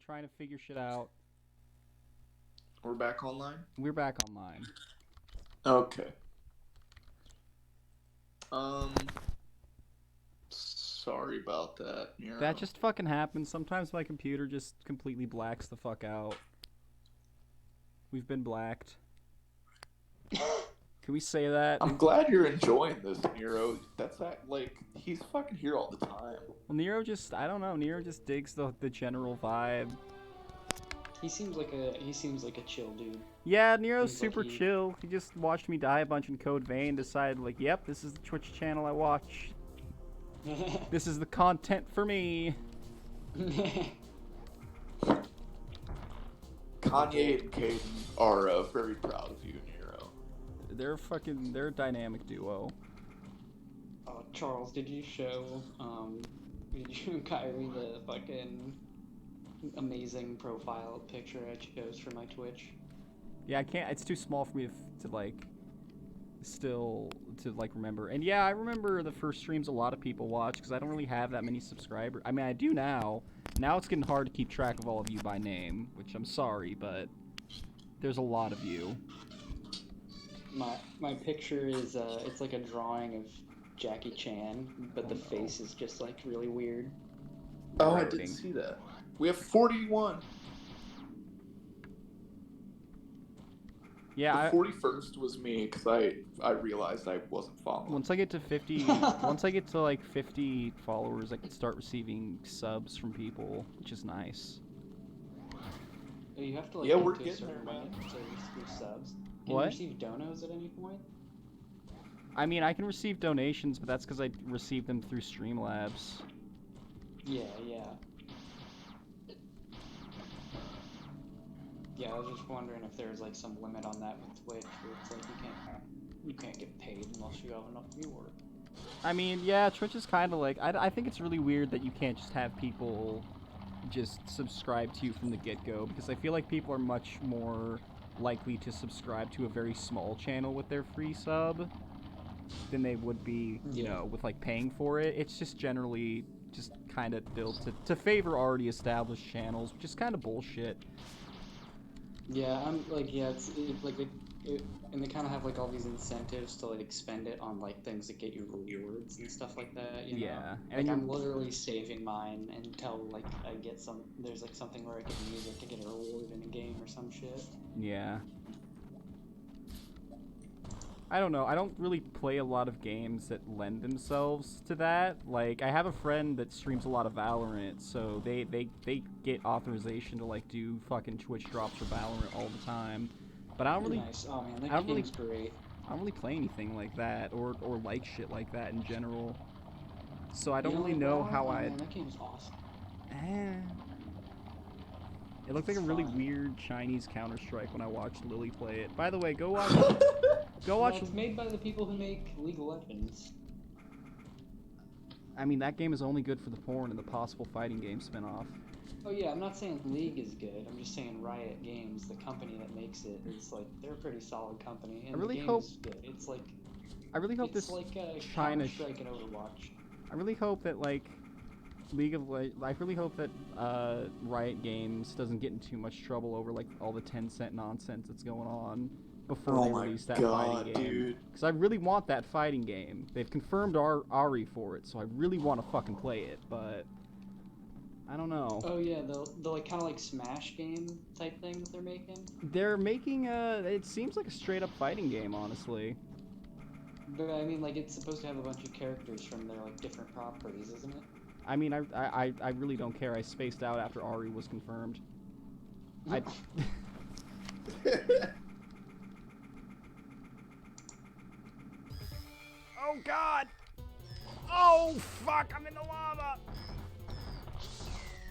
trying to figure shit out. We're back online? We're back online. Okay. Sorry about that, Nero. That just fucking happens. Sometimes my computer just completely blacks the fuck out. We've been blacked. Can we say that? I'm glad you're enjoying this, Nero. That's that, like, he's fucking here all the time. Well, Nero just, I don't know, Nero just digs the general vibe. He seems like a chill dude. Yeah, Nero's Seems super like he- chill. He just watched me die a bunch in Code Vein, decided, like, yep, this is the Twitch channel I watch. This is the content for me. Kanye and Caden are very proud of you, Nero. They're a dynamic duo. Oh, Charles, did you show Kyrie the fucking amazing profile picture I chose for my Twitch? Yeah, I can't, it's too small for me to like, still, to like remember. And yeah, I remember the first streams a lot of people watch, because I don't really have that many subscribers. I mean, I do now. Now it's getting hard to keep track of all of you by name, which I'm sorry, but there's a lot of you. My picture is it's like a drawing of Jackie Chan, but the face is just like really weird. Oh, I Writing. didn't see that. We have 41. Yeah, The 41st was me because I realized I wasn't following. once I get to 50, once I get to like 50 followers, I can start receiving subs from people, which is nice. You have to like Yeah, get we're to a getting certain there, man. limit to receive subs. Can What? you receive donos at any point? I mean, I can receive donations, but that's because I receive them through Streamlabs. Yeah. Yeah, I was just wondering if there's like some limit on that with Twitch, where it's like you can't get paid unless you have enough viewers. I mean, yeah, Twitch is kind of like, I think it's really weird that you can't just have people just subscribe to you from the get-go, because I feel like people are much more likely to subscribe to a very small channel with their free sub than they would be, you know, with like paying for it. It's just generally just kind of built to favor already established channels, which is kind of bullshit. Yeah, I'm like, and they kind of have like all these incentives to like spend it on like things that get you rewards and stuff like that. You know? Yeah, Like and I'm literally saving mine until like I get there's like something where I can use it to get a reward in a game or some shit. Yeah. I don't know. I don't really play a lot of games that lend themselves to that. Like, I have a friend that streams a lot of Valorant, so they get authorization to, like, do fucking Twitch drops for Valorant all the time. But I don't really... Nice. Oh man, I that don't really- game's great. I don't really play anything like that, or like shit like that in general. So I don't You really like know Valorant? how Oh, I... man, that game's awesome. It looked like a It's really fun. weird Chinese Counter-Strike when I watched Lily play it. By the way, go watch... Go Well, watch... it's made by the people who make League of Legends. I mean, that game is only good for the porn and the possible fighting game spin-off. Oh yeah, I'm not saying League is good. I'm just saying Riot Games, the company that makes it, is like they're a pretty solid company, and really the game hope- is good. It's like I really hope it's this like China... Counter-Strike and Overwatch. I really hope that, like, I really hope that Riot Games doesn't get in too much trouble over, like, all the Tencent nonsense that's going on before Oh they my release that God, fighting game. dude. Because I really want that fighting game. They've confirmed Ari for it, so I really want to fucking play it, but... I don't know. Oh yeah, the like kind of like Smash game type thing that they're making. They're making it seems like a straight-up fighting game, honestly. But I mean, like it's supposed to have a bunch of characters from their like different properties, isn't it? I mean, I really don't care. I spaced out after Ari was confirmed. I... Oh god! Oh fuck, I'm in the lava!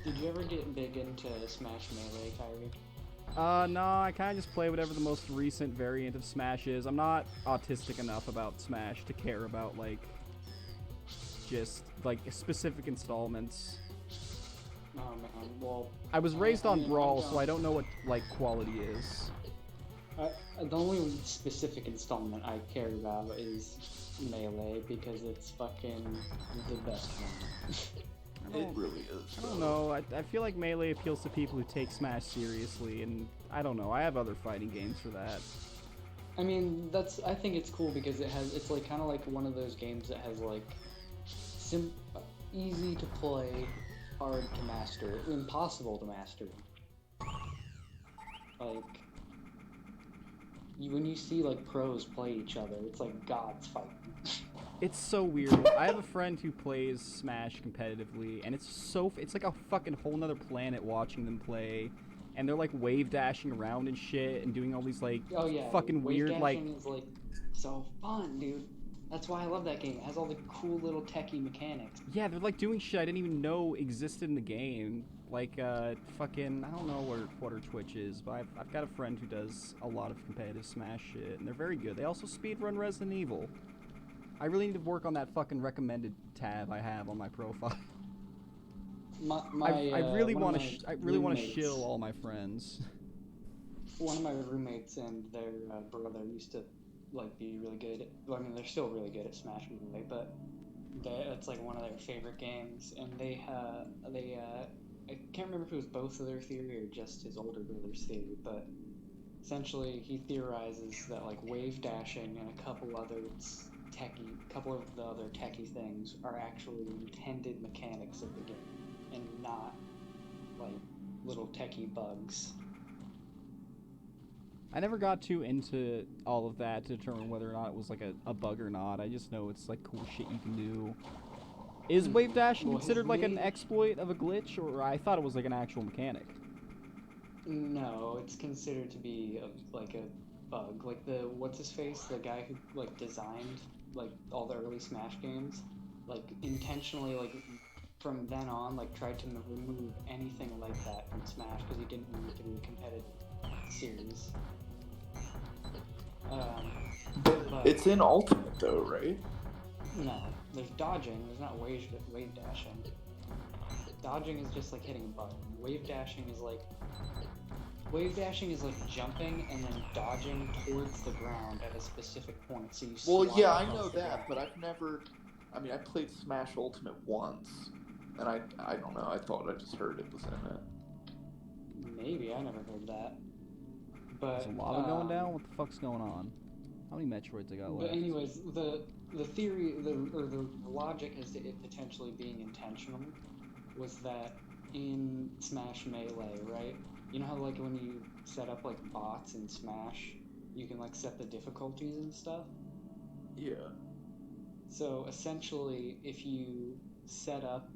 Did you ever get big into Smash Melee, Kyrie? No, I kinda just play whatever the most recent variant of Smash is. I'm not autistic enough about Smash to care about, like, just, like, specific installments. Oh man, well... I was raised on mean, Brawl, so I don't know what, like, quality is. The only specific installment I care about is Melee, because it's fucking the best one. It really is. I don't know. I feel like Melee appeals to people who take Smash seriously, and I don't know. I have other fighting games for that. I mean, I think it's cool because it's like kind of like one of those games that has like easy to play, hard to master, impossible to master. Like, when you see like pros play each other, it's like gods fighting. It's so weird. I have a friend who plays Smash competitively, and it's like a fucking whole nother planet watching them play. And they're like wave dashing around and shit and doing all these like fucking wave weird like dashing is like so fun, dude. That's why I love that game. It has all the cool little techie mechanics. yeah, they're like doing shit I didn't even know existed in the game. Like fucking I don't know what her Twitch is, but I've got a friend who does a lot of competitive Smash shit, and they're very good. They also speedrun Resident Evil. I really need to work on that fucking recommended tab I have on my profile. I really want to shill all my friends. One of my roommates and their brother used to like be really good. Well, I mean, they're still really good at Smash Melee, but it's like one of their favorite games. And I can't remember if it was both of their theory or just his older brother's theory, but essentially he theorizes that like wave dashing and a couple of the other techie things are actually intended mechanics of the game, and not like little techie bugs. I never got too into all of that to determine whether or not it was like a bug or not. I just know it's like cool shit you can do. Is wave dashing considered like an exploit of a glitch, or I thought it was like an actual mechanic? No, it's considered to be like a bug. Like what's his face, the guy who like designed like all the early Smash games, like intentionally like from then on like tried to remove anything like that from Smash because he didn't want it to be a competitive series. But It's in Ultimate though, right? no, there's dodging. There's not wave dashing. Dodging is just like hitting a button. Wave dashing is like jumping and then dodging towards the ground at a specific point. So you. Well, slide yeah, I across know the that, ground. but I've never. I mean, I played Smash Ultimate once, and I don't know. I thought I just heard it was in it. Maybe I never heard that. But There's a lava going down. What the fuck's going on? How many Metroids I got left? But anyways, the theory, the logic as to it potentially being intentional was that in Smash Melee, right? You know how like when you set up like bots in Smash, you can like set the difficulties and stuff? Yeah. So essentially, if you set up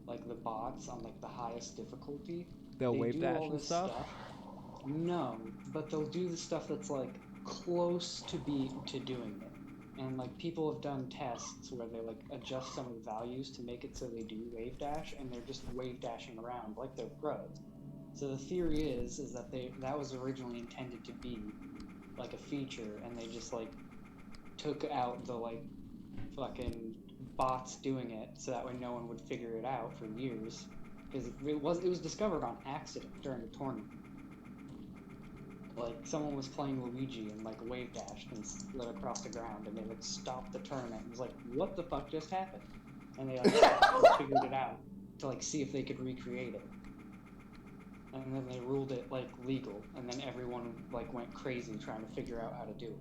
like the bots on like the highest difficulty, They'll they wave do dash all and this stuff? No, but they'll do the stuff that's like close to doing it. And like people have done tests where they like adjust some of the values to make it so they do wave dash, and they're just wave dashing around like they're pros. So the theory is that that was originally intended to be like a feature, and they just like took out the like fucking bots doing it so that way no one would figure it out for years, because it was discovered on accident during a tournament. Like someone was playing Luigi and like wave dashed and slid across the ground, and they like stopped the tournament and was like, what the fuck just happened? And they like figured it out to like see if they could recreate it. And then they ruled it like legal, and then everyone like went crazy trying to figure out how to do it.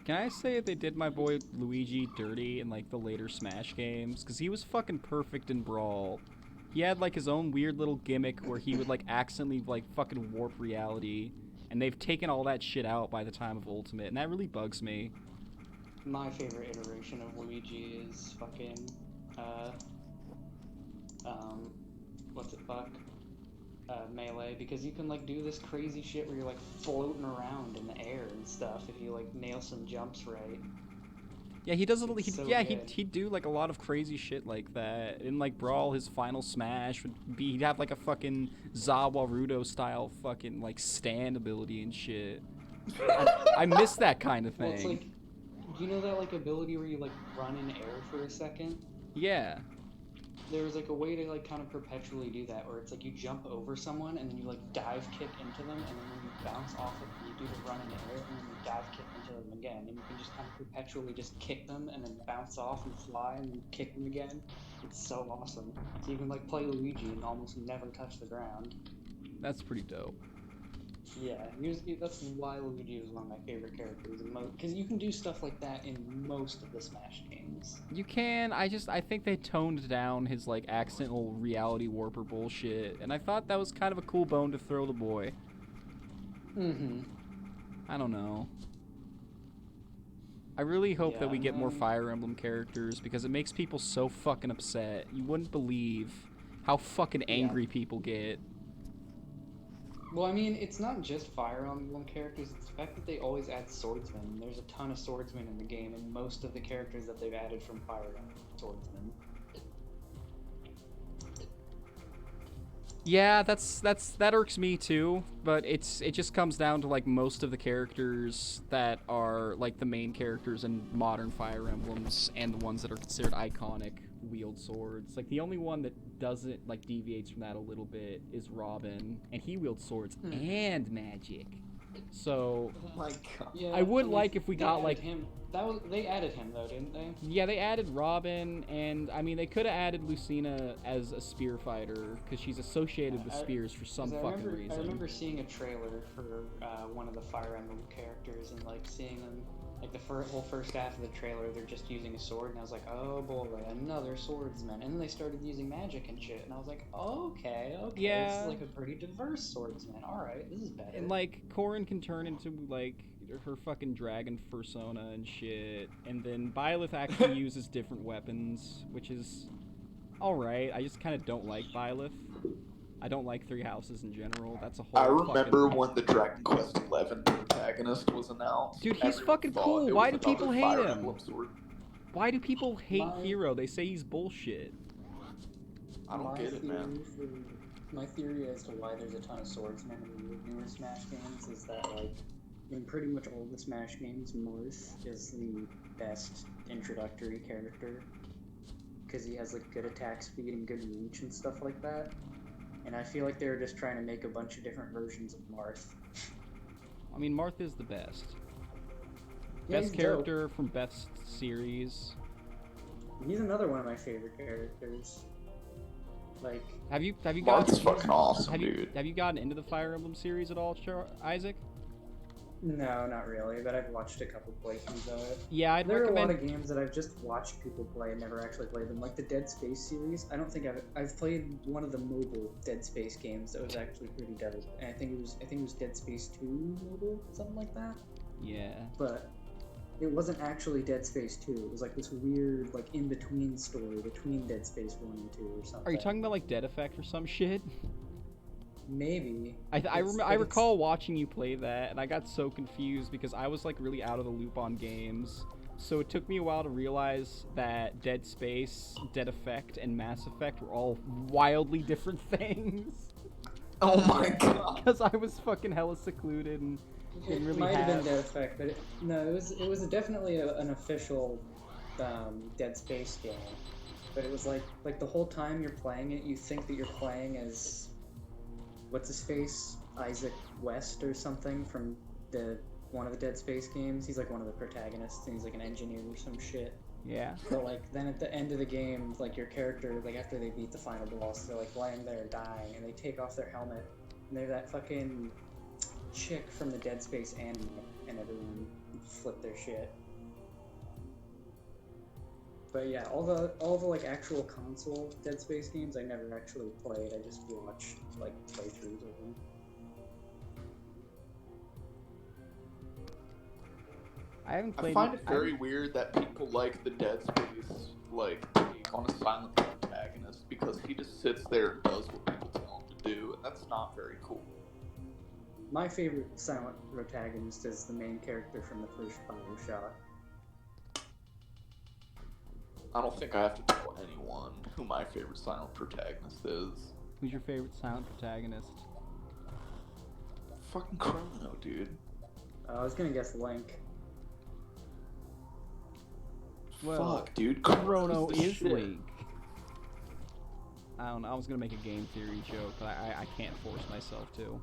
Can I say they did my boy Luigi dirty in like the later Smash games? Because he was fucking perfect in Brawl. He had like his own weird little gimmick where he would like accidentally like fucking warp reality, and they've taken all that shit out by the time of Ultimate, and that really bugs me. My favorite iteration of Luigi is fucking Melee, because you can like do this crazy shit where you're like floating around in the air and stuff if you like nail some jumps right. Yeah, he does. He'd do like a lot of crazy shit like that. In like Brawl, his final smash would be he'd have like a fucking Zawarudo style fucking like stand ability and shit. I miss that kind of thing. Well, it's like, you know that like ability where you like run in air for a second? Yeah. there was like a way to like kind of perpetually do that, where it's like you jump over someone and then you like dive kick into them, and then when you bounce off it, you do the run in the air, and then you dive kick into them again, and you can just kind of perpetually just kick them and then bounce off and fly and then kick them again. It's so awesome. So you can like play Luigi and almost never touch the ground. That's pretty dope. Yeah, that's why Luigi is one of my favorite characters, because you can do stuff like that in most of the Smash games. You can. I think they toned down his like accidental reality warper bullshit, and I thought that was kind of a cool bone to throw the boy. Mm-hmm. I don't know. I really hope that we get more man. Fire Emblem characters because it makes people so fucking upset. You wouldn't believe how fucking angry people get. Well, I mean, it's not just Fire Emblem characters, it's the fact that they always add swordsmen. There's a ton of swordsmen in the game, and most of the characters that they've added from Fire Emblem are swordsmen. Yeah, that irks me too, but it just comes down to like most of the characters that are like the main characters in modern Fire Emblems and the ones that are considered iconic wield swords. Like the only one that doesn't like deviates from that a little bit is Robin, and he wields swords and magic. So Oh my god. Yeah, I would and like if we they got added like him. They added him though, didn't they? yeah, they added Robin, and I mean they could have added Lucina as a spear fighter because she's associated with spears for some fucking reason. I remember seeing a trailer for one of the Fire Emblem characters and like seeing them. Like the whole first half of the trailer, they're just using a sword, and I was like, oh boy, another swordsman. And then they started using magic and shit, and I was like, okay, Yeah. this is like a pretty diverse swordsman. All right, this is better. And like Corrin can turn into like her fucking dragon persona and shit, and then Byleth actually uses different weapons, which is all right. I just kind of don't like Byleth. I don't like Three Houses in general. That's a whole. I remember fucking... when the Dragon Quest XI protagonist was announced. Dude, he's everyone fucking thought cool. it Why was do people another hate Fire him? Emblem sword. Why do people hate Hero? They say he's bullshit. I don't get it, man. My theory as to why there's a ton of swordsmen in the newer Smash games is that, like, in pretty much all the Smash games, Marth is the best introductory character. Because he has, like, good attack speed and good reach and stuff like that. And I feel like they were just trying to make a bunch of different versions of Marth. I mean, Marth is the best. Yeah, Best he's character from Beth's series. He's another one of my favorite characters. Like, Have you Marth's fucking awesome, dude. Have you gotten into the Fire Emblem series at all, Isaac? no, not really, but I've watched a couple playthroughs of it. Yeah, I'd There recommend. are a lot of games that I've just watched people play and never actually played them, like the Dead Space series. I don't think I've played one of the mobile Dead Space games that was actually pretty dope, and I think it was Dead Space 2 mobile, something like that. Yeah. But it wasn't actually Dead Space 2. It was like this weird, like in between story between Dead Space 1 and 2 or something. Are you talking about like Dead Effect or some shit? Maybe. I recall watching you play that, and I got so confused because I was like really out of the loop on games. So it took me a while to realize that Dead Space, Dead Effect, and Mass Effect were all wildly different things. Oh my god. Because I was fucking hella secluded and didn't really might have have... been Dead Effect, but it was definitely an official Dead Space game. But it was like the whole time you're playing it, you think that you're playing as what's his face, Isaac West or something from one of the Dead Space games. He's like one of the protagonists, and he's like an engineer or some shit. Yeah. But like then at the end of the game, like your character, like after they beat the final boss, they're like laying there dying, and they take off their helmet, and they're that fucking chick from the Dead Space anime, and everyone flip their shit. But yeah, all the like actual console Dead Space games I never actually played. I just watched like playthroughs of them. I haven't played... I find it very weird that people like the Dead Space like take on a silent protagonist because he just sits there and does what people tell him to do, and that's not very cool. My favorite silent protagonist is the main character from the first Bioshock. I don't think I have to tell anyone who my favorite silent protagonist is. Who's your favorite silent protagonist? Fucking Chrono, dude. I was gonna guess Link. Well, Fuck, dude. Chrono Chrono's the is shit. Link. I don't know. I was gonna make a game theory joke, but I can't force myself to.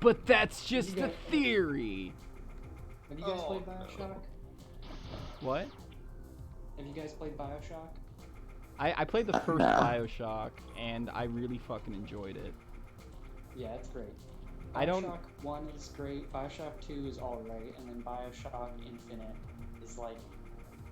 But that's just a theory. Have you guys Oh, played no. Bioshock? What? Have you guys played Bioshock? I played the first Nah. Bioshock, and I really fucking enjoyed it. Yeah, it's great. Bioshock I don't- 1 is great, Bioshock 2 is alright, and then Bioshock Infinite is like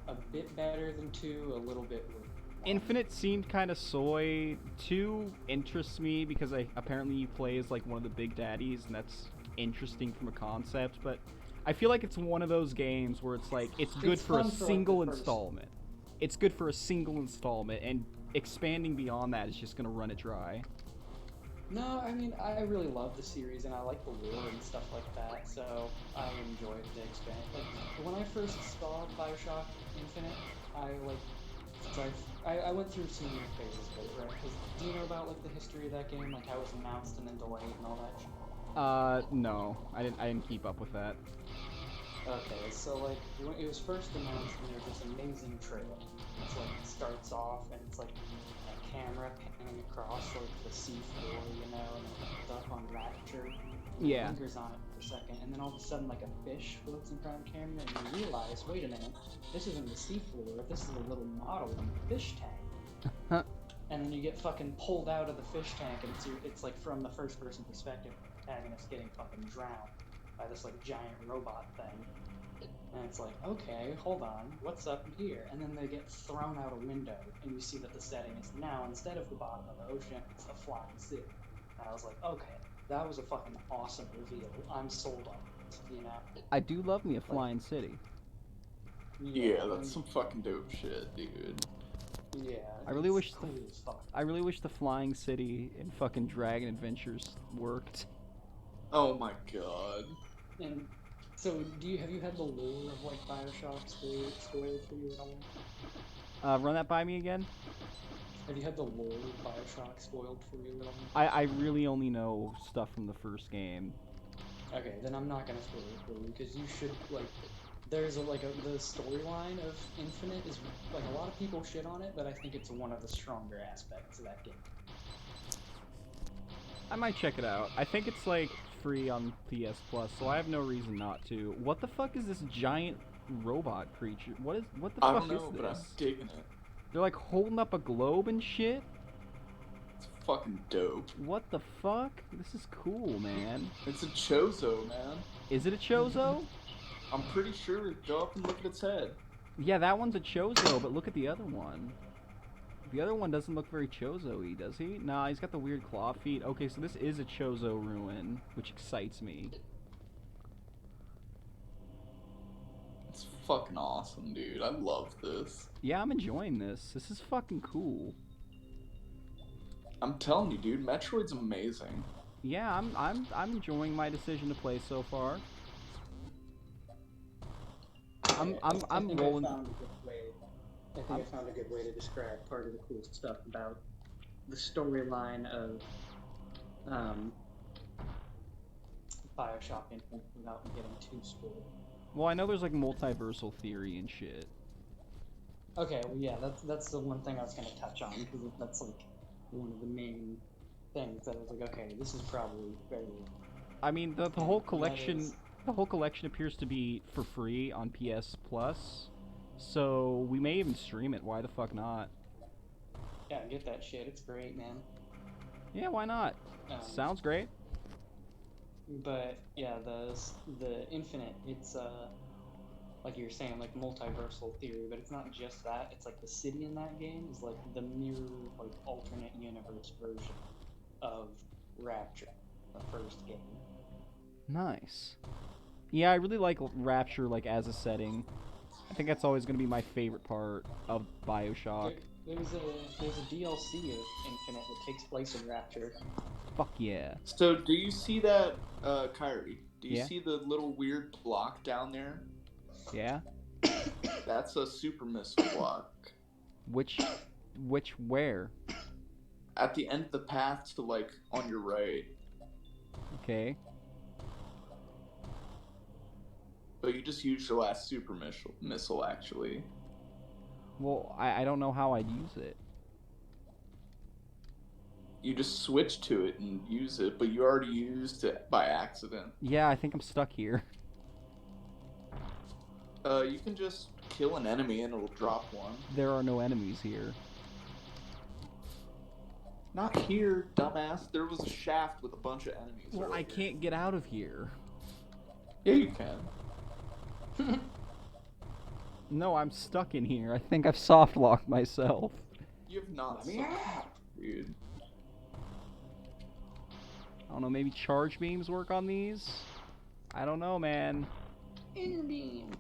a bit better than 2, a little bit worse. Infinite seemed kind of soy. 2 interests me because apparently you play as like one of the big daddies, and that's interesting from a concept. But I feel like it's one of those games where it's like it's good It's for a fun for, like, the single first- installment. It's good for a single installment, and expanding beyond that is just gonna run it dry. No, I mean, I really love the series, and I like the lore and stuff like that, so I enjoyed the expand. Like, when I first saw Bioshock Infinite, I went through some weird phases of it, right? 'Cause do you know about, like, the history of that game? Like, how it was announced and then delayed and all that shit? No, I didn't keep up with that. Okay, so like when it was first announced, and there's this amazing trailer. It's like it starts off, and it's like a camera panning across like the seafloor, you know, and it comes up on Rapture. And Yeah. It lingers on it for a second, and then all of a sudden, like a fish floats in front of the camera, and you realize, wait a minute, this isn't the seafloor. This is a little model in the fish tank. And then you get fucking pulled out of the fish tank, and it's like from the first person perspective, the protagonist getting fucking drowned by this like giant robot thing. And it's like, okay, hold on, what's up here? And then they get thrown out a window, and you see that the setting is now, instead of the bottom of the ocean, it's a flying city. And I was like, okay, that was a fucking awesome reveal. I'm sold on it, you know? I do love me a flying city. Yeah, that's some fucking dope shit, dude. Yeah. I really it's wish cool as fuck. I really wish the flying city in fucking Dragon Adventures worked. Oh my god. And so, have you had the lore of like Bioshock spoiled for you at all? Run that by me again. Have you had the lore of Bioshock spoiled for you at all? I really only know stuff from the first game. Okay, then I'm not gonna spoil it for you because you should like. There's the storyline of Infinite is like a lot of people shit on it, but I think it's one of the stronger aspects of that game. I might check it out. I think it's like free on PS Plus, so I have no reason not to. What the fuck is this giant robot creature? What the I fuck don't know, is but I'm this? digging it. They're like holding up a globe and shit? It's fucking dope. What the fuck? This is cool, man. It's a Chozo, man. Is it a Chozo? I'm pretty sure. Go up and look at its head. Yeah, that one's a Chozo, but look at the other one. The other one doesn't look very Chozo-y, does he? Nah, he's got the weird claw feet. Okay, so this is a Chozo ruin, which excites me. It's fucking awesome, dude. I love this. Yeah, I'm enjoying this. This is fucking cool. I'm telling you, dude. Metroid's amazing. Yeah, I'm enjoying my decision to play so far. I'm rolling. I think I found a good way to describe part of the cool stuff about the storyline of Bioshock Infinite without getting too spoiled. Well, I know there's like multiversal theory and shit. Okay, well yeah, that's the one thing I was gonna touch on because that's like one of the main things that I was like, okay, this is probably very. I mean, the whole collection, is- the whole collection appears to be for free on PS Plus, so we may even stream it. Why the fuck not? Yeah, get that shit. It's great, man. Yeah, why not? Sounds great. But yeah, the Infinite, it's like you were saying, like multiversal theory, but it's not just that. It's like the city in that game is like the mirror, like alternate universe version of Rapture, the first game. Nice. Yeah, I really like Rapture like as a setting. I think that's always going to be my favorite part of BioShock. There's a DLC of Infinite that takes place in Rapture. Fuck yeah. So, do you see that, Kyrie? Do you Yeah. see the little weird block down there? Yeah? That's a super missile block. Which where? At the end of the path to, like, on your right. Okay. But you just used your last super missile, actually. Well, I don't know how I'd use it. You just switch to it and use it, but you already used it by accident. Yeah, I think I'm stuck here. You can just kill an enemy and it'll drop one. There are no enemies here. Not here, dumbass. There was a shaft with a bunch of enemies. Well, I earlier. can't get out of here. Yeah, you can. No, I'm stuck in here. I think I've soft locked myself. You have not. Let me out. Dude. I don't know, maybe charge beams work on these? I don't know, man. Inner beam.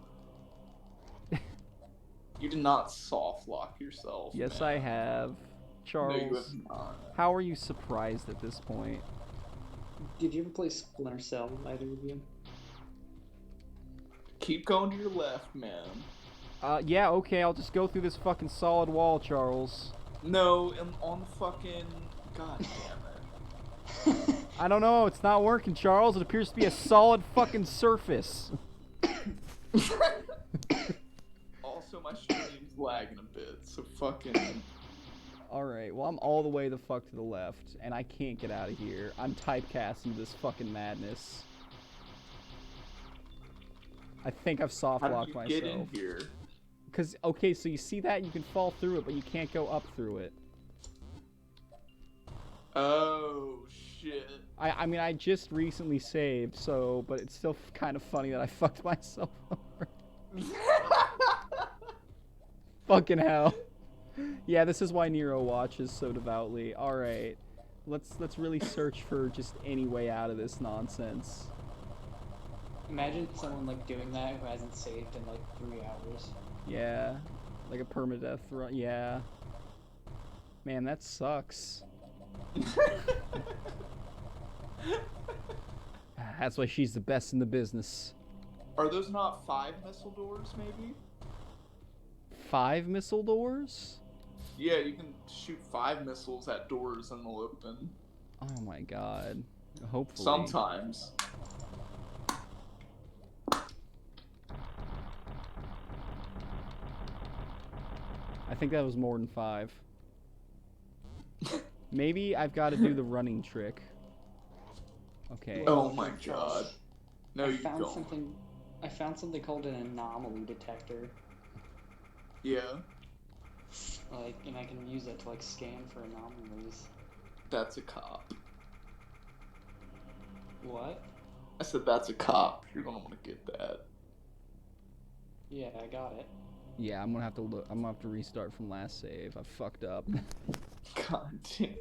You did not soft lock yourself. Yes, man. I have. Charles, No, you have not. how are you surprised at this point? Did you ever play Splinter Cell, either of you? Keep going to your left, man. Yeah, okay, I'll just go through this fucking solid wall, Charles. No, on the fucking. God damn it. I don't know, it's not working, Charles. It appears to be a solid fucking surface. Also, my stream's lagging a bit, so fucking. Alright, well, I'm all the way the fuck to the left, and I can't get out of here. I'm typecast into this fucking madness. I think I've soft How locked did you myself. get in here? Cause, okay, so you see that? You can fall through it, but you can't go up through it. Oh, shit. I mean, I just recently saved, so, but it's still kind of funny that I fucked myself over. Fucking hell. Yeah, this is why Nero watches so devoutly. Alright. Let's really search for just any way out of this nonsense. Imagine someone like doing that who hasn't saved in like 3 hours. Yeah. Like a permadeath run. Yeah. Man, that sucks. That's why she's the best in the business. Are those not 5 missile doors, maybe? 5 missile doors? Yeah, you can shoot 5 missiles at doors and they'll open. Oh my god. Hopefully. Sometimes. I think that was more than 5. Maybe I've got to do the running trick. Okay. Oh my god. No, I you found don't. something. I found something called an anomaly detector. Yeah, Like, and I can use that to like scan for anomalies. that's a cop. What? I said that's a cop. You're gonna want to get that. Yeah, I got it. Yeah, I'm gonna have to look. I'm gonna have to restart from last save. I fucked up. God damn.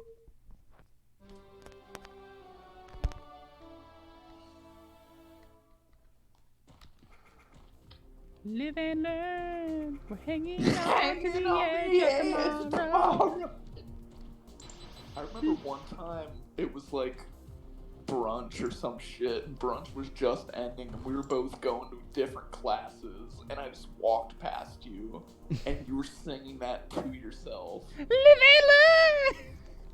Live and learn. We're hanging on to the edge of tomorrow. I remember one time it was like brunch or some shit, and brunch was just ending, and we were both going to different classes, and I just walked past you, and you were singing that to yourself. Live and learn.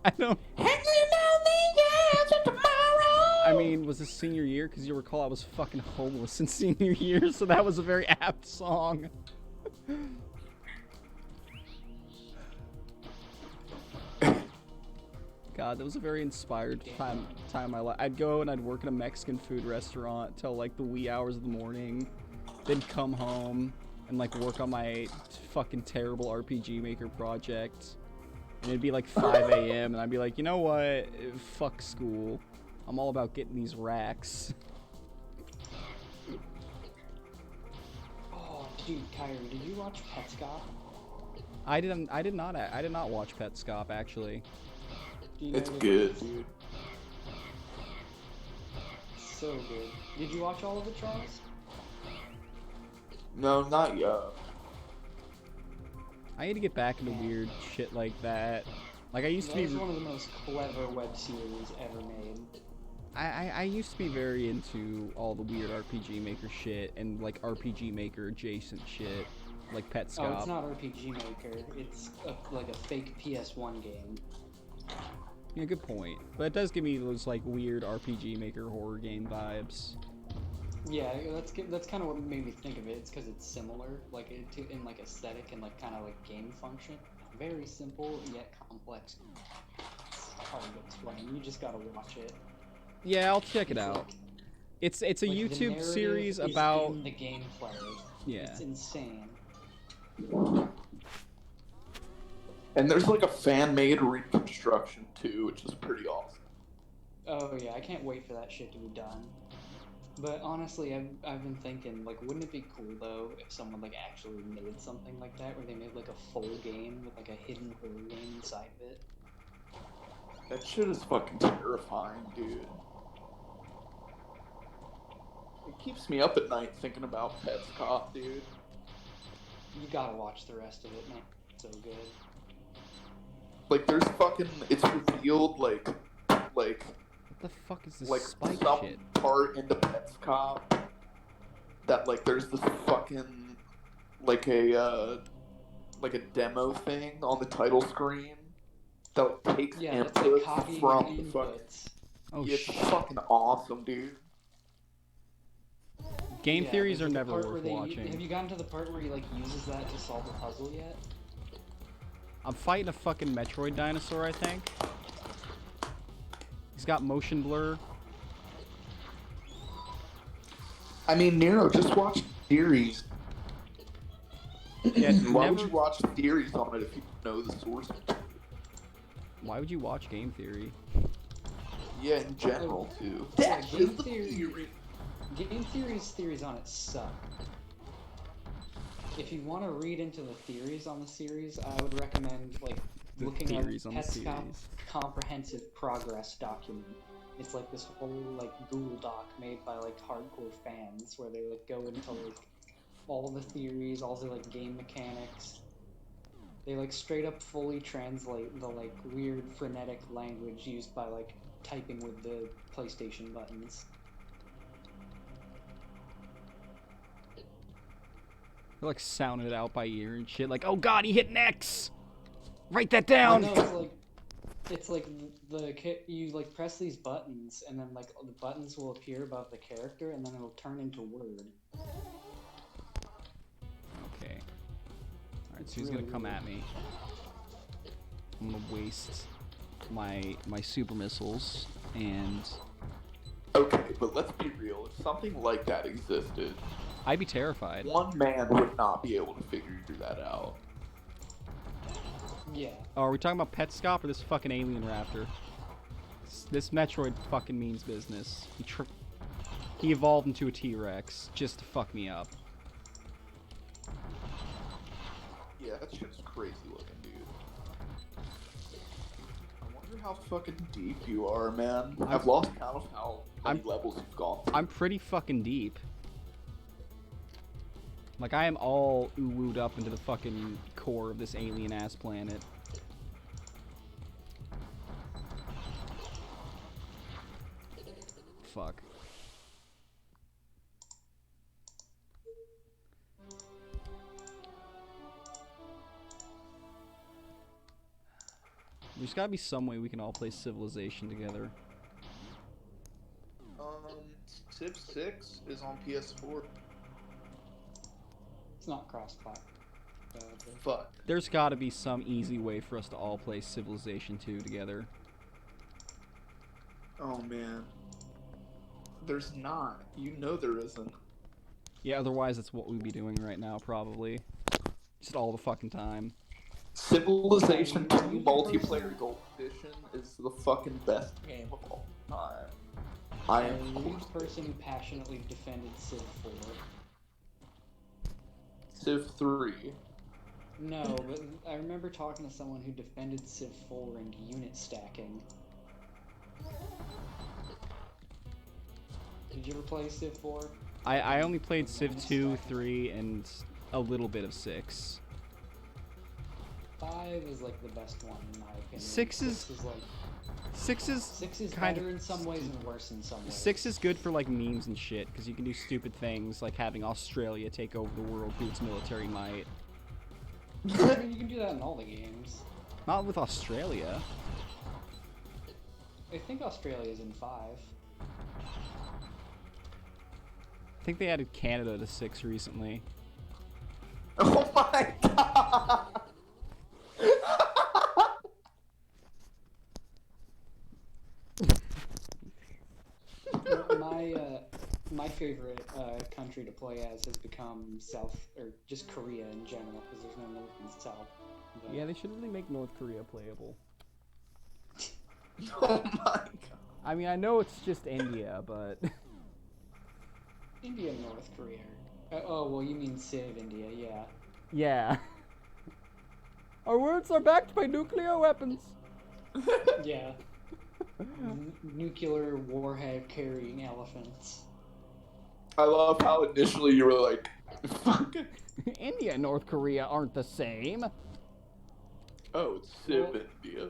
I don't. Hanging on the edge of tomorrow. I mean, was this senior year? Because you recall I was fucking homeless in senior year, so that was a very apt song. God, that was a very inspired time of my life. I'd go and I'd work in a Mexican food restaurant till like the wee hours of the morning, then come home and like work on my fucking terrible RPG Maker project. And it'd be like 5 a.m. and I'd be like, you know what? Fuck school. I'm all about getting these racks. Oh, dude, Kyrie, did you watch Petscop? I did not watch Petscop actually. Do you know It's what it good, is? dude. So good. Did you watch all of it, Charles? No, not yet. I need to get back into weird shit like that. Like I used to That be. is one of the most clever web series ever made. I used to be very into all the weird RPG Maker shit and like RPG Maker adjacent shit, like Petscop. Oh, it's not RPG Maker. It's like a fake PS1 game. Yeah, good point. But it does give me those like weird RPG Maker horror game vibes. Yeah, that's kind of what made me think of it. It's because it's similar, like in like aesthetic and like kind of like game function. Very simple yet complex. It's hard to explain. You just gotta watch it. Yeah, I'll check it It's out. like, It's a like the YouTube narrative series is about in the gameplay. yeah. It's insane. And there's like a fan-made reconstruction too, which is pretty awesome. Oh yeah, I can't wait for that shit to be done. But honestly, I've been thinking, like, wouldn't it be cool though if someone like actually made something like that, where they made like a full game with like a hidden horror game inside of it? That shit is fucking terrifying, dude. It keeps me up at night thinking about Pets Cop, dude. You gotta watch the rest of it, man. It's so good. Like, there's fucking, it's revealed, like, What the fuck is this like spike some shit? part into Pets Cop that, like, there's this fucking, like a demo thing on the title screen that like, takes Yeah, that's input like copying from the inputs. fucking. Oh It's shit. fucking awesome, dude. Game Yeah, theories there's, are like, a never part worth where watching. Have you gotten to the part where he like uses that to solve the puzzle yet? I'm fighting a fucking Metroid dinosaur, I think. He's got motion blur. I mean, Nero, just watch theories. Yeah, Why would never- you watch theories on it if you know the source? Why would you watch game theory? Yeah, in general too. Yeah, That's game just the theory. Game theories on it suck. If you want to read into the theories on the series, I would recommend like The looking theories up on the Petscop's series. comprehensive progress document. It's like this whole like Google Doc made by like hardcore fans where they like go into like all the theories, all the like game mechanics. They like straight up fully translate the like weird frenetic language used by like typing with the PlayStation buttons. They're like sounding it out by ear and shit. Like, oh god, he hit an X. Write that Well, down. no, it's like you like press these buttons, and then like the buttons will appear above the character, and then it'll turn into word. Okay. All right, so he's Really gonna come weird. at me. I'm gonna waste my super missiles and Okay, but let's be real. If something like that existed, I'd be terrified. one man would not be able to figure that out. Yeah. Oh, are we talking about Petscop or this fucking alien raptor? This Metroid fucking means business. He evolved into a T-Rex just to fuck me up. Yeah, that shit's crazy looking, dude. I wonder how fucking deep you are, man. I've lost count of how many levels you've gone through. I'm pretty fucking deep. Like, I am all ooh-wooed up into the fucking core of this alien-ass planet. Fuck. There's gotta be some way we can all play Civilization together. Civ 6 is on PS4. It's not cross-platform. Fuck. There's gotta be some easy way for us to all play Civilization 2 together. Oh, man. There's not. You know there isn't. Yeah, otherwise that's what we'd be doing right now, probably. Just all the fucking time. Civilization 2 Multiplayer Gold Edition is the fucking best game of all time. I am a new person who passionately defended Civ 4. Civ 3. No, but I remember talking to someone who defended Civ 4 and unit stacking. Did you ever play Civ 4? I only played Civ 2, 3, and a little bit of 6. 5 is like the best one in my opinion. 6 is like 6 is 6 is kind better of in some ways and worse in some ways. 6 is good for like memes and shit because you can do stupid things like having Australia take over the world through its military might. I mean, you can do that in all the games. Not with Australia. I think Australia's in 5. think they added Canada to 6 recently. Oh my god! My favorite country to play as has become South, or just Korea in general, because there's no North and South. But Yeah, they should really make North Korea playable. Oh my god. I mean, I know it's just India, but India and North Korea. Oh, well, you mean Civ India, yeah. yeah. Our words are backed by nuclear weapons. Yeah. Nuclear warhead carrying elephants. I love how initially you were like, fucking. India and North Korea aren't the same. Oh, it's Civ Well- India.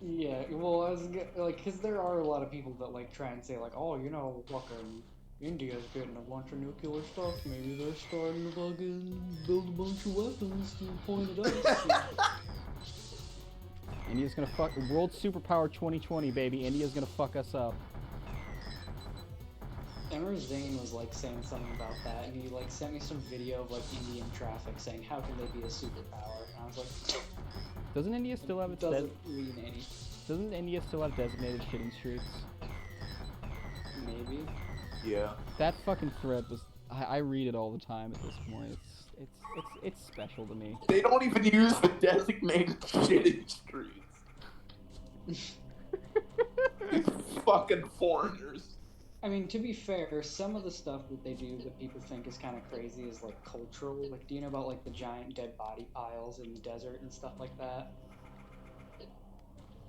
Yeah, well, like, because there are a lot of people that, like, try and say, like, oh, you know, fucking India's getting a bunch of nuclear stuff. Maybe they're starting to fucking build a bunch of weapons to point at us. India's gonna fuck World Superpower 2020, baby. India's gonna fuck us up. Emma Zane was, like, saying something about that, and he, like, sent me some video of, like, Indian traffic saying, how can they be a superpower? And I was like, Doesn't India still have its doesn't mean any. Doesn't India still have designated shitting streets? Maybe. Yeah. That fucking thread was. I read it all the time at this point. It's special to me. They don't even use the designated shitting streets. These fucking foreigners. I mean, to be fair, some of the stuff that they do that people think is kind of crazy is, like, cultural. Like, do you know about, like, the giant dead body piles in the desert and stuff like that?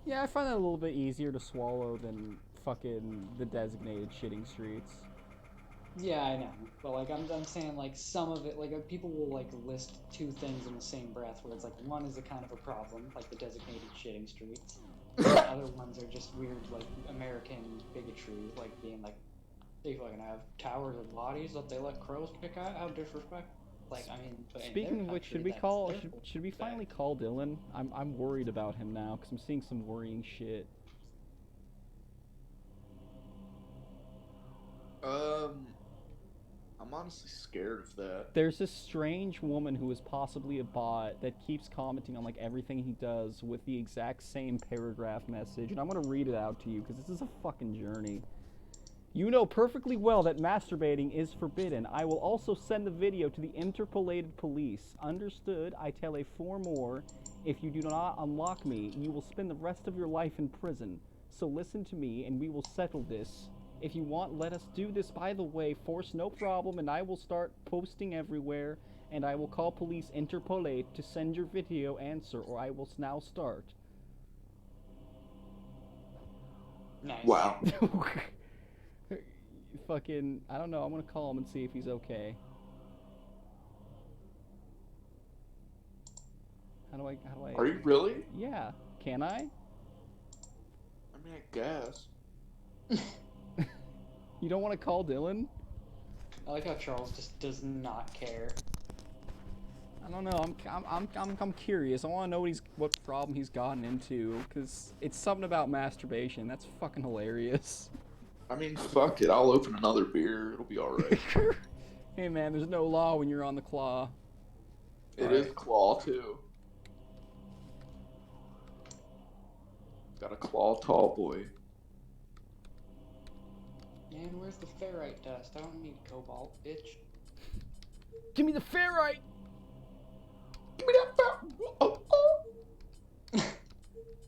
Yeah, I find that a little bit easier to swallow than fucking the designated shitting streets. Yeah, I know. But, like, I'm saying, like, some of it, like, people will, like, list two things in the same breath, where it's, like, one is a kind of a problem, like the designated shitting streets. The other ones are just weird, like, American bigotry, like, being, like, they fucking have towers and bodies that they let crows pick out? How disrespectful. Like, I mean, but in Speaking their of which, should country, we that's call their should we thing. finally call Dylan? I'm worried about him now because I'm seeing some worrying shit. I'm honestly scared of that. There's this strange woman who is possibly a bot that keeps commenting on like everything he does with the exact same paragraph message, and I'm gonna read it out to you because this is a fucking journey. You know perfectly well that masturbating is forbidden. I will also send the video to the interpolated police. Understood? I tell a 4 more. If you do not unlock me, you will spend the rest of your life in prison. So listen to me and we will settle this. If you want, let us do this. By the way, force no problem, and I will start posting everywhere, and I will call police interpolate to send your video answer, or I will now start. Nice. Wow. Fucking, I don't know. I'm gonna call him and see if he's okay. How do I? Are you really? Yeah. Can I? I mean, I guess. You don't want to call Dylan? I like how Charles just does not care. I don't know. I'm curious. I want to know what problem he's gotten into, because it's something about masturbation. That's fucking hilarious. I mean, fuck it. I'll open another beer. It'll be alright. Hey man, there's no law when you're on the claw. It is claw, too. Got a claw tall boy. Man, where's the ferrite dust? I don't need cobalt, bitch. Give me the ferrite. Give me that oh.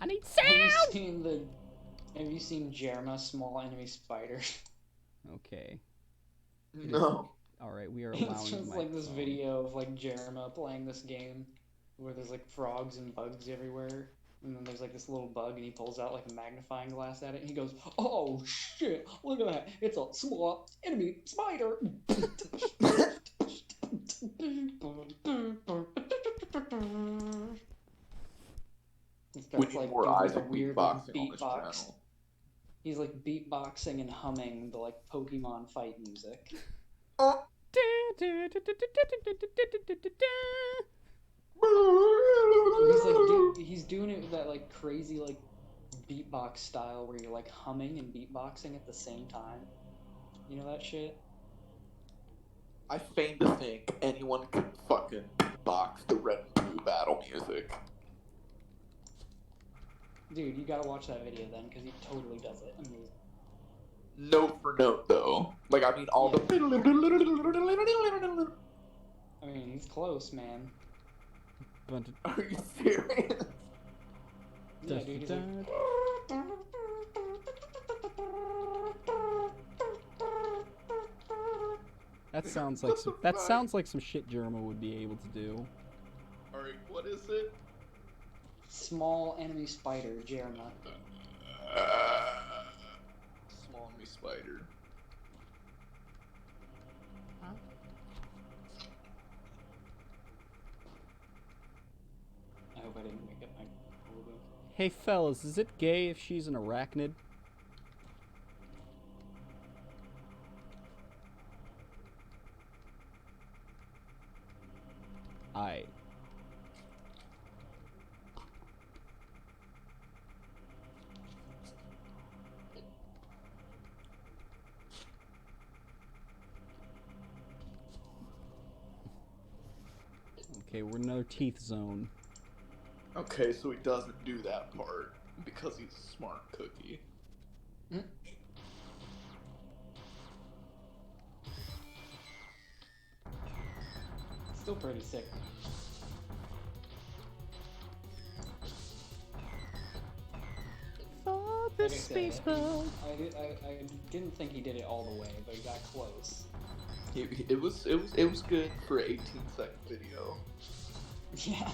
I need Have sound. Have you seen Jerma, Small Enemy Spider? Okay. No. All right, we are allowing. It's just like this video of like Jerma playing this game where there's like frogs and bugs everywhere. And then there's like this little bug and he pulls out like a magnifying glass at it and he goes, "Oh shit, look at that. It's a small enemy spider." He We starts need like more doing eyes a of weird beatboxing on this beatbox. channel. He's like beatboxing and humming the like Pokemon fight music. Oh. He's doing it with that like crazy like beatbox style where you're like humming and beatboxing at the same time. You know that shit? I feign to think anyone can fucking box the red and blue battle music. Dude, you gotta watch that video then, because he totally does it. I mean, Note for note, though. Like, I mean, all the. he's close, man. Are you serious? Yeah, dude, he's like... That sounds like some shit Germa would be able to do. Alright, what is it? Small enemy spider, Jerema. Small enemy spider. I hope I didn't make it my logo. Hey fellas, is it gay if she's an arachnid? Aye. Okay, we're in another teeth zone. Okay, so he doesn't do that part because he's a smart cookie. Still pretty sick. For Like I said, I didn't think he did it all the way, but he got close. It was good for an 18-second video. Yeah.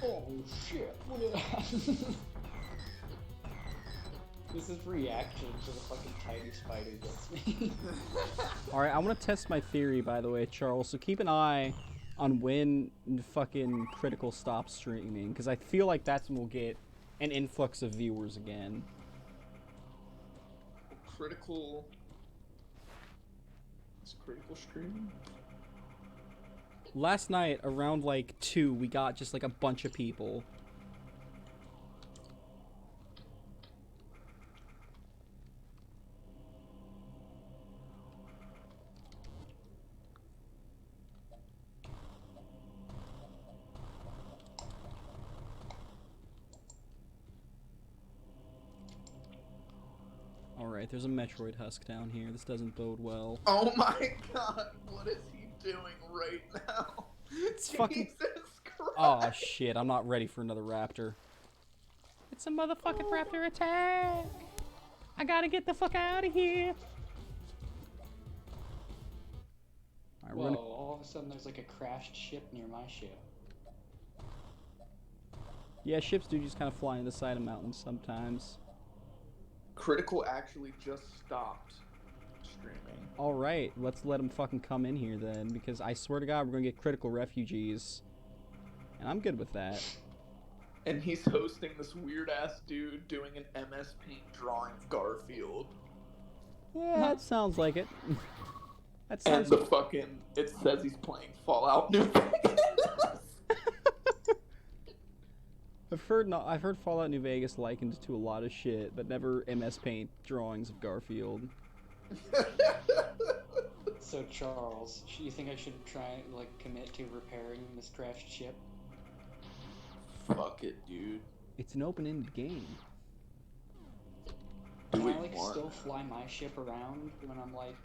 Oh shit! Look at that. This is reaction to the fucking tiny spider gets me. Alright, I want to test my theory, by the way, Charles, so keep an eye on when fucking Critical stops streaming, because I feel like that's when we'll get an influx of viewers again. Critical... Is Critical streaming? Last night, around like 2, we got just like a bunch of people. Alright, there's a Metroid husk down here. This doesn't bode well. Oh my god, what is he doing right now? It's Jesus fucking... Christ. Oh shit, I'm not ready for another raptor. It's a motherfucking raptor attack! I gotta get the fuck out of here! Alright, Whoa, all of a sudden there's like a crashed ship near my ship. Yeah, ships do just kind of fly in the side of mountains sometimes. Critical actually just stopped streaming. Alright, let's let them fucking come in here then, because I swear to God we're gonna get Critical refugees. And I'm good with that. And he's hosting this weird-ass dude doing an MS Paint drawing of Garfield. Yeah, that sounds like it. That And sounds... the fucking... It says he's playing Fallout New Vegas. I've heard Fallout New Vegas likened to a lot of shit, but never MS Paint drawings of Garfield. So Charles, you think I should try, like, commit to repairing this crashed ship? Fuck it, dude. It's an open-ended game. Do Can it I, like, once. still fly my ship around when I'm, like,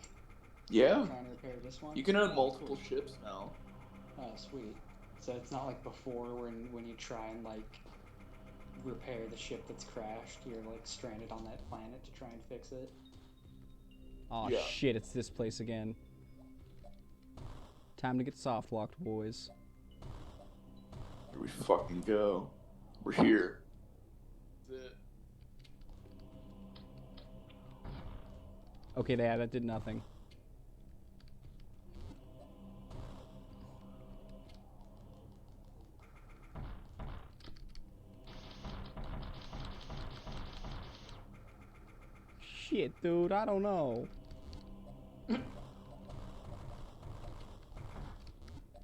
Yeah. trying to repair this one? You can own multiple ships now. Oh, sweet. So it's not like before when you try and, like, repair the ship that's crashed, you're, like, stranded on that planet to try and fix it? Aw, Yeah. shit, it's this place again. Time to get soft-locked, boys. Here we fucking go. We're here. That's it. Okay, that did nothing. Shit, dude, I don't know.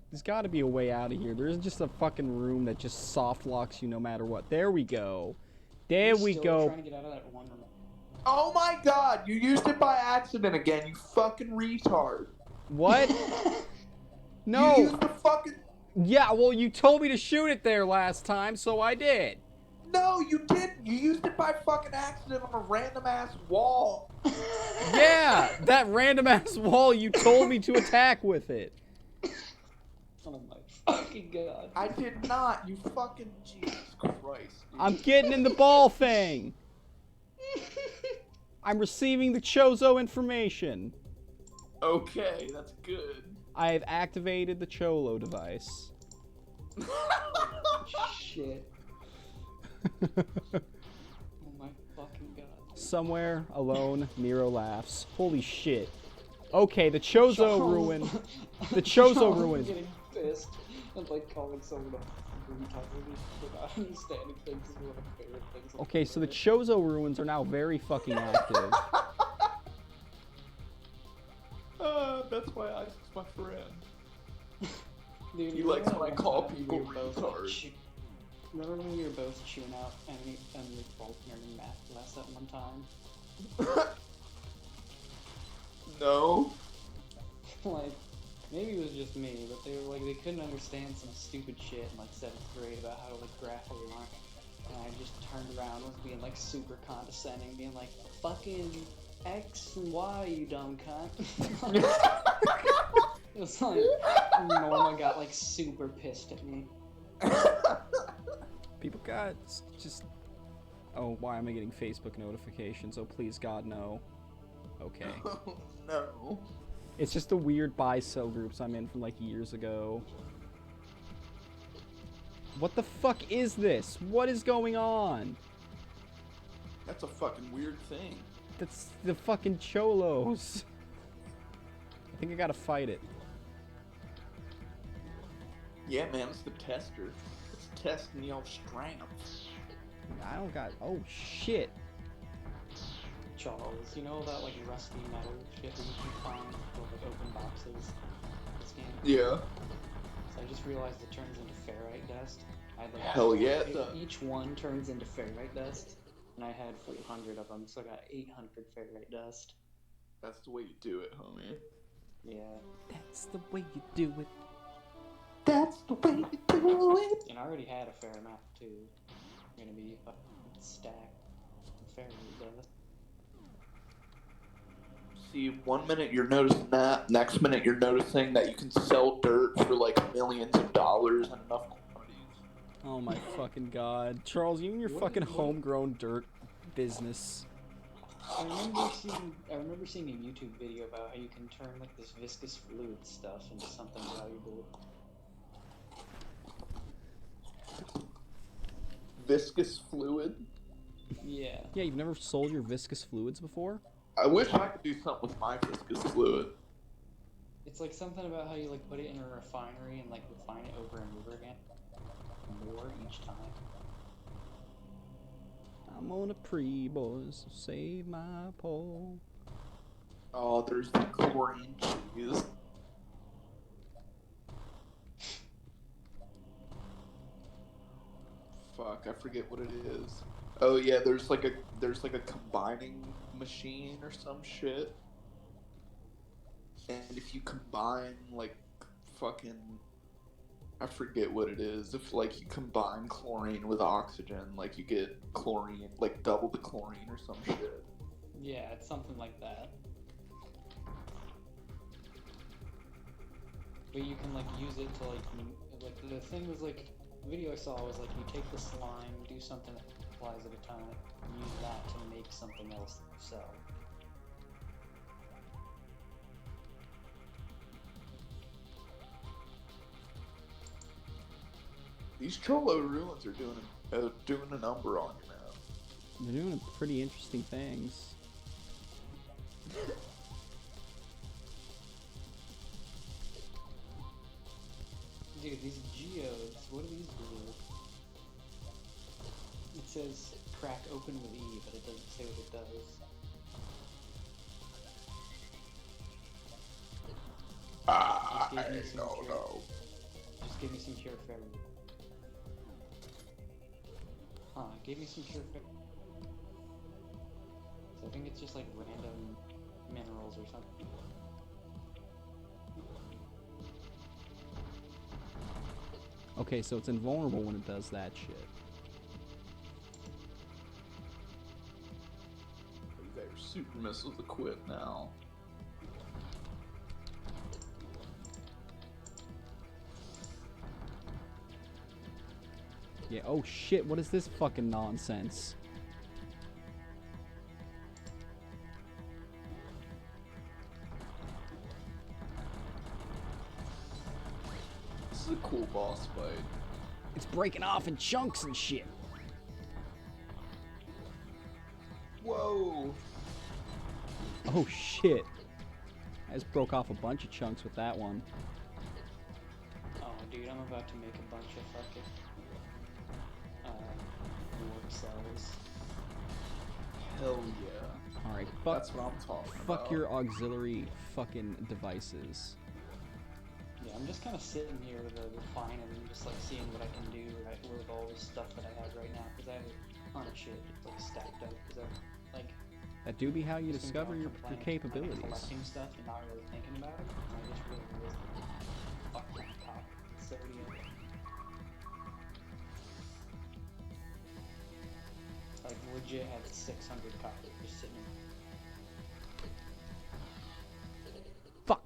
There's gotta be a way out of here. There isn't just a fucking room that just soft locks you no matter what. There we go. There You're we still go. trying to get out of that one room. Oh my god, you used it by accident again, you fucking retard. What? You No. used the fucking... Yeah, well, you told me to shoot it there last time, so I did. No, you didn't. You used it by fucking accident on a random ass wall. Yeah, that random ass wall you told me to attack with it. Oh my fucking god. I did not. You fucking Jesus Christ. Dude. I'm getting in the ball thing. I'm receiving the Chozo information. Okay, that's good. I have activated the Cholo device. Shit. Oh my fucking god. Somewhere alone, Nero laughs. Holy shit. Okay, the Chozo ruin. The Chozo ruin. Getting pissed and like calling someone a retard without understanding things is one of my favorite things. Okay, so the Chozo ruins are now very fucking active. That's why Isaac's my friend. Dude, He likes when I call when people we were both, retards. Remember when we were both chewing out and we were both learning math class at one time? No. Like, maybe it was just me, but they were like, they couldn't understand some stupid shit in like 7th grade about how to like graph a line. And I just turned around and was being like super condescending, being like, fucking X and Y, you dumb cunt. It was like, Norma got like super pissed at me. People got just... Oh, why am I getting Facebook notifications? Oh, please, God, no. Okay. Oh, no. It's just the weird buy-sell groups I'm in from, like, years ago. What the fuck is this? What is going on? That's a fucking weird thing. That's the fucking Cholos. I think I gotta fight it. Yeah, man, it's the tester. It's testing your strength. I don't got... Oh, shit. Charles, you know that like rusty metal shit that you can find for like open boxes? This game? Yeah. So I just realized it turns into ferrite dust. I had, like, Hell yeah, it does. each one turns into ferrite dust, and I had 400 of them, so I got 800 ferrite dust. That's the way you do it, homie. Yeah. That's the way you do it. That's the way you do it. And I already had a fair amount too. I'm gonna be a stack of ferrite dust. See, one minute you're noticing that, next minute you're noticing that you can sell dirt for like millions of dollars and enough quantities. Oh my fucking god. Charles, you and your fucking homegrown dirt business. I remember seeing a YouTube video about how you can turn like this viscous fluid stuff into something valuable. Viscous fluid? Yeah. Yeah, you've never sold your viscous fluids before? I wish I could do something with my viscous fluid. It's like something about how you like put it in a refinery and like refine it over and over again. More each time. I'm on a pre, boys, so save my pole. Oh, there's the chlorine cheese. Fuck, I forget what it is. Oh yeah, there's like a combining machine or some shit. And if you combine like fucking, I forget what it is. If like you combine chlorine with oxygen, like you get chlorine, like double the chlorine or some shit. Yeah, it's something like that. But you can like use it to like the thing was like the video I saw was like you take the slime, do something that applies at a time, and use that to make something else that you sell. These Cholo ruins are doing a number on you now. They're doing pretty interesting things. Dude, these geodes, what do these do? It says crack open with E, but it doesn't say what it does. I Just give me some don't cure. know. Just give me some cure fairy. Huh, give me some cure fairy. I think it's just like random minerals or something. Okay, so it's invulnerable when it does that shit. You got your super missiles equipped now. Yeah, oh shit, what is this fucking nonsense? This is a cool boss fight. It's breaking off in chunks and shit. Whoa! Oh shit. I just broke off a bunch of chunks with that one. Oh, dude, I'm about to make a bunch of fucking warp cells. Hell yeah. Alright, fuck, That's what I'm talking about. fuck your auxiliary fucking devices. Yeah, I'm just kind of sitting here with a refiner and just like seeing what I can do with all the stuff that I have right now, because I have a ton of shit just like stacked up. Because I like That do be how you just been discover going your from playing to capabilities. collecting stuff and not really thinking about it. And I just realized fucking top sodium. Like legit had 600 copper just sitting in. Fuck.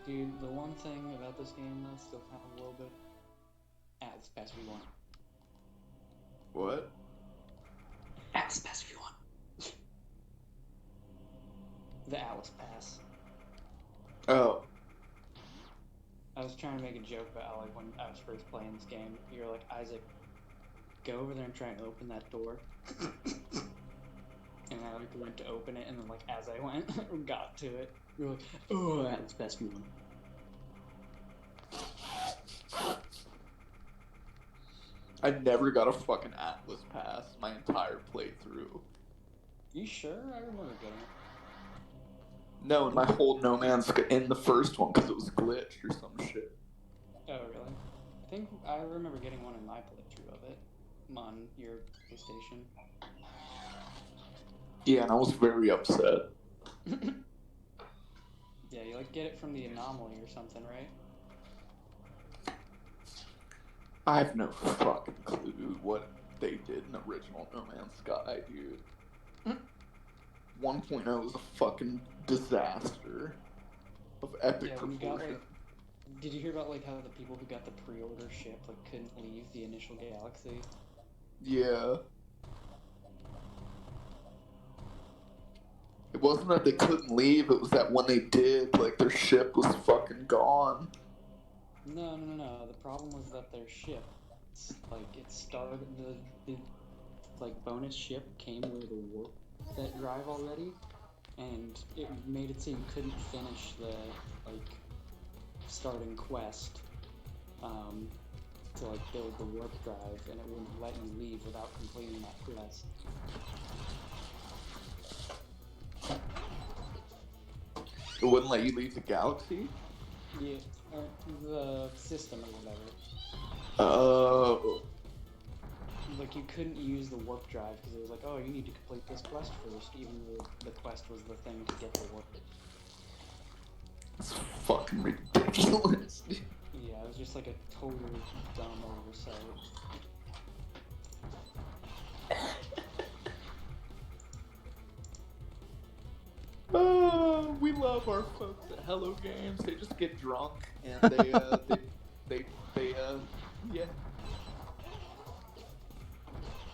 Dude, the one thing about this game that's still kind of a little bit it's best V1. What? Atlas Pass V1. The Atlas Pass. Oh. I was trying to make a joke about how, like, when I was first playing this game, you're like, Isaac, go over there and try and open that door. And I, like, went to open it, and then, like, as I went, got to it, you're like, oh, Atlas Pass V1. I never got a fucking Atlas pass my entire playthrough. You sure? I remember getting it. No, in my whole No Man's Sky, in the first one, because it was glitched or some shit. Oh, really? I think I remember getting one in my playthrough of it on your PlayStation. Yeah, and I was very upset. Yeah, you like get it from the anomaly or something, right? I have no fucking clue what they did in original No Man's Sky, dude. 1.0 was a fucking disaster of epic Yeah, when you got proportion. like, did you hear about like how the people who got the pre-order ship like couldn't leave the initial galaxy? Yeah. It wasn't that they couldn't leave, it was that when they did, like, their ship was fucking gone. No. The problem was that their ship, it started the like bonus ship came with a warp that drive already, and it made it so you couldn't finish the like starting quest to like build the warp drive, and it wouldn't let you leave without completing that quest. It wouldn't let you leave the galaxy? Yeah, the system or whatever. Oh. Like you couldn't use the warp drive because it was like, oh, you need to complete this quest first, even though the quest was the thing to get the warp. That's fucking ridiculous. Yeah, it was just like a total dumb oversight. Oh, we love our folks at Hello Games. They just get drunk and yeah.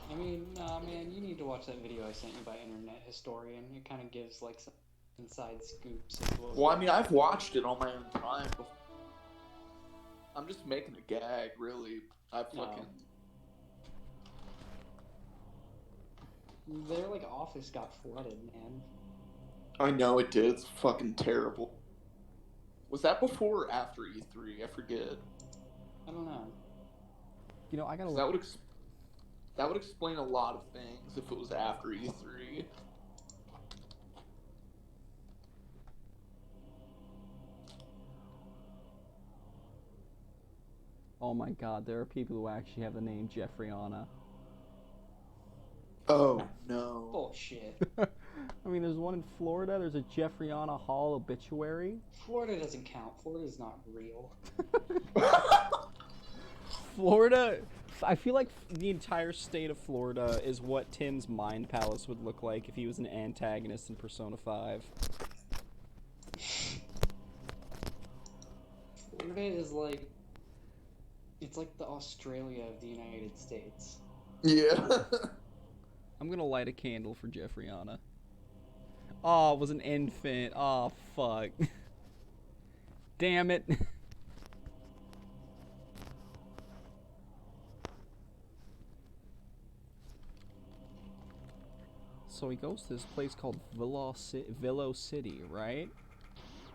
I mean, nah, man, you need to watch that video I sent you by Internet Historian. It kind of gives like some inside scoops. As Well, I mean, I've watched it on my own time. I'm just making a gag, really. I fucking. Their like office got flooded, man. I know it did. It's fucking terrible. Was that before or after E3? I forget. I don't know. You know, I gotta. That would explain a lot of things if it was after E3. Oh my god, there are people who actually have the name Jeffriana. Oh no. Bullshit. I mean, there's one in Florida. There's a Jeffriana Hall obituary. Florida doesn't count. Florida's not real. Florida, I feel like the entire state of Florida is what Tim's mind palace would look like if he was an antagonist in Persona 5. Florida is like, it's like the Australia of the United States. Yeah. I'm gonna light a candle for Jeffriana. Oh, it was an infant. Oh, fuck. Damn it. So he goes to this place called Vilo City, right?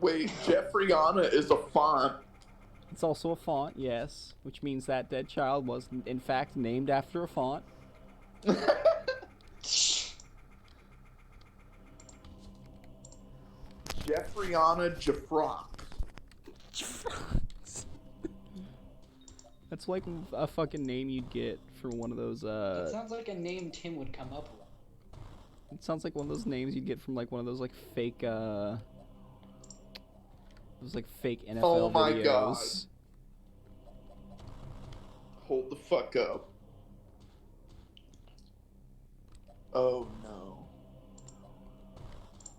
Wait, Jeffriana is a font. It's also a font, yes, which means that dead child was, in fact, named after a font. Jeffriana Jeffrox. That's like a fucking name you'd get for one of those, It sounds like a name Tim would come up with. It sounds like one of those names you'd get from like one of those like fake those like fake NFL Oh my videos. God. Hold the fuck up. Oh no.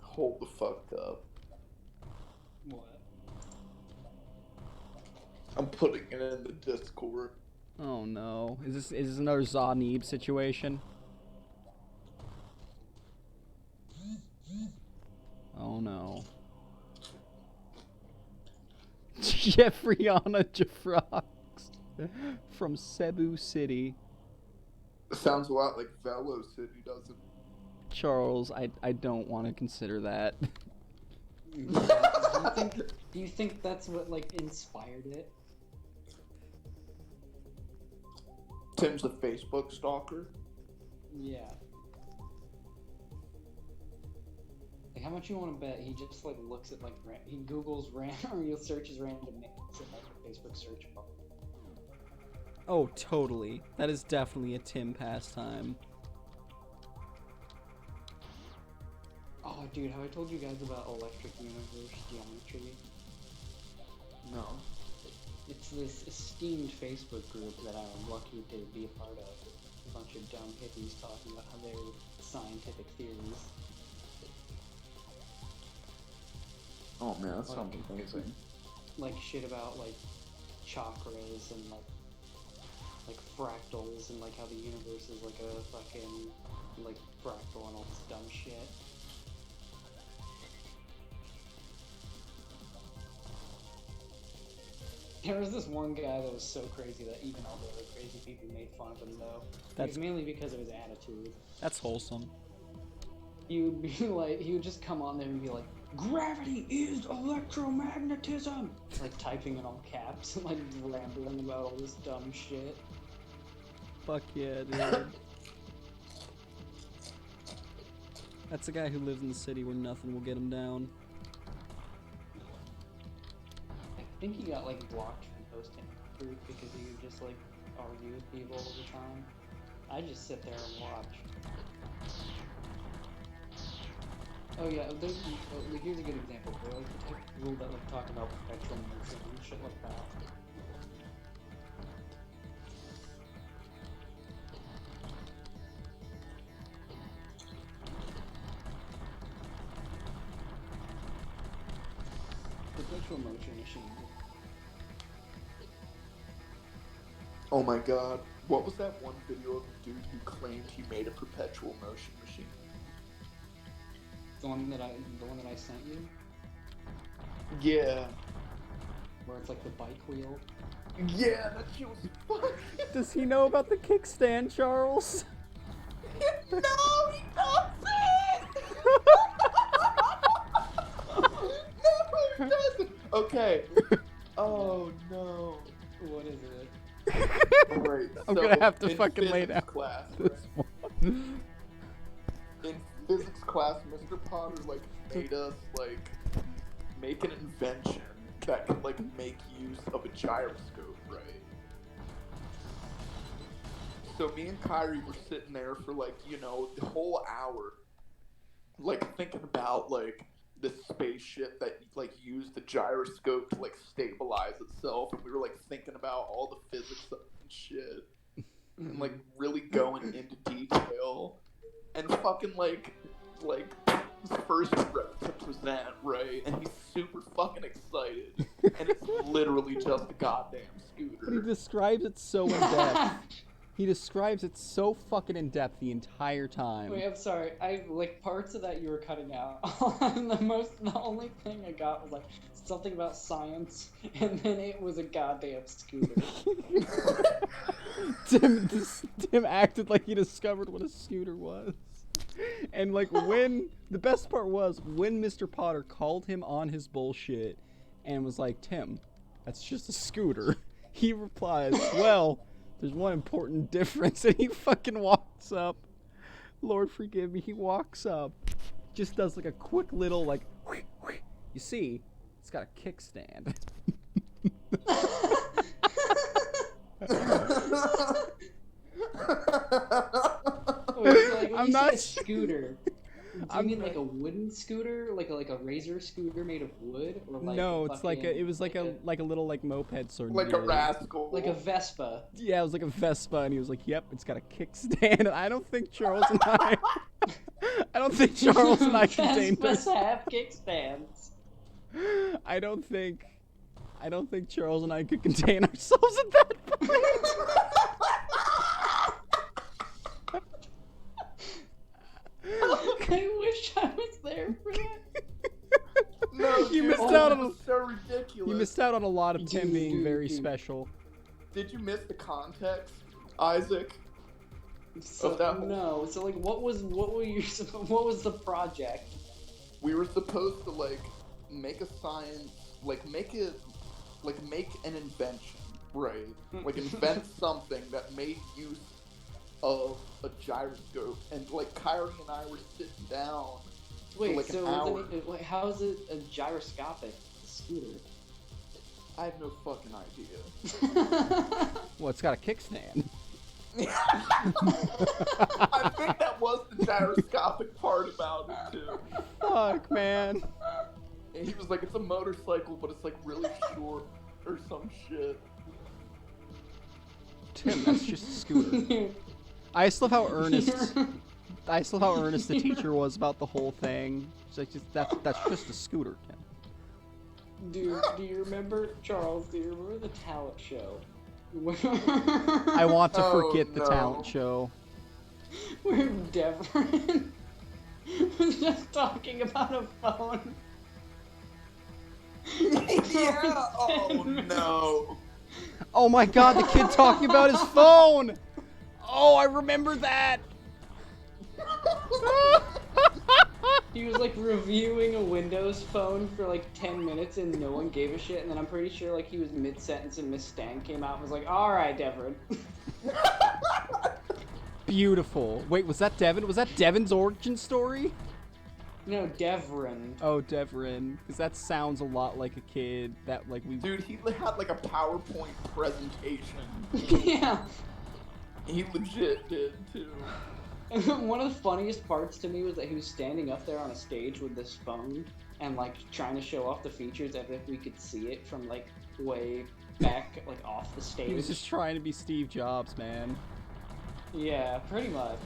Hold the fuck up. What? I'm putting it in the Discord. Oh no. Is this another Zanib situation? Oh no. Jeffriana Jeffrox from Cebu City. It sounds a lot like Velo City, doesn't it? Charles, I don't want to consider that. Do you think that's what like inspired it? Tim's a Facebook stalker. Yeah. Like, how much you want to bet he just like looks at like he Googles or he searches random names in like a Facebook search bar. Oh, totally. That is definitely a Tim pastime. Oh, dude, have I told you guys about Electric Universe Geometry? No. It's this esteemed Facebook group that I'm lucky to be a part of. A bunch of dumb hippies talking about their scientific theories. Oh man, that sounds amazing. Like shit about like chakras and like fractals and like how the universe is like a fucking like fractal and all this dumb shit. There was this one guy that was so crazy that even all the other crazy people made fun of him though. It was mainly because of his attitude. That's wholesome. He would be like, he would just come on there and be like, "Gravity is electromagnetism!" Like typing in all caps and like rambling about all this dumb shit. Fuck yeah, dude. That's a guy who lives in the city where nothing will get him down. I think he got like blocked from posting group because he would just like argue with people all the time. I just sit there and watch. Oh yeah, here's a good example. They're like the type of people that like talk about perpetual motion and shit like that. Perpetual motion machine. Oh my god. What was that one video of a dude who claimed he made a perpetual motion machine? The one that I sent you, Yeah. where it's like the bike wheel. Yeah, that shit was fun. Does he know about the kickstand, Charles? No, he doesn't! No, he doesn't! Okay. Oh no. What is it? Alright, I'm so gonna have to in fucking lay physics down class, this right? one. In physics class, Mr. Potter like made us like make an invention that could like make use of a gyroscope, right? So me and Kyrie were sitting there for like, you know, the whole hour, like thinking about like this spaceship that like used the gyroscope to like stabilize itself, and we were like thinking about all the physics of it and shit, and like really going into detail, and fucking like his first rep to present, right? And he's super fucking excited, and it's literally just a goddamn scooter. But he describes it so in depth. He describes it so fucking in depth the entire time. Wait, I'm sorry. I like parts of that you were cutting out. The only thing I got was like something about science, and then it was a goddamn scooter. Tim acted like he discovered what a scooter was. And like when the best part was when Mr. Potter called him on his bullshit and was like, Tim, that's just a scooter. He replies, well, there's one important difference, and he fucking walks up. Lord forgive me, he walks up, just does like a quick little like, you see, it's got a kickstand. Wait, so, like, when I'm you not say a scooter, do you mean like a wooden scooter, like a razor scooter made of wood, or like no, a it's like fucking, it was like a little like moped sort of Like deal. a rascal. like a Vespa? Yeah, it was like a Vespa, and he was like, "Yep, it's got a kickstand." And I don't think Charles and I contained Vespas ourselves. have kickstands. I don't think Charles and I could contain ourselves at that point. I wish I was there for that. No, You dude, missed oh, out that on was so ridiculous. You missed out on a lot of Tim being Dude, very dude. special. Did you miss the context, Isaac? So that whole- no, so like, what was the project? We were supposed to like make a science, like make an invention, right? Like invent something that made use of a gyroscope, and like Kyrie and I were sitting down Wait, for like so an hour. wait, how is it a gyroscopic scooter? I have no fucking idea. Well, it's got a kickstand. I think that was the gyroscopic part about it too. Fuck, man. And he was like, "It's a motorcycle, but it's like really short or some shit." Tim, that's just a scooter. I still love how earnest the teacher was about the whole thing. She's like, that's just a scooter, Tim. Dude, do you remember, Charles? Do you remember the talent show? I want to Oh, forget the no. talent show. Where Devon was just talking about a phone. Yeah. Oh no. Oh my god, the kid talking about his phone! Oh, I remember that! He was like reviewing a Windows phone for like 10 minutes and no one gave a shit. And then I'm pretty sure like he was mid-sentence and Miss Stan came out and was like, "Alright, Devon." Beautiful. Wait, was that Devin? Was that Devin's origin story? No, Devon. Oh, Devrin. Because that sounds a lot like a kid that, like, we... Dude, he had like a PowerPoint presentation. Yeah. He legit did too. One of the funniest parts to me was that he was standing up there on a stage with this phone and like trying to show off the features as if we could see it from like way back, like off the stage. He was just trying to be Steve Jobs, man. Yeah, pretty much.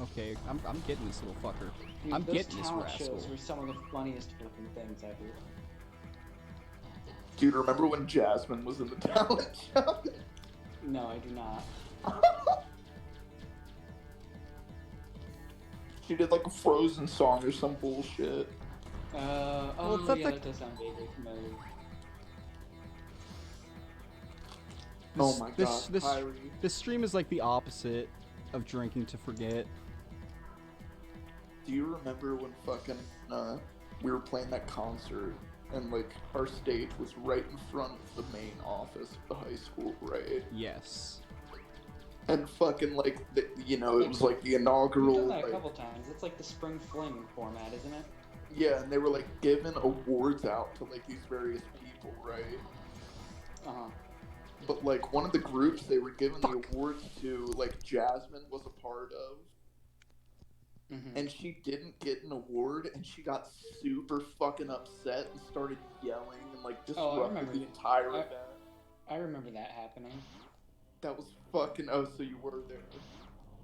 Okay, I'm getting this little fucker. Dude, I'm those getting this talent rascal. shows were some of the funniest fucking things ever. Dude, remember when Jasmine was in the talent show? No, I do not. She did like a Frozen song or some bullshit. Oh it's not yeah, the- that does sound vaguely familiar. Oh my god, this Kyrie. this stream is like the opposite of drinking to forget. Do you remember when fucking we were playing that concert and like our stage was right in front of the main office of the high school, right? Yes. And fucking like you know, it was like the We've inaugural done that a like, couple times. It's like the spring fling format, isn't it? yeah, and they were like giving awards out to like these various people, right? Uh-huh. but like one of the groups they were giving the awards to, like Jasmine was a part of, and she didn't get an award, and she got super fucking upset and started yelling and like disrupted the entire event. I remember that happening. That was fucking. Oh, so you were there.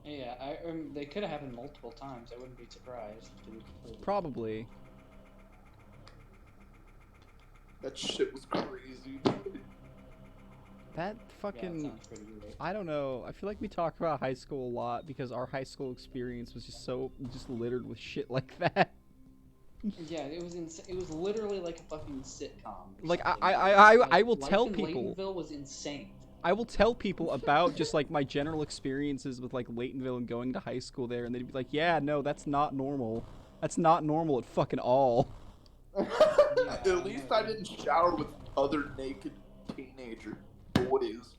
Yeah, they could have happened multiple times. I wouldn't be surprised. Probably. That shit was crazy. That fucking. Yeah, that sounds pretty great. I don't know. I feel like we talk about high school a lot because our high school experience was just littered with shit like that. Yeah, it was it was literally like a fucking sitcom. Like something. I will life tell in people. Laytonville was insane. I will tell people about just like my general experiences with like Laytonville and going to high school there, and they'd be like, "Yeah, no, that's not normal. That's not normal at fucking all." At least I didn't shower with other naked teenager boys.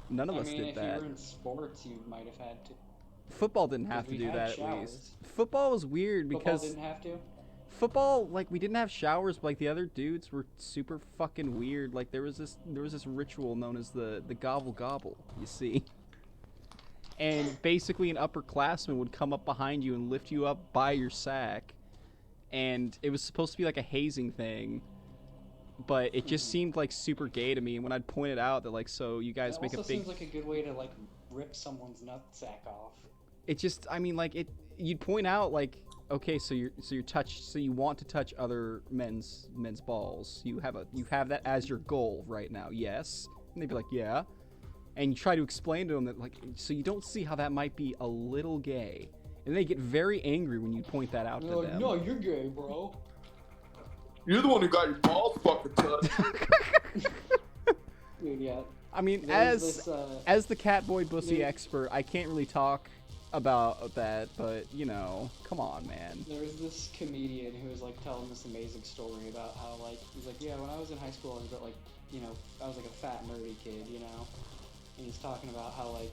None of us did if that. you were in sports, you might have had to. Football didn't have to we do had that showers. at least. Football was weird because Football didn't have to. football, like, we didn't have showers, but like the other dudes were super fucking weird. Like there was this ritual known as the gobble gobble, you see. And basically an upperclassman would come up behind you and lift you up by your sack. And it was supposed to be like a hazing thing, but it just seemed like super gay to me. And when I'd point it out that like, so you guys That make a also big, seems like a good way to like rip someone's nutsack off. it just, I mean, like it, you'd point out like, okay, so you want to touch other men's balls. You have that as your goal right now, yes? And they'd be like, yeah. And you try to explain to them that like, so you don't see how that might be a little gay. And they get very angry when you point that out to them. No, you're gay, bro. You're the one who got your balls fucking touched. Dude, yeah. I mean, There's as the catboy bussy there- expert, I can't really talk about that, but you know, come on, man. There was this comedian who was like telling this amazing story about how like he's like, yeah, when I was in high school, I was like, you know, I was like a fat nerdy kid, you know, and he's talking about how like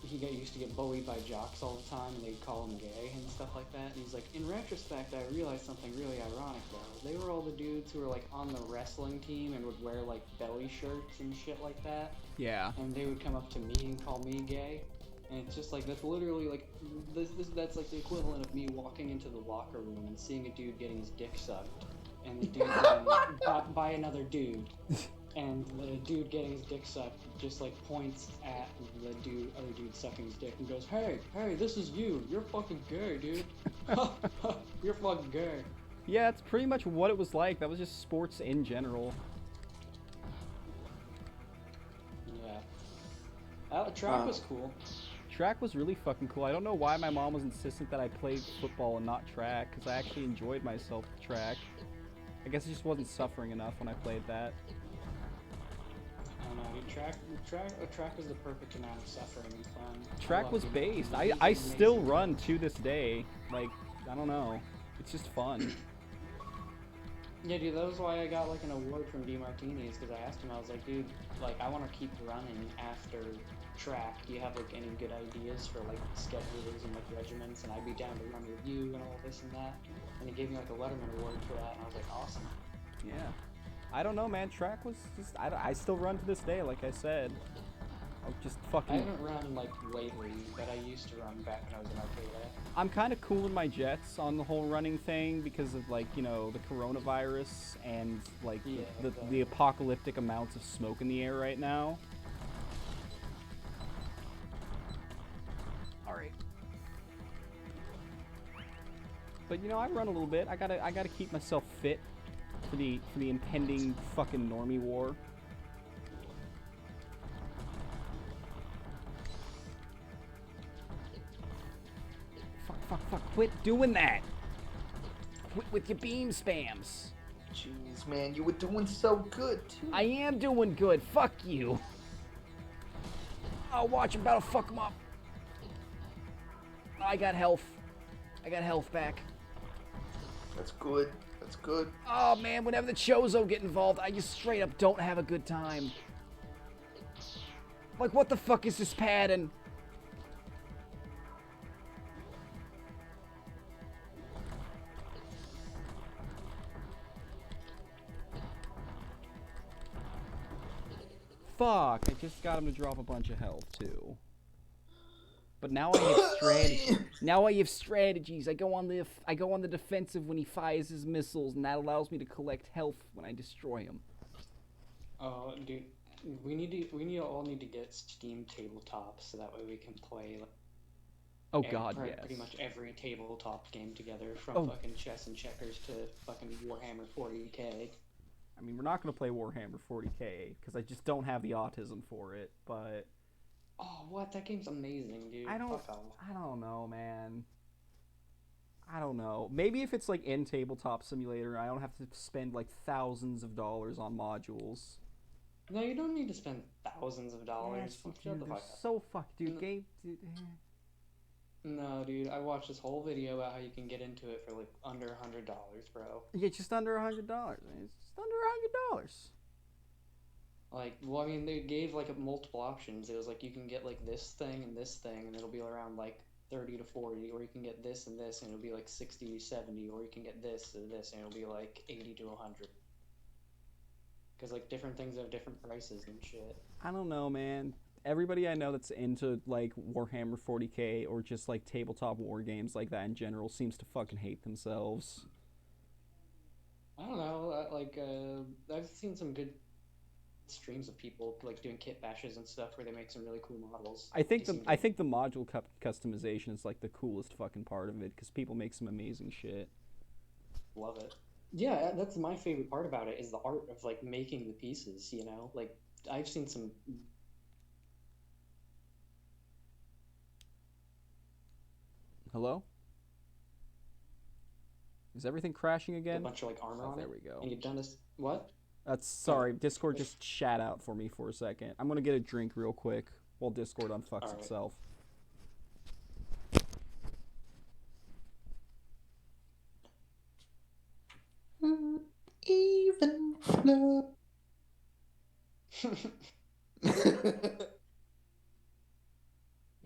he used to get bullied by jocks all the time, and they'd call him gay and stuff like that. And he's like, in retrospect, I realized something really ironic though. They were all the dudes who were like on the wrestling team and would wear like belly shirts and shit like that, Yeah. and they would come up to me and call me gay. And it's just like, that's literally like, that's like the equivalent of me walking into the locker room and seeing a dude getting his dick sucked, and the dude getting by another dude, and the dude getting his dick sucked just like points at the other dude sucking his dick and goes, hey, this is you. You're fucking gay, dude. You're fucking gay. Yeah, it's pretty much what it was like. That was just sports in general. Yeah. Track was cool. Track was really fucking cool. I don't know why my mom was insistent that I played football and not track, because I actually enjoyed myself with track. I guess I just wasn't suffering enough when I played that. I don't know, dude, track was the perfect amount of suffering and fun. Track was based. I still run to this day. Like, I don't know. It's just fun. Yeah, dude, that was why I got like an award from DeMartini's, because I asked him, I was like, dude, like I want to keep running after track. Do you have like any good ideas for like schedules and like regiments? And I'd be down to run with you and all this and that. And he gave me like a Letterman award for that, and I was like, awesome. Yeah. I don't know, man. Track was just, I still run to this day, like I said. I'm just fucking. I haven't run like lately, but I used to run back when I was in Arcadia. I'm kind of cooling my jets on the whole running thing because of like, you know, the coronavirus and like the apocalyptic amounts of smoke in the air right now. All right. But you know, I run a little bit. I gotta keep myself fit for the impending fucking normie war. Fuck, quit doing that! Quit with your beam spams! Jeez, man, you were doing so good, too. I am doing good, fuck you! Oh, watch, I'm about to fuck him up! I got health. I got health back. That's good. That's good. Oh man, whenever the Chozo get involved, I just straight up don't have a good time. Like, what the fuck is this pattern? fuck! I just got him to drop a bunch of health too. But now I have strategy. Now I have strategies. I go on the defensive when he fires his missiles, and that allows me to collect health when I destroy him. Oh, dude, we all need to get Steam tabletops so that way we can play like Oh god, yes. pretty much every tabletop game together, from fucking chess and checkers to fucking Warhammer 40k. I mean, we're not gonna play Warhammer 40k because I just don't have the autism for it. But oh, what? That game's amazing, dude. I don't know, man. I don't know. Maybe if it's like in Tabletop Simulator, I don't have to spend like thousands of dollars on modules. No, you don't need to spend thousands of dollars. Yes, Shut the fuck up. So fuck, dude. Game. No, dude. I watched this whole video about how you can get into it for like under $100, bro. Yeah, just under $100. It's just under $100. Like, well, I mean, they gave like multiple options. It was like you can get like this thing, and it'll be around like 30 to 40, or you can get this, and it'll be like 60, 70, or you can get this and this, and it'll be like 80 to 100. Because like different things have different prices and shit. I don't know, man. Everybody I know that's into like Warhammer 40k or just like tabletop war games like that in general seems to fucking hate themselves. I don't know. I've seen some good streams of people like doing kit bashes and stuff where they make some really cool models. I think the module customization is like the coolest fucking part of it because people make some amazing shit. Love it. Yeah, that's my favorite part about it is the art of like making the pieces. You know, like I've seen some. Hello? Is everything crashing again? A bunch of like armor on it. There we go. And you've done this. What? That's sorry. Discord just shat out for me for a second. I'm gonna get a drink real quick while Discord unfucks itself. Even flow.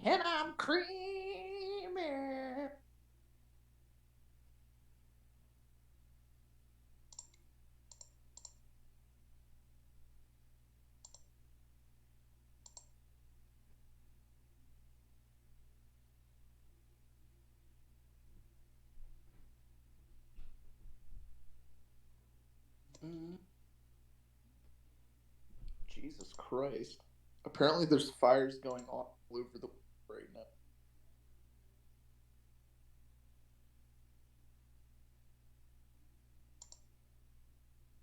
And I'm creamy. Jesus Christ. Apparently there's fires going on all over the world right now.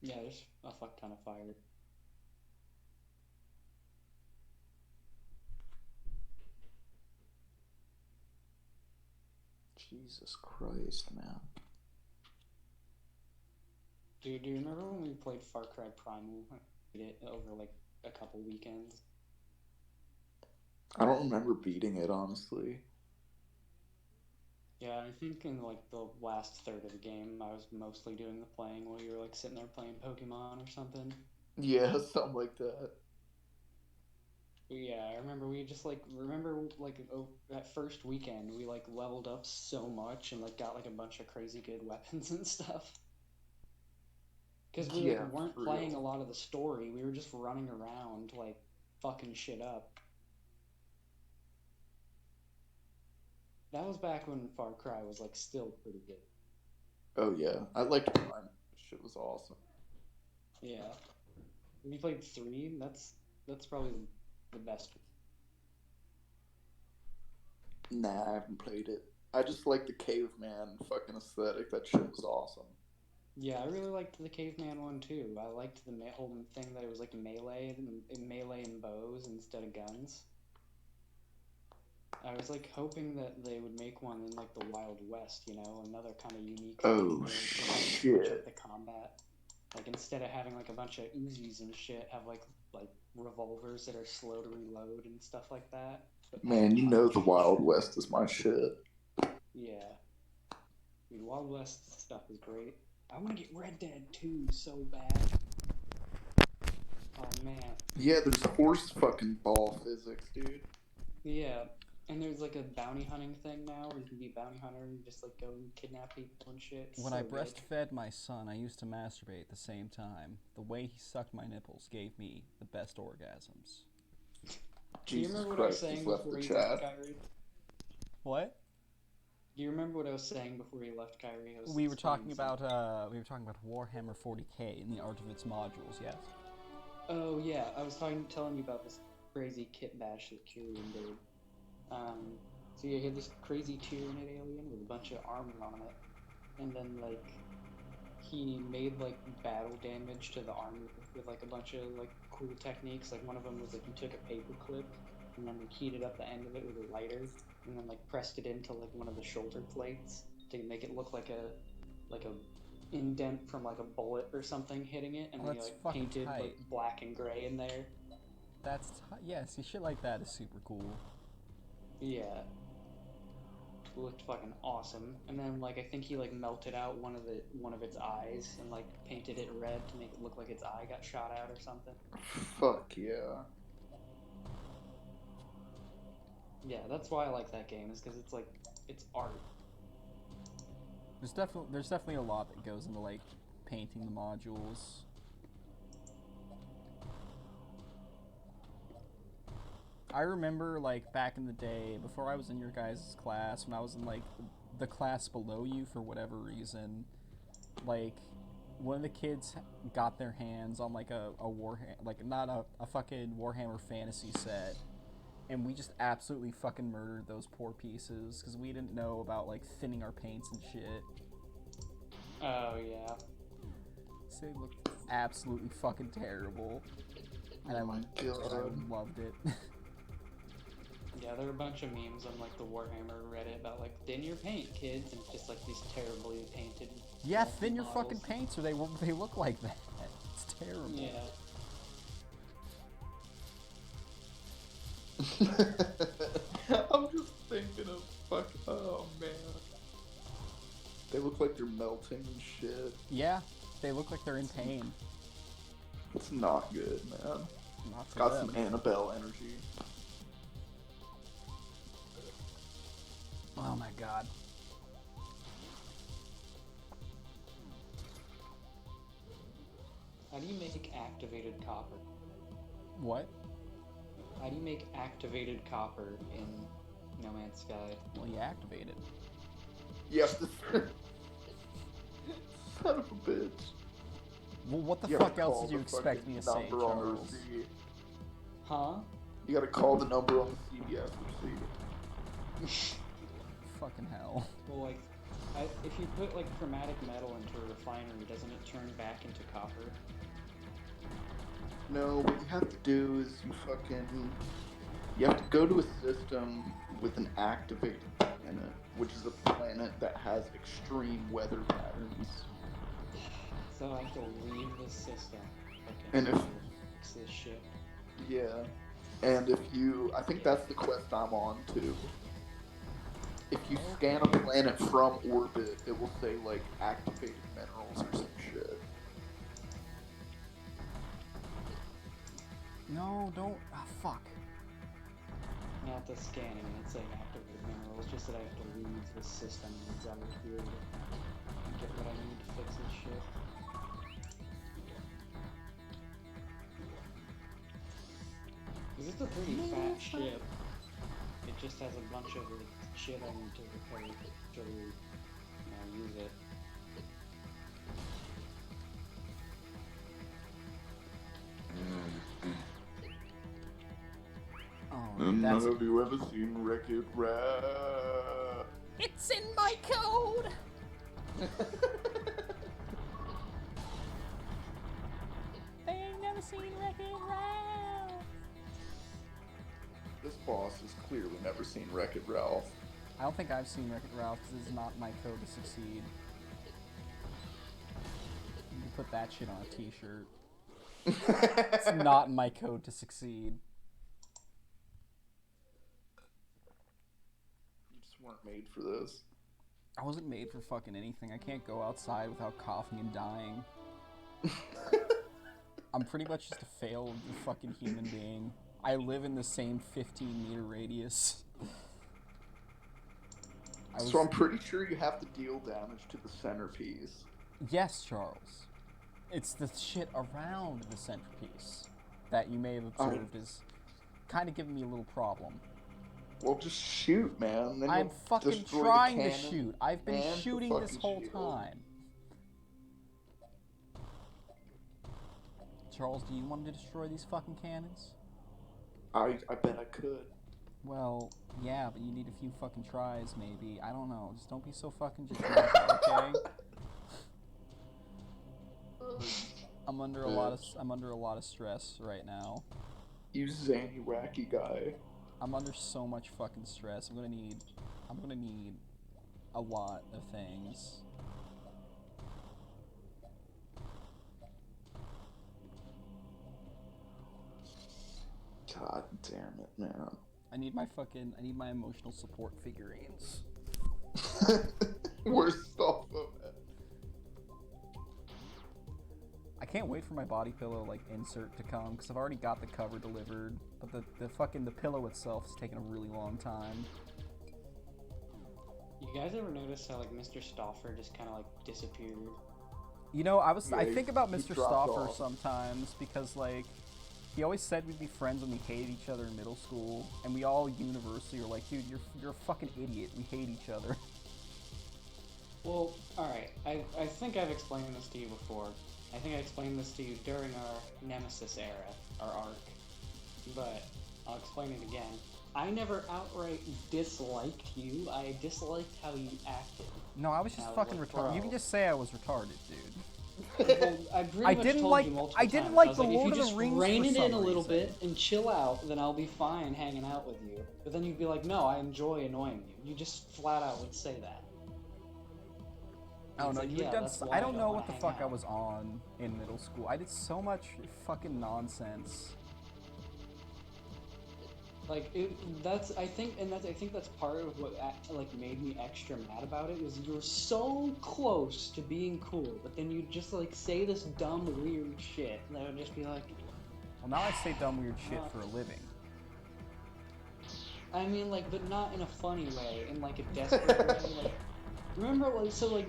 Yeah, there's a fuck ton of fire. Jesus Christ, man. Dude, do you remember when we played Far Cry Primal? We did it over like a couple weekends. I don't remember beating it, honestly. Yeah, I think in like the last third of the game, I was mostly doing the playing while you were like sitting there playing Pokemon or something. Yeah, something like that. Yeah, I remember we just like that first weekend we like leveled up so much and like got like a bunch of crazy good weapons and stuff. Because we weren't playing a lot of the story, we were just running around like fucking shit up. That was back when Far Cry was like still pretty good. Oh yeah, I liked Prime. Shit was awesome. Yeah, we played 3. That's probably the best. Nah, I haven't played it. I just like the caveman fucking aesthetic. That shit was awesome. Yeah, I really liked the caveman one too. I liked the whole thing that it was like melee and bows instead of guns. I was like hoping that they would make one in like the Wild West, you know, another kind of unique. Oh shit! The combat, like instead of having like a bunch of Uzis and shit, have like revolvers that are slow to reload and stuff like that. Man, you know the Wild West is my shit. Yeah, dude, Wild West stuff is great. I want to get Red Dead 2 so bad. Oh man. Yeah, there's horse fucking ball physics, dude. Yeah, And there's like a bounty hunting thing now where you can be a bounty hunter and just like go and kidnap people and shit. It's When so I good. breastfed my son, I used to masturbate at the same time. The way he sucked my nipples gave me the best orgasms. Do you Jesus remember what I was Christ has saying left before the you left, chat. Kyrie? What? Do you remember what I was saying before you left, Kyrie? We were talking about Warhammer 40k and the art of its modules. Yes. Oh yeah, I was telling you about this crazy kit bash that Kyrian did. So yeah, he had this crazy Tyranid alien with a bunch of armor on it, and then like he made like battle damage to the armor with like a bunch of like cool techniques. Like one of them was like you took a paper clip and then like heated up the end of it with a lighter, and then like pressed it into like one of the shoulder plates to make it look like a indent from like a bullet or something hitting it, and Oh, then he that's like fucking painted tight. like black and gray in there. Yeah, see, shit like that is super cool. Yeah. It looked fucking awesome. And then like I think he like melted out one of its eyes and like painted it red to make it look like its eye got shot out or something. Fuck yeah. Yeah, that's why I like that game, is because it's like it's art. There's definitely a lot that goes into like painting the modules. I remember like back in the day, before I was in your guys' class, when I was in like the class below you for whatever reason, like one of the kids got their hands on like a like not a fucking Warhammer fantasy set, and we just absolutely fucking murdered those poor pieces because we didn't know about like thinning our paints and shit. Oh yeah. So they looked absolutely fucking terrible. And Oh my God. I loved it. Yeah, there are a bunch of memes on like the Warhammer Reddit about like thin your paint, kids, and just like these terribly painted. Yeah, thin your models. fucking paints or they look like that. It's terrible. Yeah. I'm just thinking of oh man. They look like they're melting and shit. Yeah, they look like they're in pain. It's not good, man. Not for Got them. some Annabelle energy. Oh my god. How do you make activated copper? What? How do you make activated copper in No Man's Sky? Well, you activate it. Yes. Son of a bitch. Well, what the You have fuck to else call did you the expect fucking me to say, number on the Charles? receipt. Huh? You gotta call the number on the CBS receipt. Fucking hell. Well, like, if you put like chromatic metal into a refinery, doesn't it turn back into copper? No, what you have to do is you have to go to a system with an activated planet, which is a planet that has extreme weather patterns. So I have to leave this system. Okay. And if- fix this shit. Yeah. And I think that's the quest I'm on too. If you scan a planet from orbit, it will say like activated minerals or some shit. No, don't. Ah, fuck. Not the scanning, it's saying activated minerals, just that I have to leave this system and out of here to get what I need to fix this shit. Because it's a pretty fat ship. It just has a bunch of like, shit I need to repair to use it. Oh, And that's. have you ever seen Wreck-It Ralph? It's in my code! They ain't never seen Wreck-It Ralph! This boss has clearly never seen Wreck-It Ralph. I don't think I've seen Wreck-It Ralph because it's not my code to succeed. You can put that shit on a t-shirt. It's not my code to succeed. You just weren't made for this. I wasn't made for fucking anything. I can't go outside without coughing and dying. I'm pretty much just a failed fucking human being. I live in the same 15-meter radius. So I'm pretty sure you have to deal damage to the centerpiece. Yes, Charles. It's the shit around the centerpiece that you may have observed is kind of giving me a little problem. Well, just shoot, man. Then I'm you'll fucking destroy trying the to cannon shoot. I've been and the shooting this fucking whole shield. time. Charles, do you want to destroy these fucking cannons? I bet I could. Well, yeah, but you need a few fucking tries, maybe. I don't know. Just don't be so fucking judgmental, okay? I'm under a lot of stress right now. You zany wacky guy. I'm under so much fucking stress. I'm gonna need a lot of things. God damn it, man. I need my emotional support figurines. Where's off of it? I can't wait for my body pillow like insert to come because I've already got the cover delivered, but the pillow itself is taking a really long time. You guys ever notice how like Mr. Stauffer just kind of like disappeared? You know, I Yeah, think about he Mr. dropped Stauffer off. sometimes because like he always said we'd be friends when we hated each other in middle school, and we all universally were like, dude, you're a fucking idiot. We hate each other. Well, alright, I think I've explained this to you before. I think I explained this to you during our Nemesis era, our arc, but I'll explain it again. I never outright disliked you, I disliked how you acted. No, I was just I was fucking like, retarded. bro. You can just say I was retarded, dude. Well, I pretty I much didn't told like- you multiple I didn't times. like I was the like, Lord if you of the just Rings rein for it in some a little reason. bit and chill out, then I'll be fine hanging out with you. But then you'd be like, no, I enjoy annoying you. You just flat out would say that. I don't It's know. like, You yeah, done. that's why I I don't don't know wanna what the hang fuck I out. was on in middle school. I did so much fucking nonsense. Like I think that's part of what like made me extra mad about it was you were so close to being cool, but then you just like say this dumb weird shit, and I would just be like, Well, now I say dumb weird shit for a living. I mean, like, but not in a funny way, in like a desperate way. Like, remember, like, so like,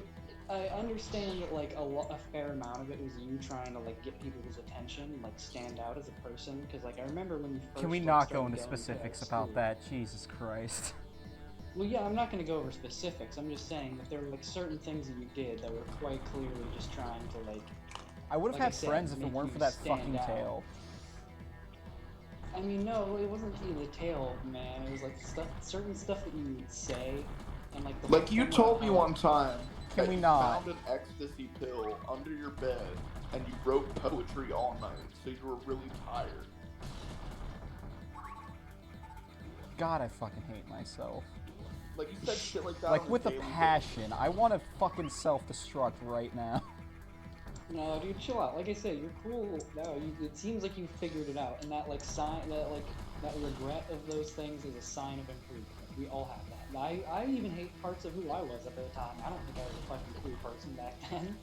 I understand that like a fair amount of it was you trying to like get people's attention, and, like stand out as a person. Because like I remember when you first. Can we like, not started go into going to specifics school. about that? Jesus Christ. Well, yeah, I'm not going to go over specifics. I'm just saying that there were like certain things that you did that were quite clearly just trying to like. I would have Like I had said, friends if it make weren't you for that stand fucking out. tail. I mean, no, it wasn't the tail, man. It was like certain stuff that you would say, and like the whole Like you thing told about me how- one time Can that we you not? found an ecstasy pill under your bed and you wrote poetry all night, so you were really tired. God, I fucking hate myself. Like you said shit like that. Like on with a daily passion. I want to fucking self-destruct right now. No, dude, chill out. Like I said, you're cool. No, it seems like you figured it out, and that like that regret of those things is a sign of improvement. We all have that. I even hate parts of who I was at the time. I don't think I was a fucking cool person back then.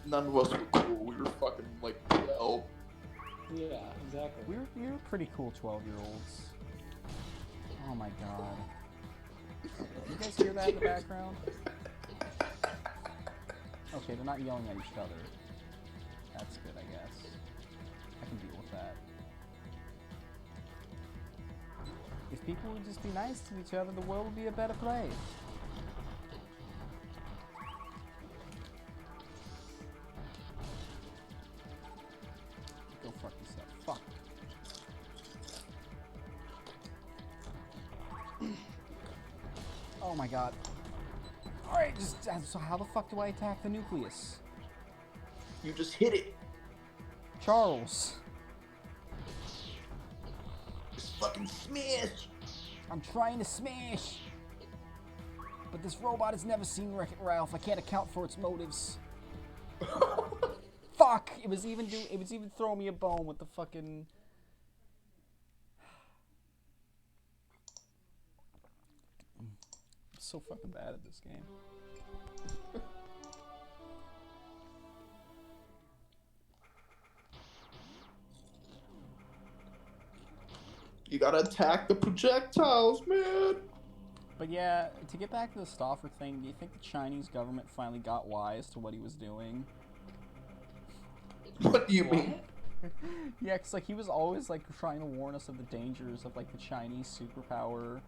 None of us were cool. We were fucking like 12. Yeah, exactly. We were pretty cool 12-year-olds. Oh my god. You guys hear that in the background? Okay, they're not yelling at each other. That's good, I guess. I can deal with that. If people would just be nice to each other, the world would be a better place. Go fuck yourself. Fuck. Oh my god. Alright, so how the fuck do I attack the nucleus? You just hit it. Charles, Just fucking smash. I'm trying to smash. But this robot has never seen Wreck-It Ralph. I can't account for its motives. Fuck! It was even throwing me a bone with the fucking... I'm so fucking bad at this game. You gotta attack the projectiles, man. But yeah, to get back to the Stauffer thing, do you think the Chinese government finally got wise to what he was doing? What do you mean? Yeah, cause like he was always like trying to warn us of the dangers of like the Chinese superpower.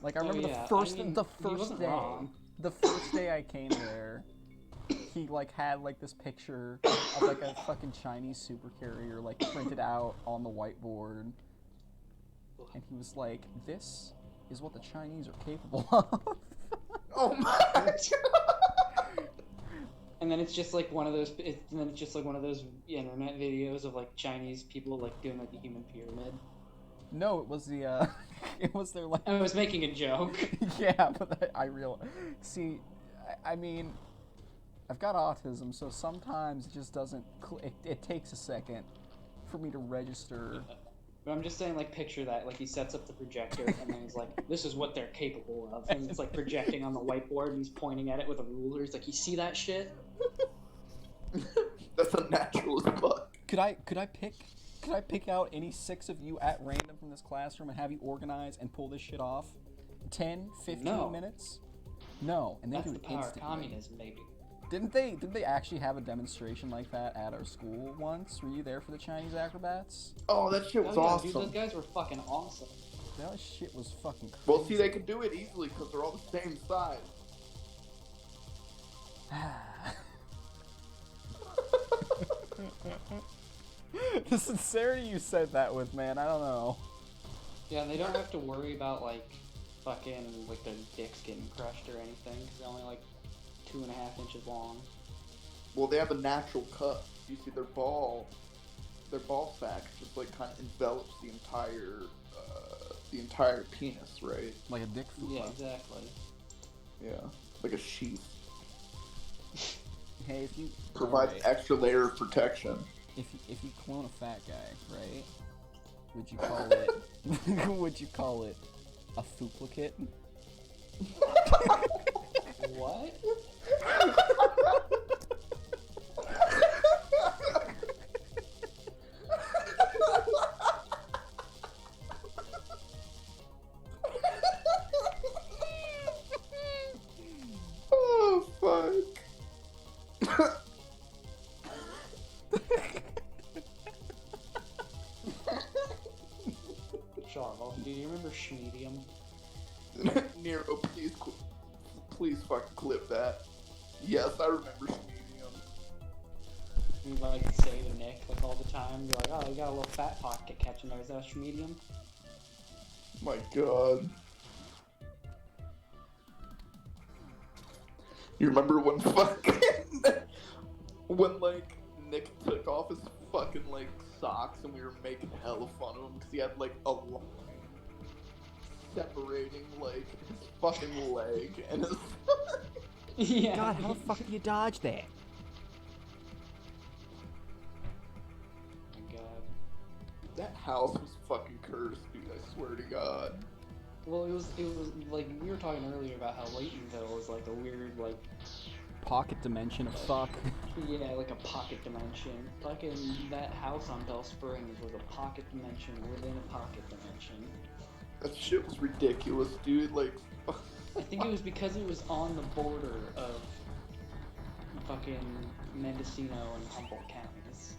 Like I remember yeah. the first I mean, the he first wasn't day, wrong. the first day I came there, he like had like this picture of like a fucking Chinese super carrier like printed out on the whiteboard, and he was like, "This is what the Chinese are capable of." Oh my god. And then it's just like one of those. And then it's just like one of those internet videos of like Chinese people like doing like the human pyramid. No, it was the it was their like. I was making a joke. Yeah, but I real. See, I mean, I've got autism, so sometimes it just doesn't. It takes a second for me to register. But I'm just saying, like, picture that. Like, he sets up the projector, and then he's like, "This is what they're capable of." And it's like projecting on the whiteboard, and he's pointing at it with a ruler. He's like, "You see that shit?" That's unnatural as fuck. Could I pick out any 6 of you at random from this classroom and have you organize and pull this shit off? 10, 15 No. minutes? No, and they That's do the it power of instantly. communism, baby. Didn't they actually have a demonstration like that at our school once? Were you there for the Chinese acrobats? Oh, that shit was Oh, yeah, awesome. dude, those guys were fucking awesome. That shit was fucking crazy. Well, see, they can do it easily because they're all the same size. The sincerity you said that with, man, I don't know. Yeah, and they don't have to worry about, like, fucking, like, their dicks getting crushed or anything, because they're only, like, 2.5 inches long. Well, they have a natural cut. You see, their ball sack just like kind of envelops the entire penis, right? Like a dick fupa. Yeah, exactly. Yeah, like a sheath. Hey, if you Provides alright, extra layer of protection. if you clone a fat guy, right? Would you call it? Would you call it a fooplicate? What? Oh fuck! Charles, do you remember Schmedium? Nero, please fucking clip that. Yes, I remember Medium. You like say to Nick like all the time, be like, "Oh, you got a little fat pocket catching there. Is that Schmedium?" My god. You remember when when like Nick took off his fucking like socks and we were making hella fun of him because he had like a line separating like his fucking leg and his Yeah. God, how the fuck do you dodge that? Oh my god. that house was fucking cursed, dude, I swear to god. Well, it was like we were talking earlier about how Laytonville is like a weird like Pocket dimension of fuck. yeah like a pocket dimension. Fucking that house on Bell Springs was a pocket dimension within a pocket dimension. That shit was ridiculous, dude. Like, I think it was because it was on the border of fucking Mendocino and Humboldt counties.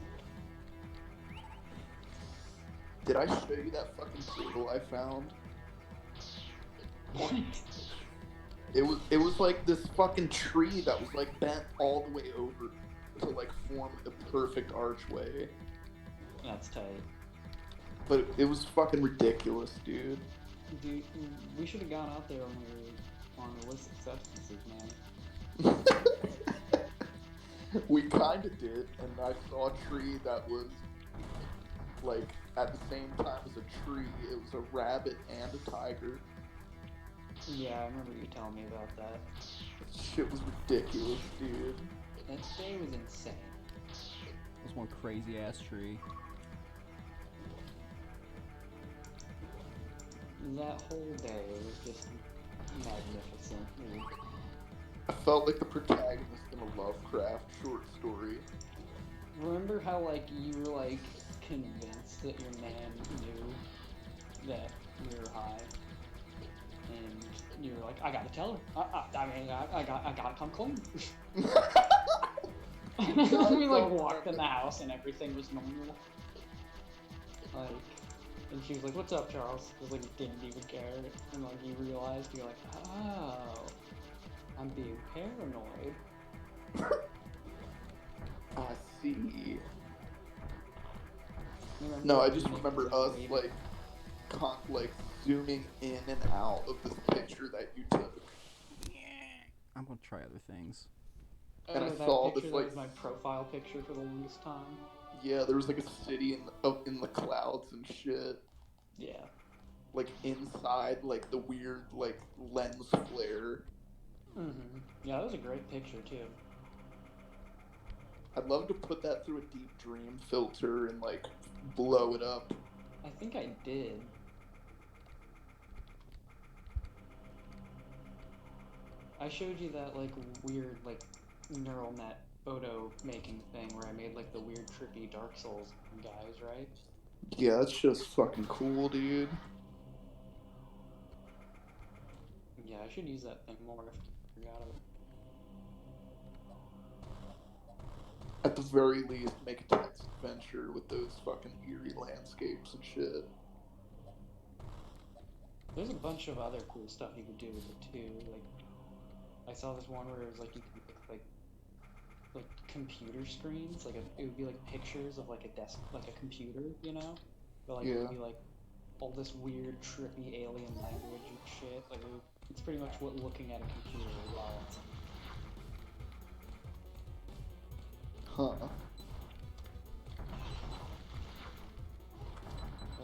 did I show you that fucking portal I found? What? It was like this fucking tree that was like bent all the way over to like form the perfect archway. That's tight. But it was fucking ridiculous, dude. Dude, we should have gone out there when we were on illicit substances, man. We kinda did, and I saw a tree that was like at the same time as a tree. It was a rabbit and a tiger. Yeah, I remember you telling me about that. Shit was ridiculous, dude. That day was insane. It was one crazy ass tree. That whole day was just magnificent. Dude. I felt like the protagonist in a Lovecraft short story. Remember how like you were like convinced that your man knew that we were high, and you were like, I gotta tell her. I gotta come clean. We like walked in the house and everything was normal. Like, and she was like, "What's up, Charles?" It was like, didn't even care, and like you realized, you're like, "Oh, I'm being paranoid." I see. Remember No, I when just Nick remember was us waving? like zooming in and out of this picture that you took. I'm gonna try other things. And I that saw picture this, that like- was my profile picture for the longest time. Yeah, there was like a city in the clouds and shit. Yeah. Like inside, like the weird like lens flare. Mm-hmm. Yeah, that was a great picture too. I'd love to put that through a deep dream filter and like blow it up. I think I did. I showed you that like weird like neural net photo making thing where I made like the weird trippy Dark Souls guys, right? Yeah, that's just fucking cool, dude. Yeah, I should use that thing more if I forgot it. At the very least, make a text adventure with those fucking eerie landscapes and shit. There's a bunch of other cool stuff you could do with it too. Like, I saw this one where it was like you could make like computer screens. Like it would be like pictures of like a desk, like a computer, you know? But like it would Yeah. be like all this weird, trippy alien language and shit. Like it's pretty much what looking at a computer was. Huh.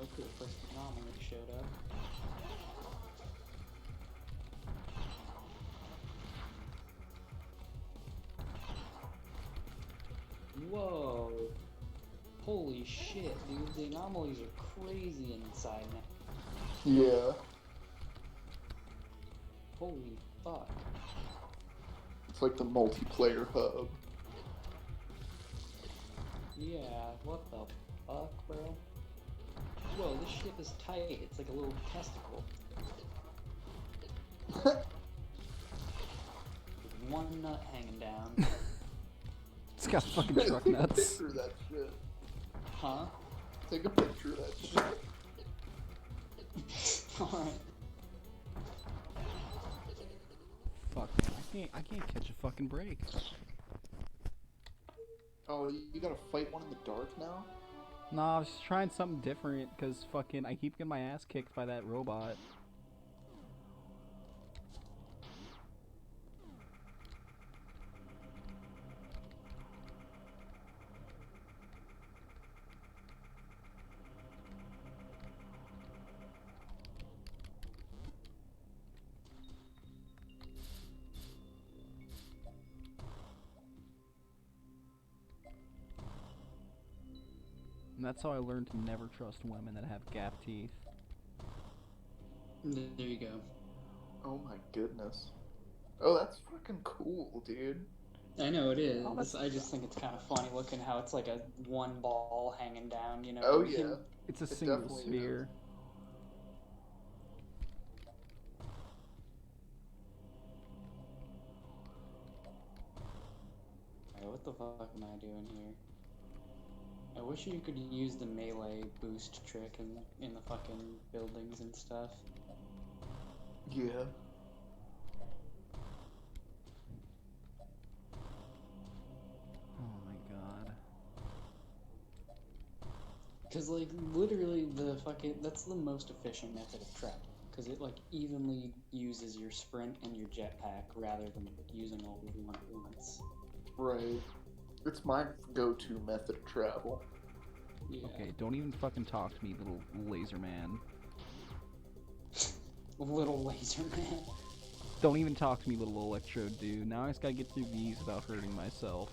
Okay, the first anomaly showed up. Whoa! Holy shit, dude! The anomalies are crazy inside now. Yeah. Holy fuck! It's like the multiplayer hub. Yeah, what the fuck, bro? Whoa, this ship is tight. It's like a little testicle. With one nut hanging down. It's got fucking truck Take a nuts. picture of that shit. Huh? Take a picture of that shit. Alright. Fuck, man, I can't catch a fucking break. Oh, you gotta fight one in the dark now? Nah, I was just trying something different, cause fucking I keep getting my ass kicked by that robot. And that's how I learned to never trust women that have gap teeth. There you go. Oh my goodness. Oh, that's fucking cool, dude. I know it is. Oh, that's- I just think it's kind of funny looking how it's like a one ball hanging down, you know? Oh yeah. It's a It single definitely sphere. Alright, what the fuck am I doing here? I wish you could use the melee boost trick in the fucking buildings and stuff. Yeah. Oh my god. Cause like literally the fucking that's the most efficient method of travel. Cause it like evenly uses your sprint and your jetpack rather than using all of them at once. Right. It's my go-to method of travel. Yeah. Okay, don't even fucking talk to me, little laser man. Little laser man. Don't even talk to me, little electrode dude. Now I just gotta get through these without hurting myself.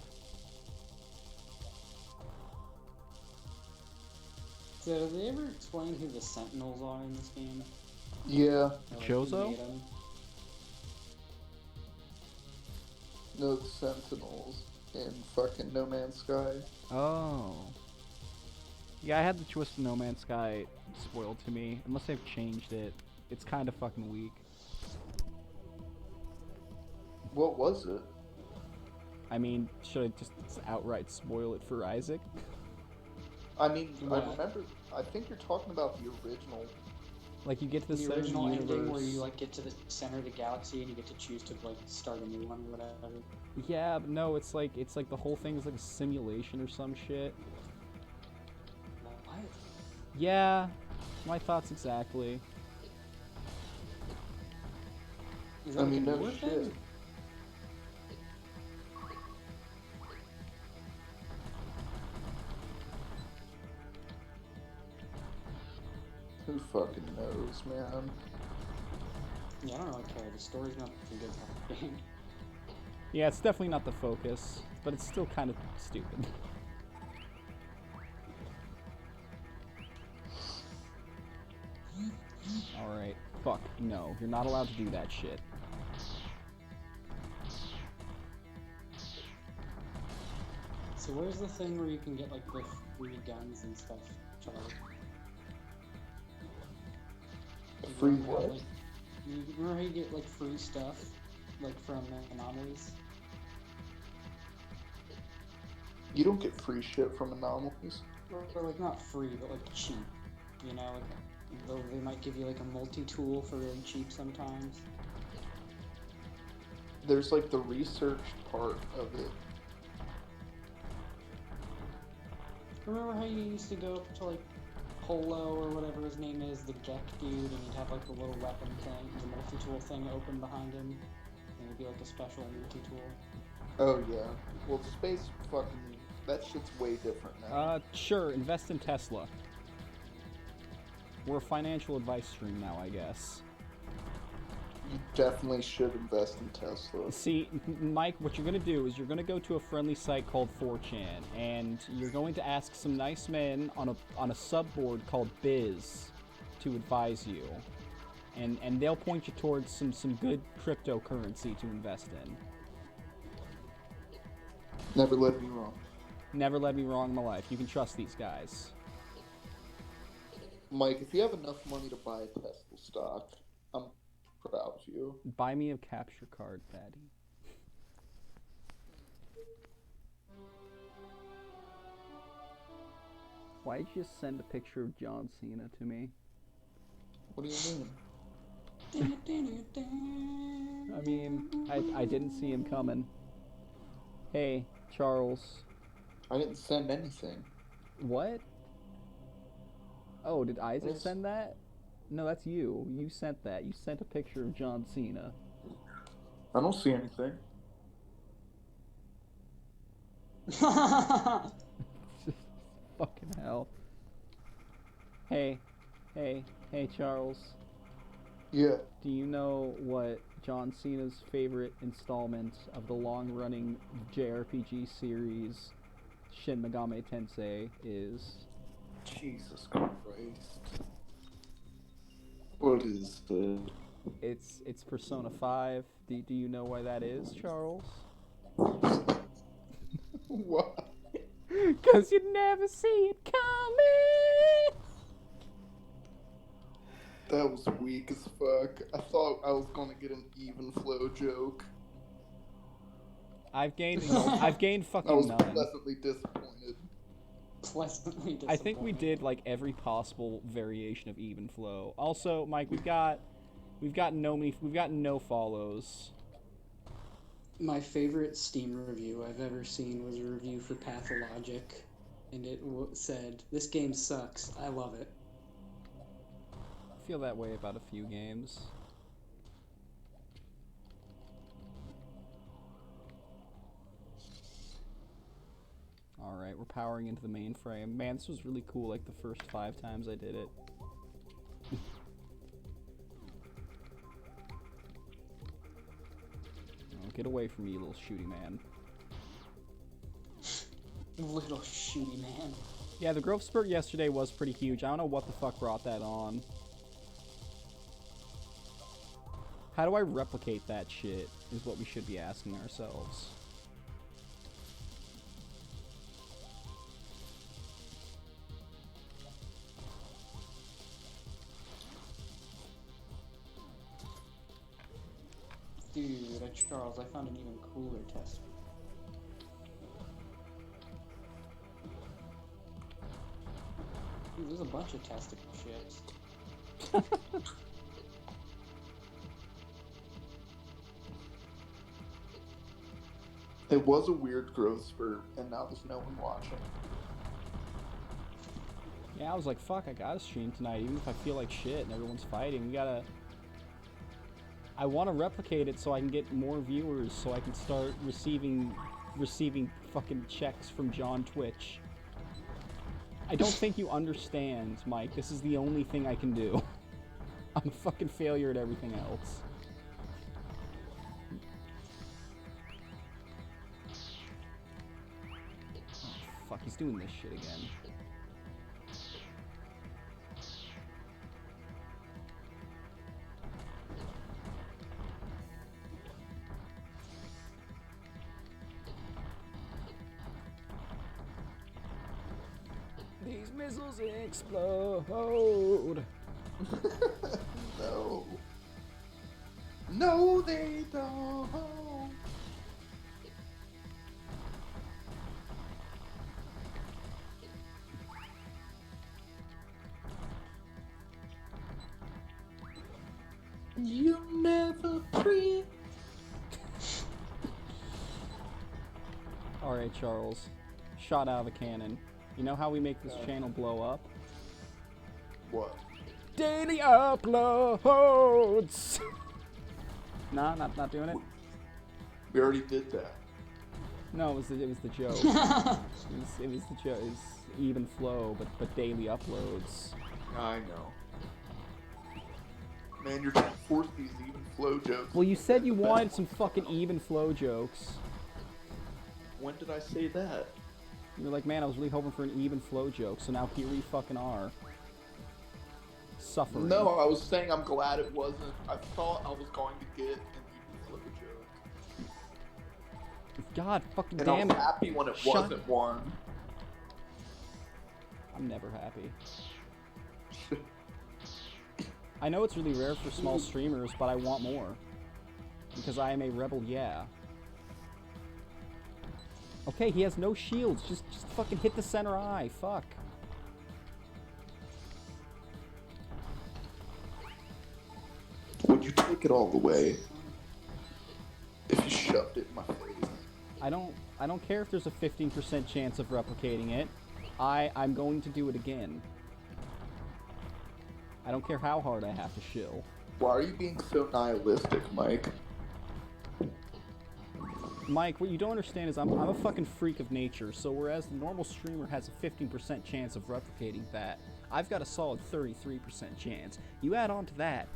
So did they ever explain who the Sentinels are in this game? Yeah. Or, like, who Chozo? made 'em? No, the Sentinels in fucking No Man's Sky. Oh. Yeah, I had the Twisted No Man's Sky spoiled to me. Unless they've changed it, it's kind of fucking weak. What was it? I mean, should I just outright spoil it for Isaac? I mean, I What? remember. I think you're talking about the original. Like, you get to the The center of the original ending where universe. you like get to the center of the galaxy and you get to choose to like start a new one or whatever. Yeah, but no, it's like the whole thing is like a simulation or some shit. What? Yeah, my thoughts exactly. Is I that like mean, a no newer shit. thing? Who fucking knows, man? Yeah, I don't really care. The story's not the good part of the game. Yeah, it's definitely not the focus, but it's still kind of stupid. Alright, fuck, no, you're not allowed to do that shit. So where's the thing where you can get like the free guns and stuff, Charlie? Free Remember how, what? like, you remember how you get like free stuff, like from anomalies? You don't get free shit from anomalies. Or like not free, but like cheap. You know, like they might give you like a multi-tool for really cheap sometimes. There's like the research part of it. Remember how you used to go up to like Polo or whatever his name is, the Gek dude, and you'd have like the little weapon thing, the multi-tool thing open behind him, and it'd be like a special multi-tool. Oh yeah. Well, space fucking. That shit's way different now. Sure, invest in Tesla. We're a financial advice stream now, I guess. You definitely should invest in Tesla. See, Mike, what you're gonna do is you're gonna go to a friendly site called 4chan, and you're going to ask some nice men on a subboard called Biz to advise you, and they'll point you towards some good cryptocurrency to invest in. Never let me wrong. Never led me wrong in my life. You can trust these guys. Mike, if you have enough money to buy a Tesla stock, I'm proud of you. Buy me a capture card, fatty. Why did you just send a picture of John Cena to me? What do you mean? I mean, I didn't see him coming. Hey, Charles. I didn't send anything. What? Oh, did Isaac Yes. send that? No, that's you. You sent that. You sent a picture of John Cena. I don't see anything. Fucking hell. Hey, Charles. Yeah. Do you know what John Cena's favorite installment of the long-running JRPG series Shin Megami Tensei is? Jesus Christ. What is this? It's Persona 5. Do you know why that is, Charles? What? 'Cause you never see it coming! That was weak as fuck. I thought I was gonna get an even flow joke. I've gained I fucking was none. pleasantly disappointed. Pleasantly disappointed. I think we did like every possible variation of even flow. Also, Mike, we've got no follows. My favorite Steam review I've ever seen was a review for Pathologic, and it said, "This game sucks. I love it." I feel that way about a few games. Alright, we're powering into the mainframe. Man, this was really cool like the first 5 times I did it. Oh, get away from me, you little shooty man. Little shooty man. Yeah, the growth spurt yesterday was pretty huge. I don't know what the fuck brought that on. How do I replicate that shit is what we should be asking ourselves. Dude, Charles, I found an even cooler test. Dude, there's a bunch of testicle ships. It was a weird growth spurt, and now there's no one watching. Yeah, I was like, fuck, I gotta stream tonight, even if I feel like shit and everyone's fighting. We gotta... I want to replicate it so I can get more viewers, so I can start receiving fucking checks from John Twitch. I don't think you understand, Mike. This is the only thing I can do. I'm a fucking failure at everything else. Oh, fuck, he's doing this shit again. These missiles explode. No. No, they don't. You never pre. Alright, Charles. Shot out of a cannon. You know how we make this channel blow up? What? Daily uploads! Nah, not doing it? We already did that. No, it was the joke. it was the joke. It was even flow, but daily uploads. I know. Man, you're trying to force these even flow jokes. Well, you said you wanted some fucking even flow jokes. When did I say that? You're like, man, I was really hoping for an even flow joke, so now here we fucking are. Suffering. No, I was saying I'm glad it wasn't. I thought I was going to get an even flow joke. God fucking And damn I it. was happy when it wasn't one. I'm never happy. I know it's really rare for small streamers, but I want more. Because I am a rebel, yeah. Okay, he has no shields. Just fucking hit the center eye. Fuck. Would you take it all the way if you shoved it in my face? I don't care if there's a 15% chance of replicating it. I'm going to do it again. I don't care how hard I have to shill. Why are you being so nihilistic, Mike? Mike, what you don't understand is I'm a fucking freak of nature, so whereas the normal streamer has a 15% chance of replicating that, I've got a solid 33% chance. You add on to that,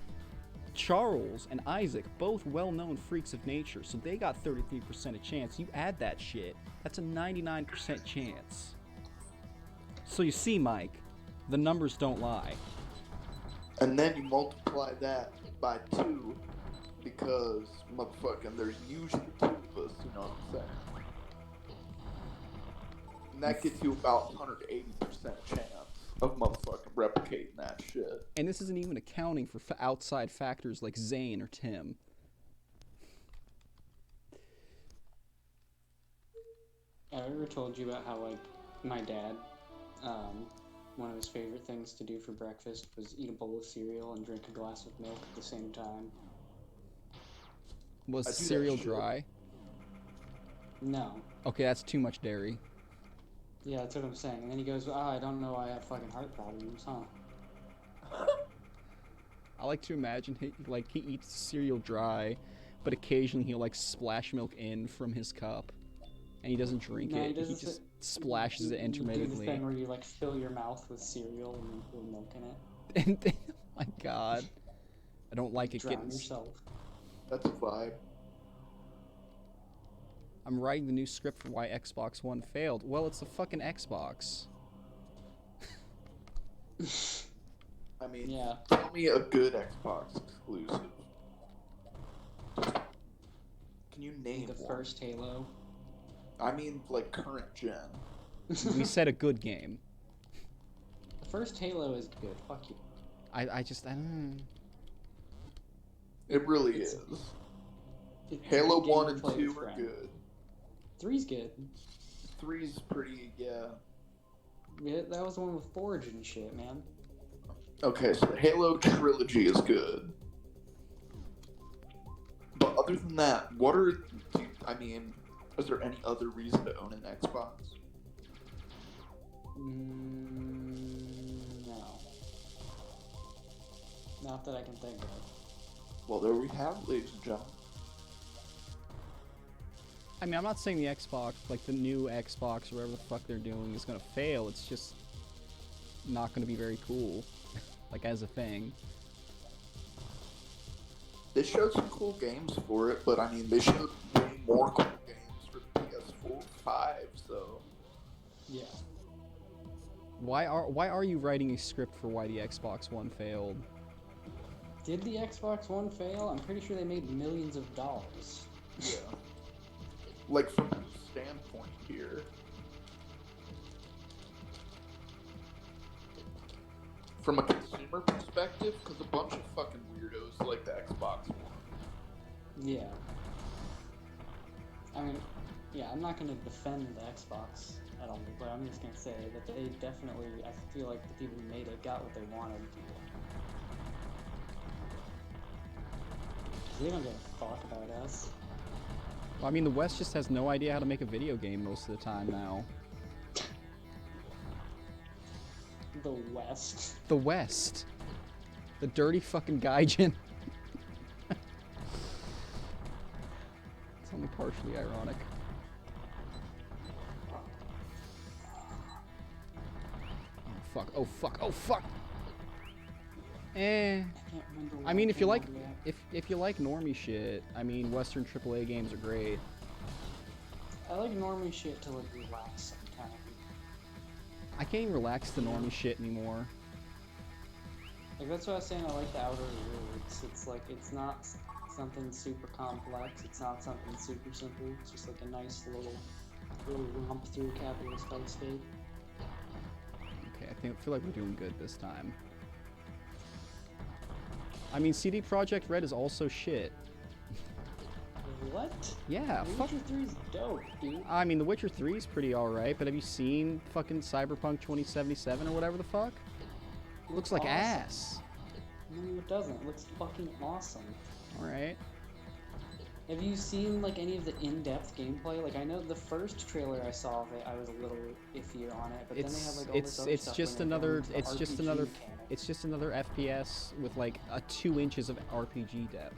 Charles and Isaac, both well-known freaks of nature, so they got 33% of chance. You add that shit, that's a 99% chance. So you see, Mike, the numbers don't lie. And then you multiply that by 2 because, motherfucking, there's usually 2 of us, you know what I'm saying? And that gets you about 180% chance of motherfucking replicating that shit. And this isn't even accounting for outside factors like Zane or Tim. I ever told you about how, like, my dad, one of his favorite things to do for breakfast was eat a bowl of cereal and drink a glass of milk at the same time? Was I do that cereal shit. dry? No. Okay, that's too much dairy. Yeah, that's what I'm saying. And then he goes, I don't know why I have fucking heart problems, huh? I like to imagine he eats cereal dry, but occasionally he'll like splash milk in from his cup, and he doesn't drink No, it. he He doesn't just splashes it You do the intermittently. thing where you, like, fill your mouth with cereal and then pour milk in it. And then, oh my god, I don't like it Drown getting. yourself. That's a vibe. I'm writing the new script for why Xbox One failed. Well, it's a fucking Xbox. I mean, Yeah. tell me a good Xbox exclusive. Can you name The one? first Halo. I mean, like, current gen. We said a good game. The first Halo is good. Fuck you. I don't. It really It's- is. It's a Halo good game 1 to and play 2 with are friends. good. 3's good. 3's pretty, yeah. Yeah, that was the one with Forge and shit, man. Okay, so the Halo trilogy is good. But other than that, is there any other reason to own an Xbox? No. Not that I can think of. Well, there we have it, ladies and gentlemen. I mean, I'm not saying the Xbox, like the new Xbox or whatever the fuck they're doing, is gonna fail. It's just not gonna be very cool, like as a thing. They showed some cool games for it, but I mean, they showed way more cool games for the PS4, 5, so. Yeah. Why are you writing a script for why the Xbox One failed? Did the Xbox One fail? I'm pretty sure they made millions of dollars. Yeah. Like, from whose standpoint here? From a consumer perspective, because a bunch of fucking weirdos like the Xbox One. Yeah. I mean, yeah, I'm not going to defend the Xbox at all, but I'm just going to say that they definitely, I feel like the people who made it got what they wanted. They don't give a fuck about us. Well, I mean, the West just has no idea how to make a video game most of the time now. The West. The West. The dirty fucking gaijin. It's only partially ironic. Oh fuck, oh fuck, oh fuck! Eh. I mean, if you like normie shit, I mean, Western AAA games are great. I like normie shit to like relax sometimes. I can't even relax to normie shit anymore. Like that's what I was saying. I like the Outer Worlds. It's like it's not something super complex. It's not something super simple. It's just like a nice little romp through capitalist hellscape. Okay, I feel like we're doing good this time. I mean, CD Projekt Red is also shit. What? Yeah, The fuck. Witcher 3 is dope, dude. I mean, The Witcher 3 is pretty alright, but have you seen fucking Cyberpunk 2077 or whatever the fuck? It looks like awesome. ass. No, it doesn't. It looks fucking awesome. Alright. Have you seen like any of the in-depth gameplay? Like I know the first trailer I saw of it, I was a little iffier on it, but then they have like all this other stuff just when they go another into the it's just RPG another mechanics. it's just another FPS with like a 2 inches of RPG depth.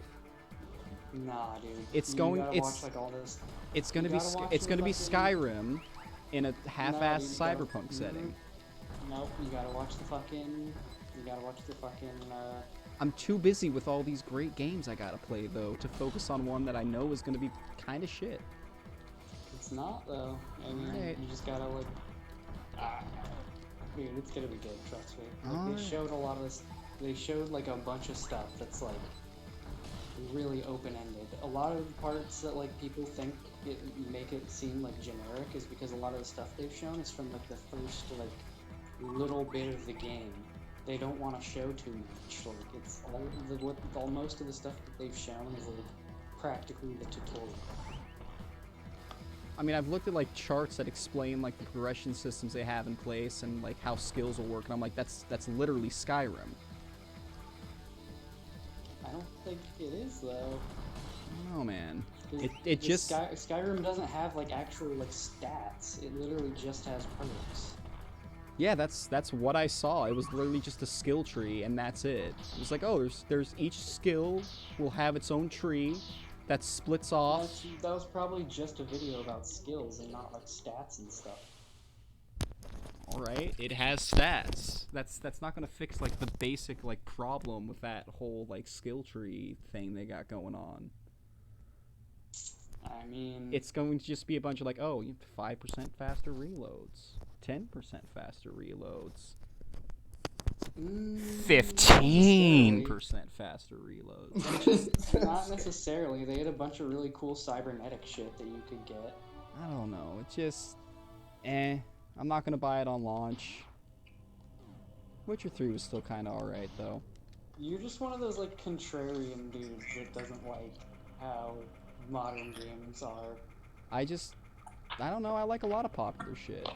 Nah, dude. It's You going gotta it's watch, like, all this. it's gonna You be gotta watch it's the gonna be fucking- Skyrim in a half-assed No, dude, you cyberpunk gotta- setting. Nope, you gotta watch the fucking. You gotta watch the fucking. I'm too busy with all these great games I gotta play though to focus on one that I know is gonna be kind of shit. It's not though. I mean, Alright. you just gotta like. Dude, it's gonna be good. Trust me. Like, Alright. they showed a lot of this. They showed like a bunch of stuff that's like really open-ended. A lot of the parts that like people think make it seem like generic is because a lot of the stuff they've shown is from like the first like little bit of the game. They don't want to show too much. Like it's all most of the stuff that they've shown is like practically the tutorial. I mean, I've looked at like charts that explain like the progression systems they have in place and like how skills will work, and I'm like, that's literally Skyrim. I don't think it is though. Oh man, 'Cause it the just Skyrim doesn't have like actual like stats. It literally just has perks. yeah, that's what I saw. It was literally just a skill tree, and that's it. It was like, oh, there's each skill will have its own tree that splits off. That was probably just a video about skills and not like stats and stuff. All right, it has stats. That's not gonna fix like the basic like problem with that whole like skill tree thing they got going on. I mean, It's going to just be a bunch of like, oh, 5% faster reloads, 10% faster reloads, 15% faster reloads. not necessarily. They had a bunch of really cool cybernetic shit that you could get. I don't know. It's just, I'm not gonna buy it on launch. Witcher 3 was still kind of alright though. You're just one of those like contrarian dudes that doesn't like how modern games are. I don't know. I like a lot of popular shit.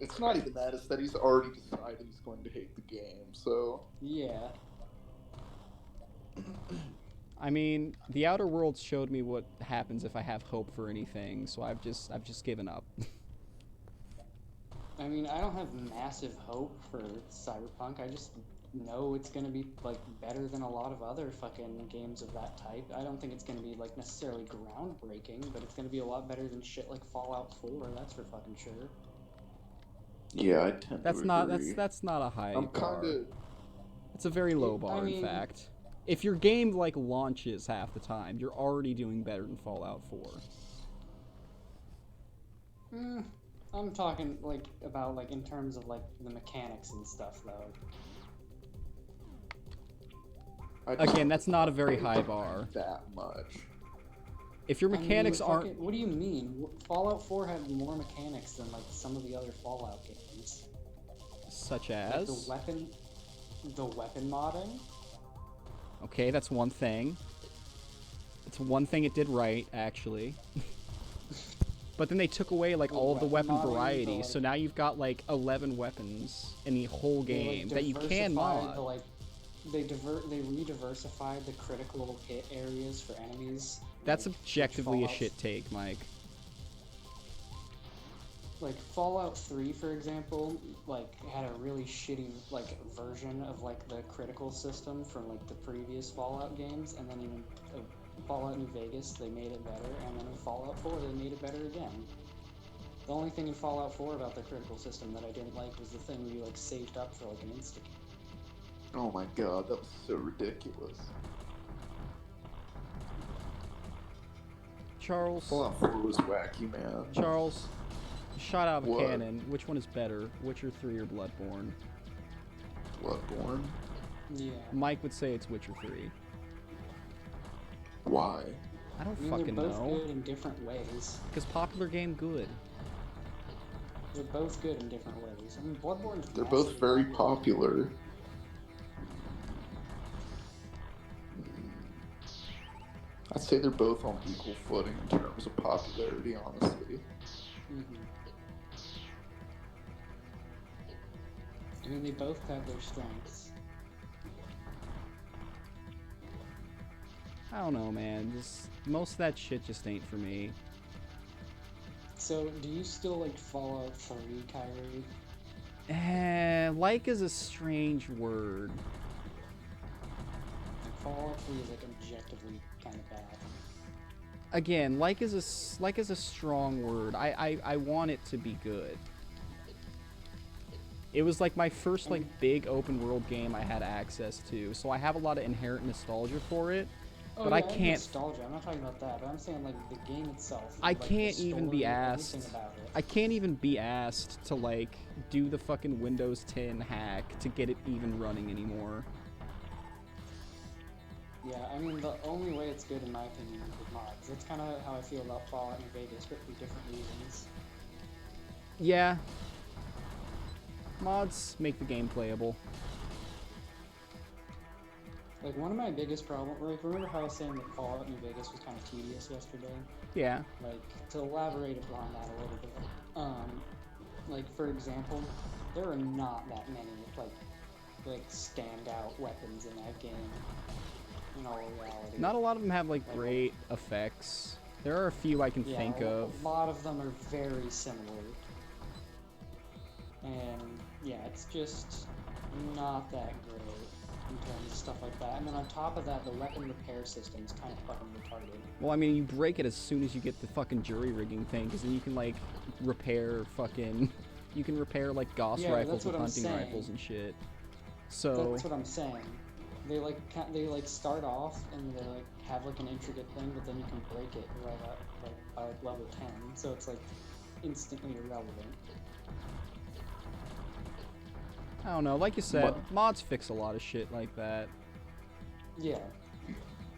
It's not even that. It's that he's already decided he's going to hate the game. So Yeah. I mean, the Outer Worlds showed me what happens if I have hope for anything, so I've just given up. I mean, I don't have massive hope for Cyberpunk. I just know it's gonna be like better than a lot of other fucking games of that type. I don't think it's gonna be like necessarily groundbreaking, but it's gonna be a lot better than shit like Fallout 4. That's for fucking sure. yeah, I tend That's to not agree. that's not a high I'm bar. kind of. It's a very low I bar, in mean- fact. If your game like launches half the time, you're already doing better than Fallout 4. I'm talking like about like in terms of like the mechanics and stuff though. Again, that's not a very high bar. That much. If your mechanics aren't What do you mean? Fallout 4 had more mechanics than like some of the other Fallout games. such Like as the weapon modding. okay, that's one thing. It's one thing it did right, actually. But then they took away like all of the weapon Weapon modding, variety, the, so now you've got like 11 weapons in the whole They, like, game that you can diversified mod. the, like, they re-diversified the critical hit areas for enemies. That's like, objectively a Fallout- shit take, Mike. Like Fallout 3, for example, like had a really shitty like version of like the critical system from like the previous Fallout games, and then in Fallout New Vegas they made it better, and then in Fallout 4 they made it better again. The only thing in Fallout 4 about the critical system that I didn't like was the thing where you like saved up for like an insta. Oh my god, that was so ridiculous. Charles, Fallout 4 was wacky, man. Charles, shot out of a What? cannon. Which one is better, Witcher 3 or Bloodborne? Bloodborne? Yeah. Mike would say it's Witcher 3. Why? I don't I mean, fucking they're both know. good in different ways. Because popular game good. They're both good in different ways. I mean, Bloodborne's They're both massively very popular. I'd say they're both on equal footing in terms of popularity, honestly. I mean, they both have their strengths. I don't know, man. Just most of that shit just ain't for me. So, do you still like Fallout 3, Kyrie? Like is a strange word. Like, Fallout 3 is like objectively kind of bad. Again, like is a strong word. I want it to be good. It was like my first like big open world game I had access to, so I have a lot of inherent nostalgia for it. Oh, But yeah, I have can't- nostalgia. I'm not talking about that, but I'm saying like the game itself. I like, the can't even be story, asked. everything about it. I can't even be asked to like do the fucking Windows 10 hack to get it even running anymore. Yeah, I mean, the only way it's good, in my opinion, is with mods. That's kind of how I feel about Fallout New Vegas, but for different reasons. Yeah. Mods make the game playable. Like, one of my biggest problems, like, remember how I was saying that Fallout New Vegas was kind of tedious yesterday? Yeah. Like, to elaborate upon that a little bit, like, for example, there are not that many, like standout weapons in that game, in all reality. Not a lot of them have like great effects. There are a few I can Yeah, think of. a lot of them are very similar. And, yeah, it's just not that great in terms of stuff like that. And then on top of that, the weapon repair system is kind of fucking retarded. Well, I mean, you break it as soon as you get the fucking jury rigging thing, because then you can like repair fucking. You can repair like Gauss Yeah, rifles that's what with I'm hunting saying. rifles and shit. So That's what I'm saying. They like start off and they like have like an intricate thing, but then you can break it right at like by like level 10. So it's like instantly irrelevant. I don't know. Like you said, But- mods fix a lot of shit like that. Yeah.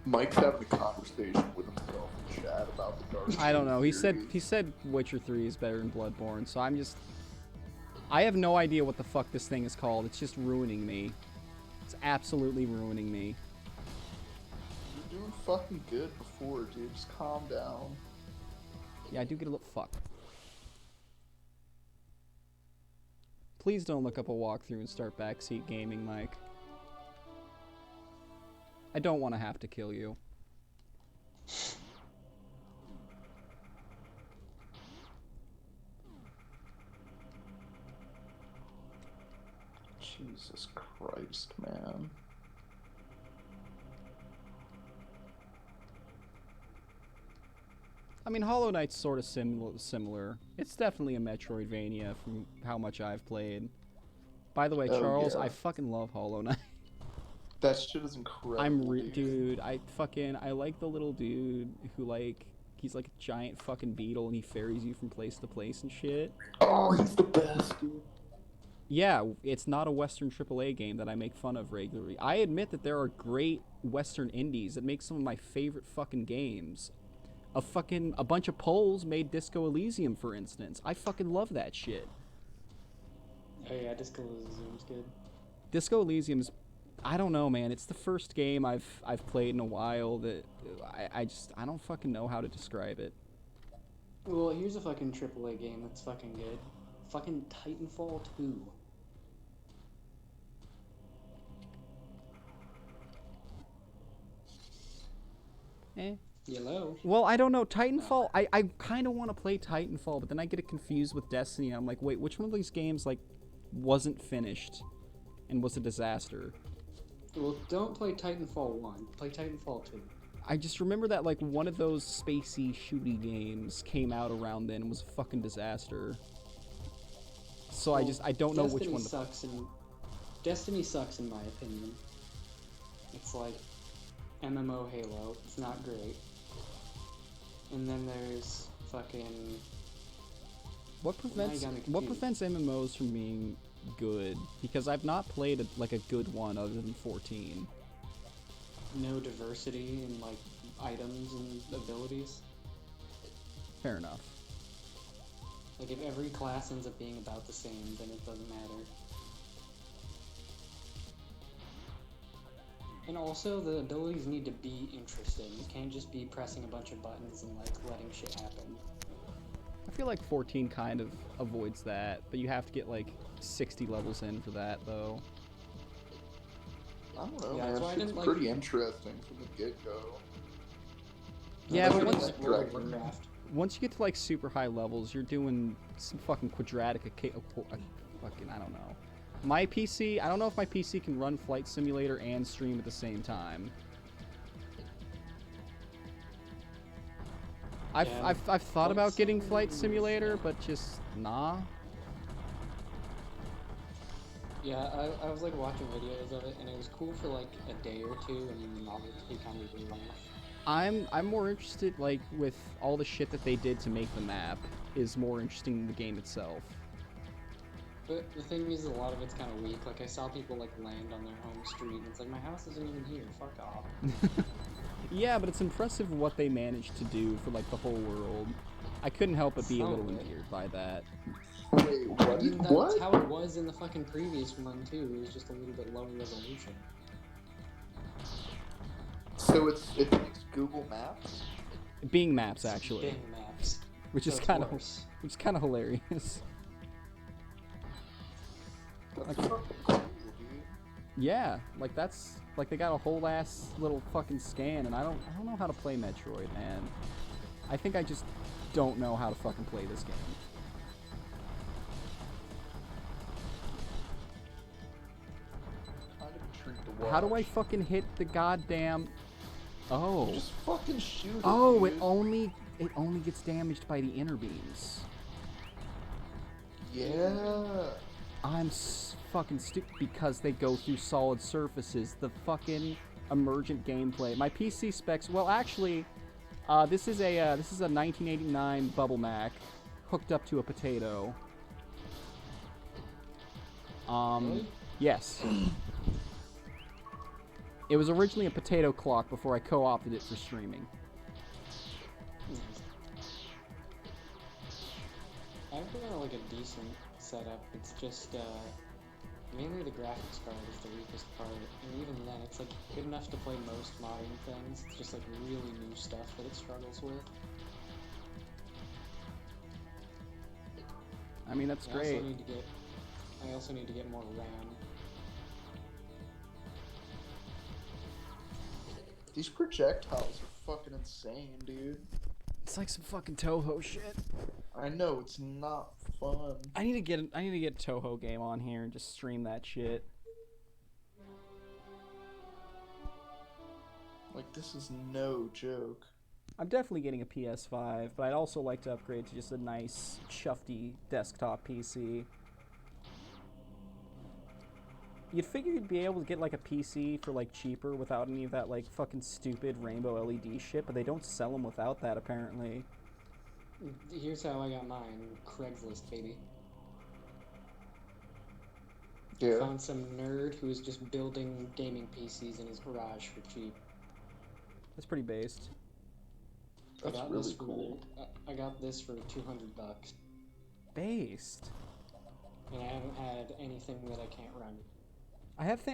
Mike's having a conversation with himself in chat about the Dark I don't know. He Souls said series. Witcher 3 is better than Bloodborne, so I have no idea what the fuck this thing is called. It's just ruining me. It's absolutely ruining me. You're doing fucking good before, dude. Just calm down. Yeah, I do get a little fuck. Please don't look up a walkthrough and start backseat gaming, Mike. I don't want to have to kill you. Jesus Christ, man. I mean, Hollow Knight's sort of similar. It's definitely a Metroidvania from how much I've played. By the way, Oh, Charles, yeah. I fucking love Hollow Knight. That shit is incredible. Dude, I like the little dude who, like, he's like a giant fucking beetle and he ferries you from place to place and shit. Oh, he's the best, dude. Yeah, it's not a Western AAA game that I make fun of regularly. I admit that there are great Western indies that make some of my favorite fucking games. A bunch of Poles made Disco Elysium, for instance. I fucking love that shit. Oh yeah, Disco Elysium's good. Disco Elysium's, I don't know, man. It's the first game I've played in a while that I don't fucking know how to describe it. Well, here's a fucking AAA game that's fucking good. Fucking Titanfall 2. Eh. Yellow. Well, I don't know. Titanfall, I kind of want to play Titanfall, but then I get it confused with Destiny. I'm like, wait, which one of these games, like, wasn't finished and was a disaster? Well, don't play Titanfall 1. Play Titanfall 2. I just remember that, like, one of those spacey, shooty games came out around then and was a fucking disaster. So Well, I don't know which one. Destiny sucks in my opinion. It's like MMO Halo. It's not great. And then there's fucking. What prevents MMOs from being good? Because I've not played a good one other than 14. No diversity in like items and abilities. Fair enough. Like if every class ends up being about the same, then it doesn't matter. And also the abilities need to be interesting. You can't just be pressing a bunch of buttons and like letting shit happen. I feel like 14 kind of avoids that, but you have to get like 60 levels in for that, though. I don't know, Yeah, man. that's why I It's didn't like- pretty interesting from the get-go. Yeah, That's but why I once- didn't like World of Warcraft. Once you get to like super high levels, you're doing some fucking quadratic, fucking, I don't know. My PC, I don't know if my PC can run Flight Simulator and stream at the same time. I've thought Flight about getting Flight Simulator, Simulator, but just nah. Yeah, I was like watching videos of it, and it was cool for like a day or two, and then the novelty kind of wore off. I'm more interested, like, with all the shit that they did to make the map is more interesting than the game itself. But the thing is, a lot of it's kind of weak. Like I saw people like land on their home street, and it's like my house isn't even here. Fuck off. Yeah, but it's impressive what they managed to do for like the whole world. I couldn't help but be a little endeared by that. Wait, what? That's What? how it was in the fucking previous one too. It was just a little bit lower resolution. So it's Google Maps? Bing Maps, actually, Bing Maps. which So is it's kind of worse. hilarious. That's fucking cool, dude. Yeah, like that's like they got a whole ass little fucking scan, and I don't know how to play Metroid, man. I think I just don't know how to fucking play this game. Kind of a treat to watch. How do I fucking hit the goddamn? Oh. Just fucking shoot it, Oh, dude. it only gets damaged by the inner beams. Yeah. I'm fucking stupid because they go through solid surfaces. The fucking emergent gameplay. My PC specs. Well, actually, this is a 1989 Bubble Mac hooked up to a potato. Really? Yes. It was originally a potato clock before I co-opted it for streaming. I've got like a decent setup. It's just Mainly the graphics card is the weakest part, and even then, it's like good enough to play most modern things. It's just like really new stuff that it struggles with. I mean, that's great. I also need to get more RAM. These projectiles are fucking insane, dude. It's like some fucking Toho shit. I know, it's not fun. I need to get a Toho game on here and just stream that shit. Like, this is no joke. I'm definitely getting a PS5, but I'd also like to upgrade to just a nice, shufty desktop PC. You'd figure you'd be able to get like a PC for like cheaper without any of that like fucking stupid rainbow LED shit, but they don't sell them without that apparently. Here's how I got mine. Craigslist, baby. Yeah. Found some nerd who was just building gaming PCs in his garage for cheap. That's pretty based. That's really cool. I got this for $200. Based. And I haven't had anything that I can't run.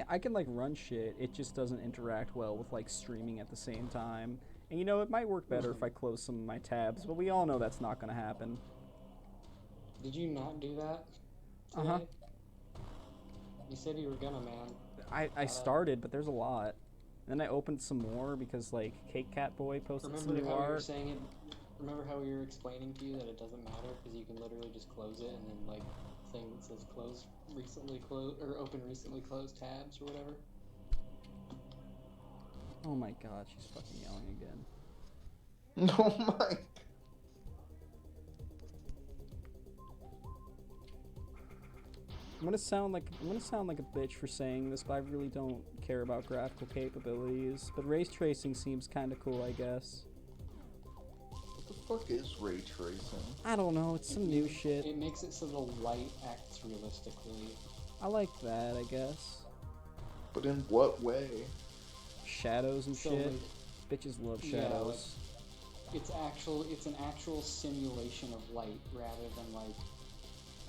I can like run shit. It just doesn't interact well with like streaming at the same time. And you know, it might work better if I close some of my tabs, but we all know that's not gonna happen. Did you not do that today? Uh-huh. You said you were gonna, man. I started, but there's a lot. Then I opened some more because like Catboy posted some new art. Remember how we were explaining to you that it doesn't matter because you can literally just close it and then like thing that says open recently closed tabs or whatever. Oh my god, she's fucking yelling again. Oh my. I'm gonna sound like a bitch for saying this, but I really don't care about graphical capabilities. But ray tracing seems kind of cool, I guess. What the fuck is ray tracing? I don't know. It's some new shit. It makes it so the light acts realistically. I like that, I guess. But in what way? Shadows and So, shit. like, Bitches love yeah, shadows. it's an actual simulation of light rather than like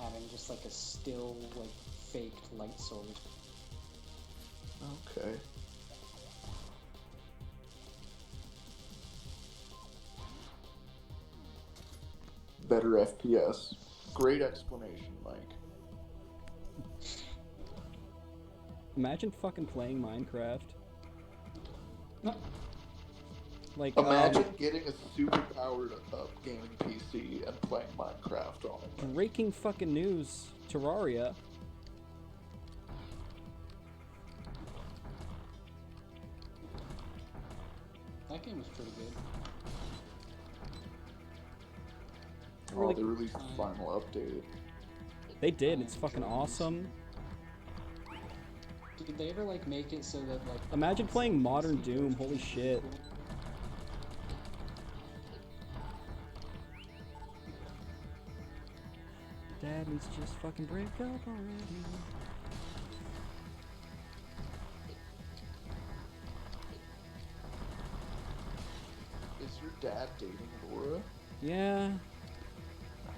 having just like a still like faked light source. Okay. Better FPS. Great explanation, Mike. Imagine fucking playing Minecraft. Like, Imagine getting a super powered up gaming PC and playing Minecraft on it. breaking fucking news. Terraria. That game was pretty good. Oh, they released the final update. They did. It's fucking awesome. Did they ever like make it so that like Imagine playing modern Doom. Holy shit. Dad needs to just fucking break up already. Is your dad dating Laura? Yeah.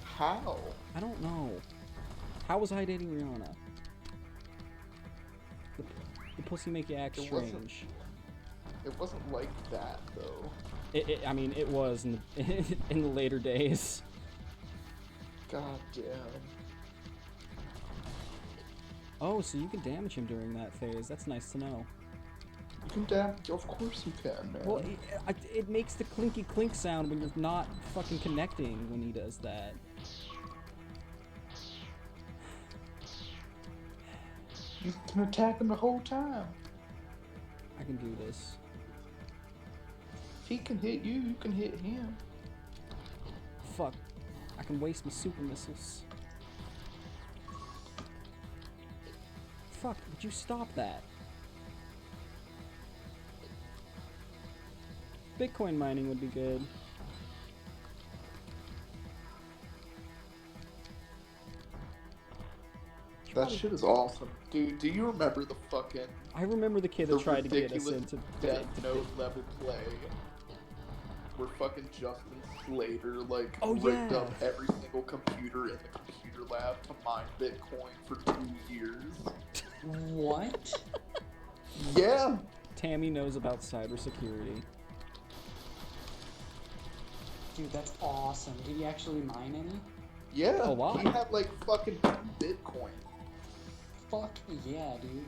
How? I don't know. How was I dating Rihanna? The pussy make you act It strange. It wasn't like that though. I mean, it was in the, in the later days. God damn. Oh, so you can damage him during that phase. That's nice to know. You can damage. Of course you can, man. Well, it makes the clinky clink sound when you're not fucking connecting when he does that. You can attack him the whole time. I can do this. If he can hit you, you can hit him. Fuck. I can waste my super missiles. Fuck, would you stop that? Bitcoin mining would be good. That shit is awesome. Dude, do you remember the fucking... I remember the kid that tried to get us ridiculous into Death Note level play? where fucking Justin Slater like Oh, rigged yeah. up every single computer in the computer lab to mine Bitcoin for 2 years? What? Yeah. Tammy knows about cybersecurity. Dude, that's awesome. Did he actually mine any? Yeah. Oh, wow. He had like fucking 2 Bitcoin. Fuck yeah, dude.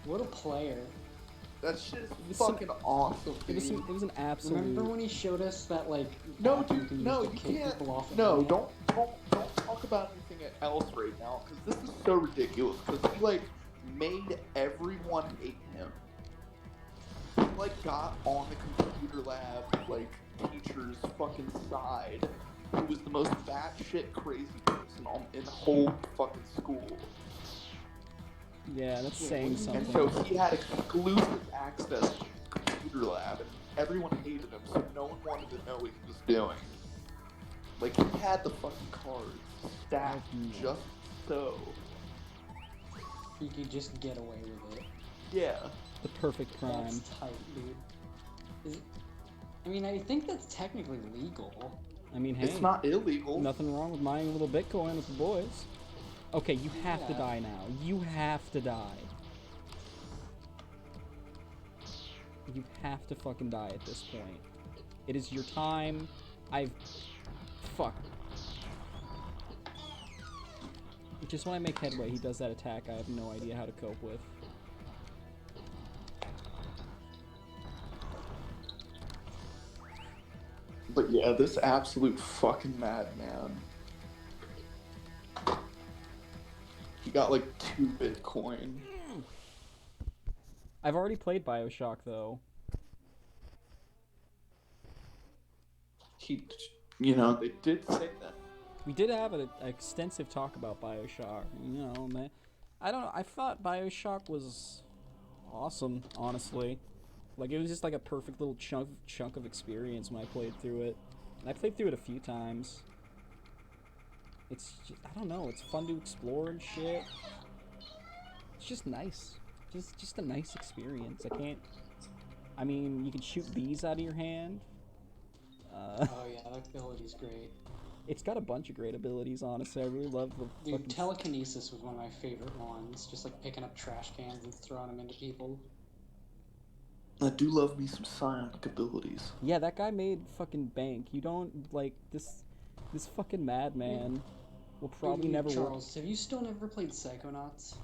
What a player. That shit is was fucking awesome, It was, dude. it was an absolute. Remember when he showed us that, like, No, app dude, can no, use you to kick can't. people off the No, internet? don't talk about anything else right now, because this is so ridiculous. Because he like made everyone hate him. He like got on the computer lab like teacher's fucking side. He was the most batshit crazy person in the whole fucking school. Yeah, that's Wait, saying what do you And something. so he had exclusive access to the computer lab, and everyone hated him, so no one wanted to know what he was doing. Like, he had the fucking cards stacked just so. He could just get away with it. Yeah. The perfect crime. That's tight, dude. Is it... I mean, I think that's technically legal. I mean, hey, It's not illegal. nothing wrong with mining a little Bitcoin with the boys. Okay, you have to Yeah. die now. You have to die. You have to fucking die at this point. It is your time. Fuck. Just when I make headway, he does that attack I have no idea how to cope with. But yeah, this absolute fucking madman. He got like 2 Bitcoin. I've already played BioShock, though. They did say that. We did have an extensive talk about BioShock. You know, man. I don't know. I thought BioShock was awesome, honestly. Like, it was just like a perfect little chunk of experience when I played through it. And I played through it a few times. It's just, I don't know, it's fun to explore and shit. It's just nice. Just a nice experience. I mean, you can shoot bees out of your hand. Oh yeah, that ability's great. It's got a bunch of great abilities, honestly. I really love the Dude, fucking... telekinesis was one of my favorite ones. Just like picking up trash cans and throwing them into people. I do love me some psionic abilities. Yeah, that guy made fucking bank. You don't, like, this fucking madman will probably Dude, never work. Charles, have you still never played Psychonauts?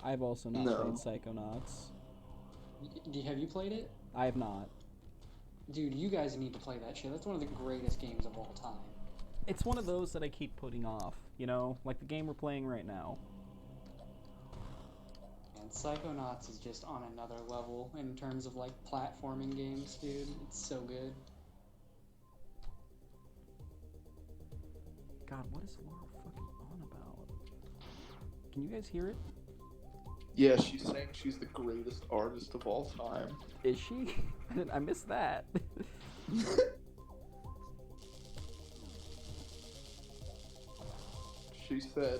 I've also not No. played Psychonauts. Have you played it? I have not. Dude, you guys need to play that shit. That's one of the greatest games of all time. It's one of those that I keep putting off, you know? Like the game we're playing right now. And Psychonauts is just on another level in terms of like platforming games, dude. It's so good. God, what is Laura fucking on about? Can you guys hear it? Yeah, she's saying she's the greatest artist of all time. Is she? I missed that. She said,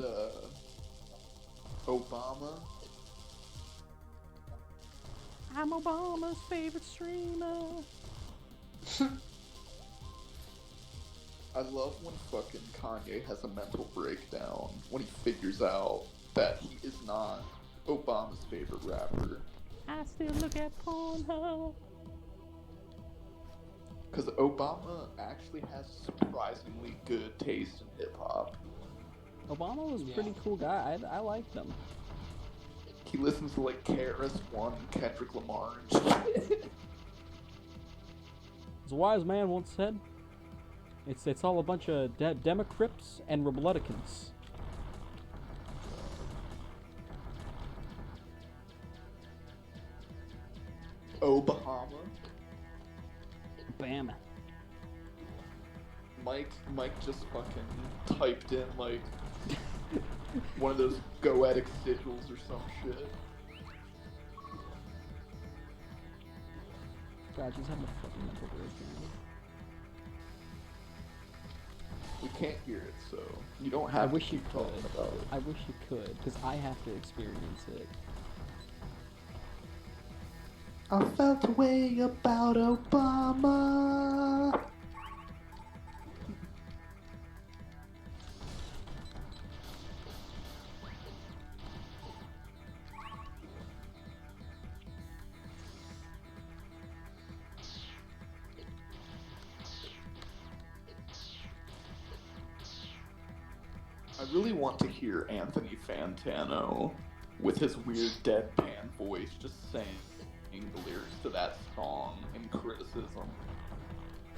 Obama. I'm Obama's favorite streamer. I love when fucking Kanye has a mental breakdown when he figures out that he is not Obama's favorite rapper. I still look at Pornhub. Because Obama actually has surprisingly good taste in hip hop. Obama was a Yeah. pretty cool guy. I liked him. He listens to like KRS-One, Kendrick Lamar, and shit. As a wise man once said, it's all a bunch of Democrats and Republicans. Obama. Bam. Mike just fucking typed in like one of those goetic sigils or some shit. God, she's having a fucking mental breakdown. We can't hear it, so you don't I have wish to you keep could. talking about it. I wish you could, because I have to experience it. I felt a way about Obama. I really want to hear Anthony Fantano with his weird deadpan voice just saying the lyrics to that song in criticism.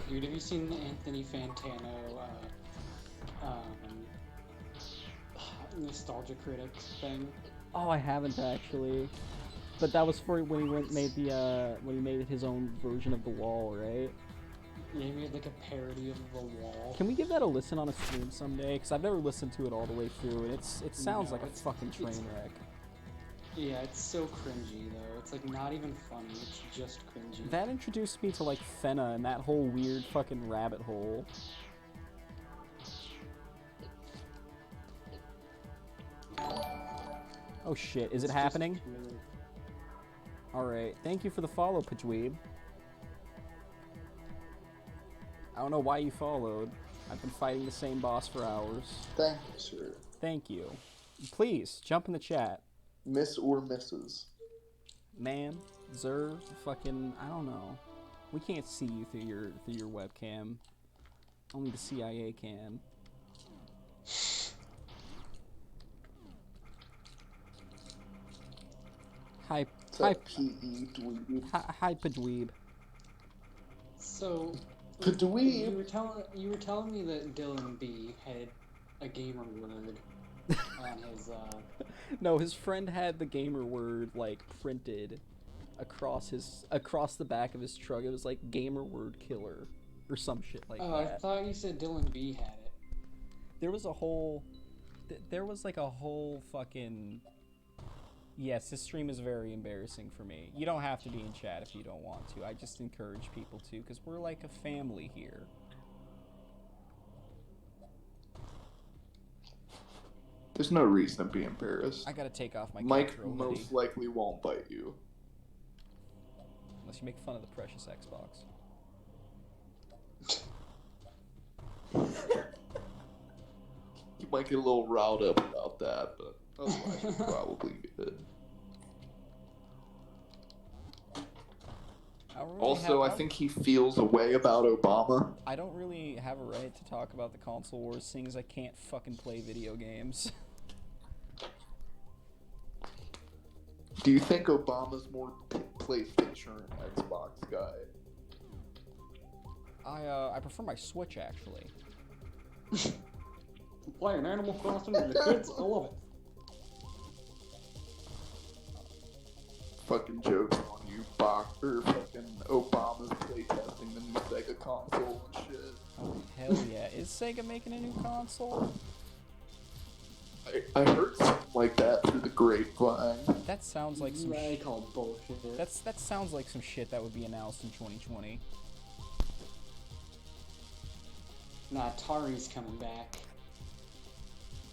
Dude, have you seen the Anthony Fantano Nostalgia Critics thing? Oh, I haven't actually. But that was for when he made when he made his own version of The Wall, right? Yeah, he made like a parody of The Wall. Can we give that a listen on a stream someday? Because I've never listened to it all the way through, and it sounds like a fucking train wreck. Yeah, it's so cringy though. It's like not even funny. It's just cringy. That introduced me to like Fenna and that whole weird fucking rabbit hole. Oh shit, is it happening? Really... Alright, thank you for the follow, Pajweeb. I don't know why you followed. I've been fighting the same boss for hours. Thank you, sir. Thank you. Please, jump in the chat. Miss or Mrs. Ma'am, Zer, fucking, I don't know. We can't see you through your webcam. Only the CIA can. Hi, P.E. dweeb. Hi, Pajweeb. So, Pajweeb. you were telling me that Dylan B had a gamer word on his No, his friend had the gamer word like printed across the back of his truck. It was like gamer word killer or some shit like that. I thought you said Dylan B had it. There was like a whole fucking... Yes, this stream is very embarrassing for me. You don't have to be in chat if you don't want to. I just encourage people to, because we're like a family here. There's no reason to be embarrassed. I gotta take off my Mike cultural most hoodie. likely won't bite you. Unless you make fun of the precious Xbox. You might get a little riled up about that, but otherwise you're probably good. I think he feels a way about Obama. I don't really have a right to talk about the console wars, seeing as I can't fucking play video games. Do you think Obama's more PlayStation or Xbox guy? I prefer my Switch, actually. Playing Animal Crossing with the kids, I love it. Fucking jokes on you, or fucking Obama's playtesting the new Sega console and shit. Oh, hell yeah. Is Sega making a new console? I heard something like that through the grapevine. That sounds like some I call bullshit. that sounds like some shit that would be announced in 2020. Nah, Atari's coming back.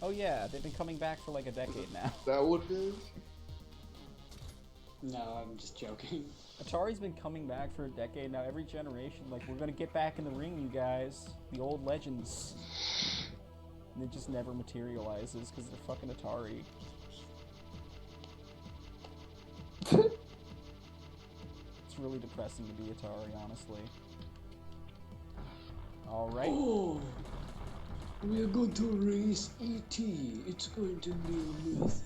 Oh yeah, they've been coming back for like a decade now. Is that what it is? No, I'm just joking. Atari's been coming back for a decade now, every generation. Like, we're gonna get back in the ring, you guys. The old legends. And it just never materializes because they're fucking Atari. It's really depressing to be Atari, honestly. Alright. Oh, we are going to race E.T. It's going to be amazing.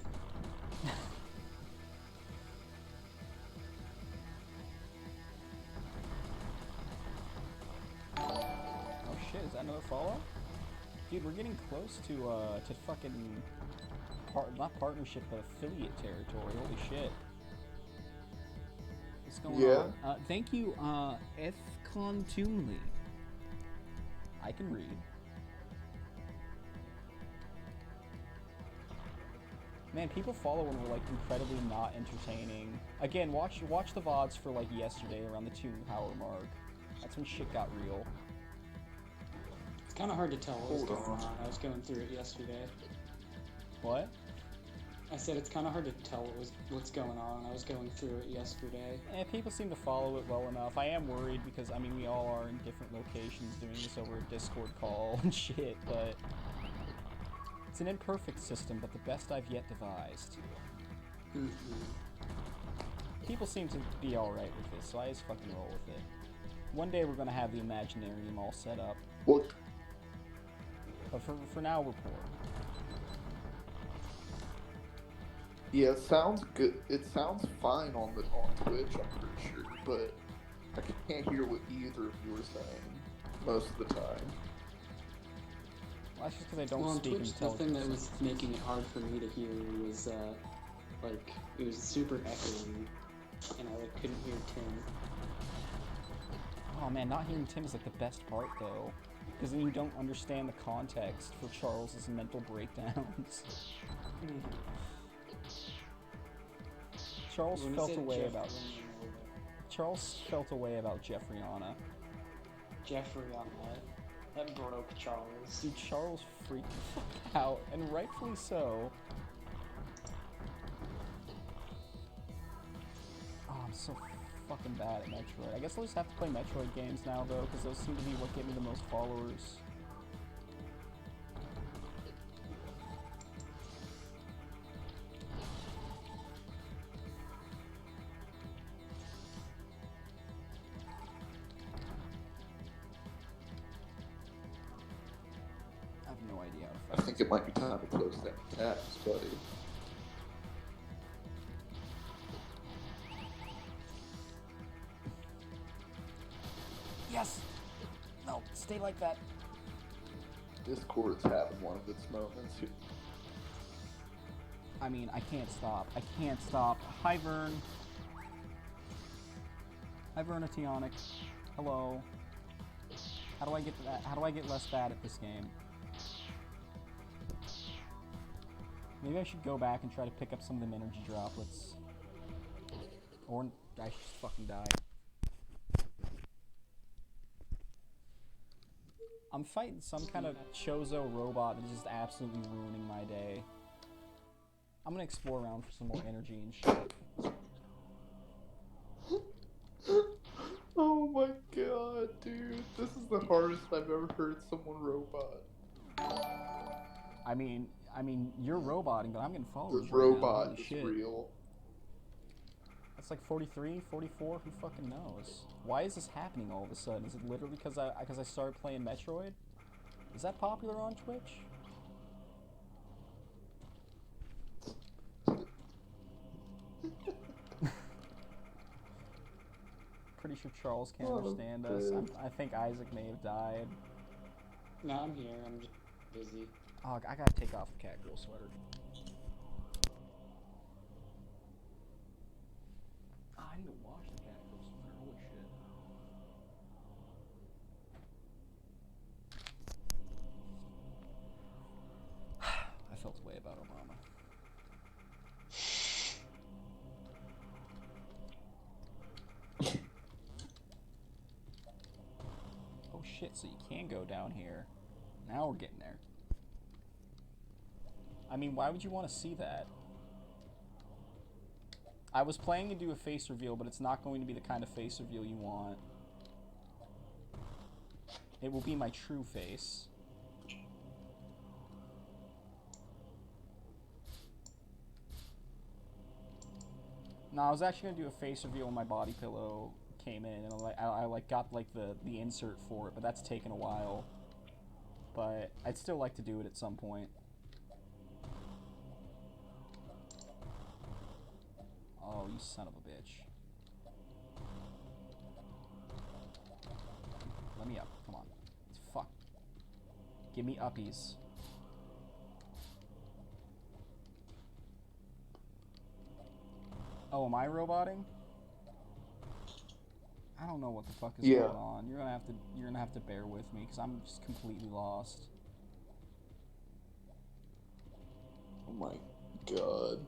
Oh shit, is that another follow? Dude, we're getting close to fucking not partnership, but affiliate territory. Holy shit. What's going on? Thank you, F. Contumely. I can read. Man, people follow when we're like incredibly not entertaining. Again, watch the VODs for like yesterday around the 2-hour mark. That's when shit got real. It's kind of hard to tell what was going on. I was going through it yesterday. What? I said it's kind of hard to tell what's going on. I was going through it yesterday. People seem to follow it well enough. I am worried because, I mean, we all are in different locations doing this over a Discord call and shit, but... It's an imperfect system, but the best I've yet devised. People seem to be alright with this, so I just fucking roll with it. One day we're gonna have the Imaginarium all set up. What? But for now, we're poor. Yeah, it sounds good. It sounds fine on Twitch, I'm pretty sure, but I can't hear what either of you are saying most of the time. Well, that's just because I don't Well, on speak Twitch, the thing that intelligent was sentences. making it hard for me to hear was like it was super echoey, and I like couldn't hear Tim. Oh man, not hearing Tim is like the best part though, because then you don't understand the context for Charles's mental breakdowns. Charles When he felt said away about Jeffrey, Charles felt away about Jeffriana. Jeffrey on that broke Charles. Dude, Charles freaked the fuck out, and rightfully so. Oh, I'm so fucking bad at Metroid. I guess I'll just have to play Metroid games now though, because those seem to be what get me the most followers. I have no idea how I to fight. think it might be time to close down tabs, buddy. Yes! No, stay like that. Discord's having one of its moments here. I mean, I can't stop. I can't stop. Hi, Vern. Hi, Vernationic. Hello. How do I get that? How do I get less bad at this game? Maybe I should go back and try to pick up some of them energy droplets. Or I should just fucking die. I'm fighting some kind of Chozo robot that's just absolutely ruining my day. I'm gonna explore around for some more energy and shit. Oh my god, dude. This is the hardest I've ever heard someone robot. I mean, you're roboting, but I'm getting The followers right now. robot Holy is shit. real. That's like 43, 44, who fucking knows? Why is this happening all of a sudden? Is it literally because I started playing Metroid? Is that popular on Twitch? Pretty sure Charles can't understand us. I think Isaac may have died. No, I'm here. I'm just busy. Oh, I gotta take off the cat girl sweater. Oh, I need to wash the cat girl sweater. Holy shit. I felt a way about Obama. Oh shit, so you can go down here. Now we're getting there. I mean, why would you want to see that? I was planning to do a face reveal, but it's not going to be the kind of face reveal you want. It will be my true face. No, I was actually gonna do a face reveal when my body pillow came in, and I like got like the insert for it, but that's taken a while. But I'd still like to do it at some point. Oh, you son of a bitch! Let me up. Come on. Fuck. Give me uppies. Oh, am I roboting? I don't know what the fuck is going on. You're gonna have to bear with me because I'm just completely lost. Oh my god.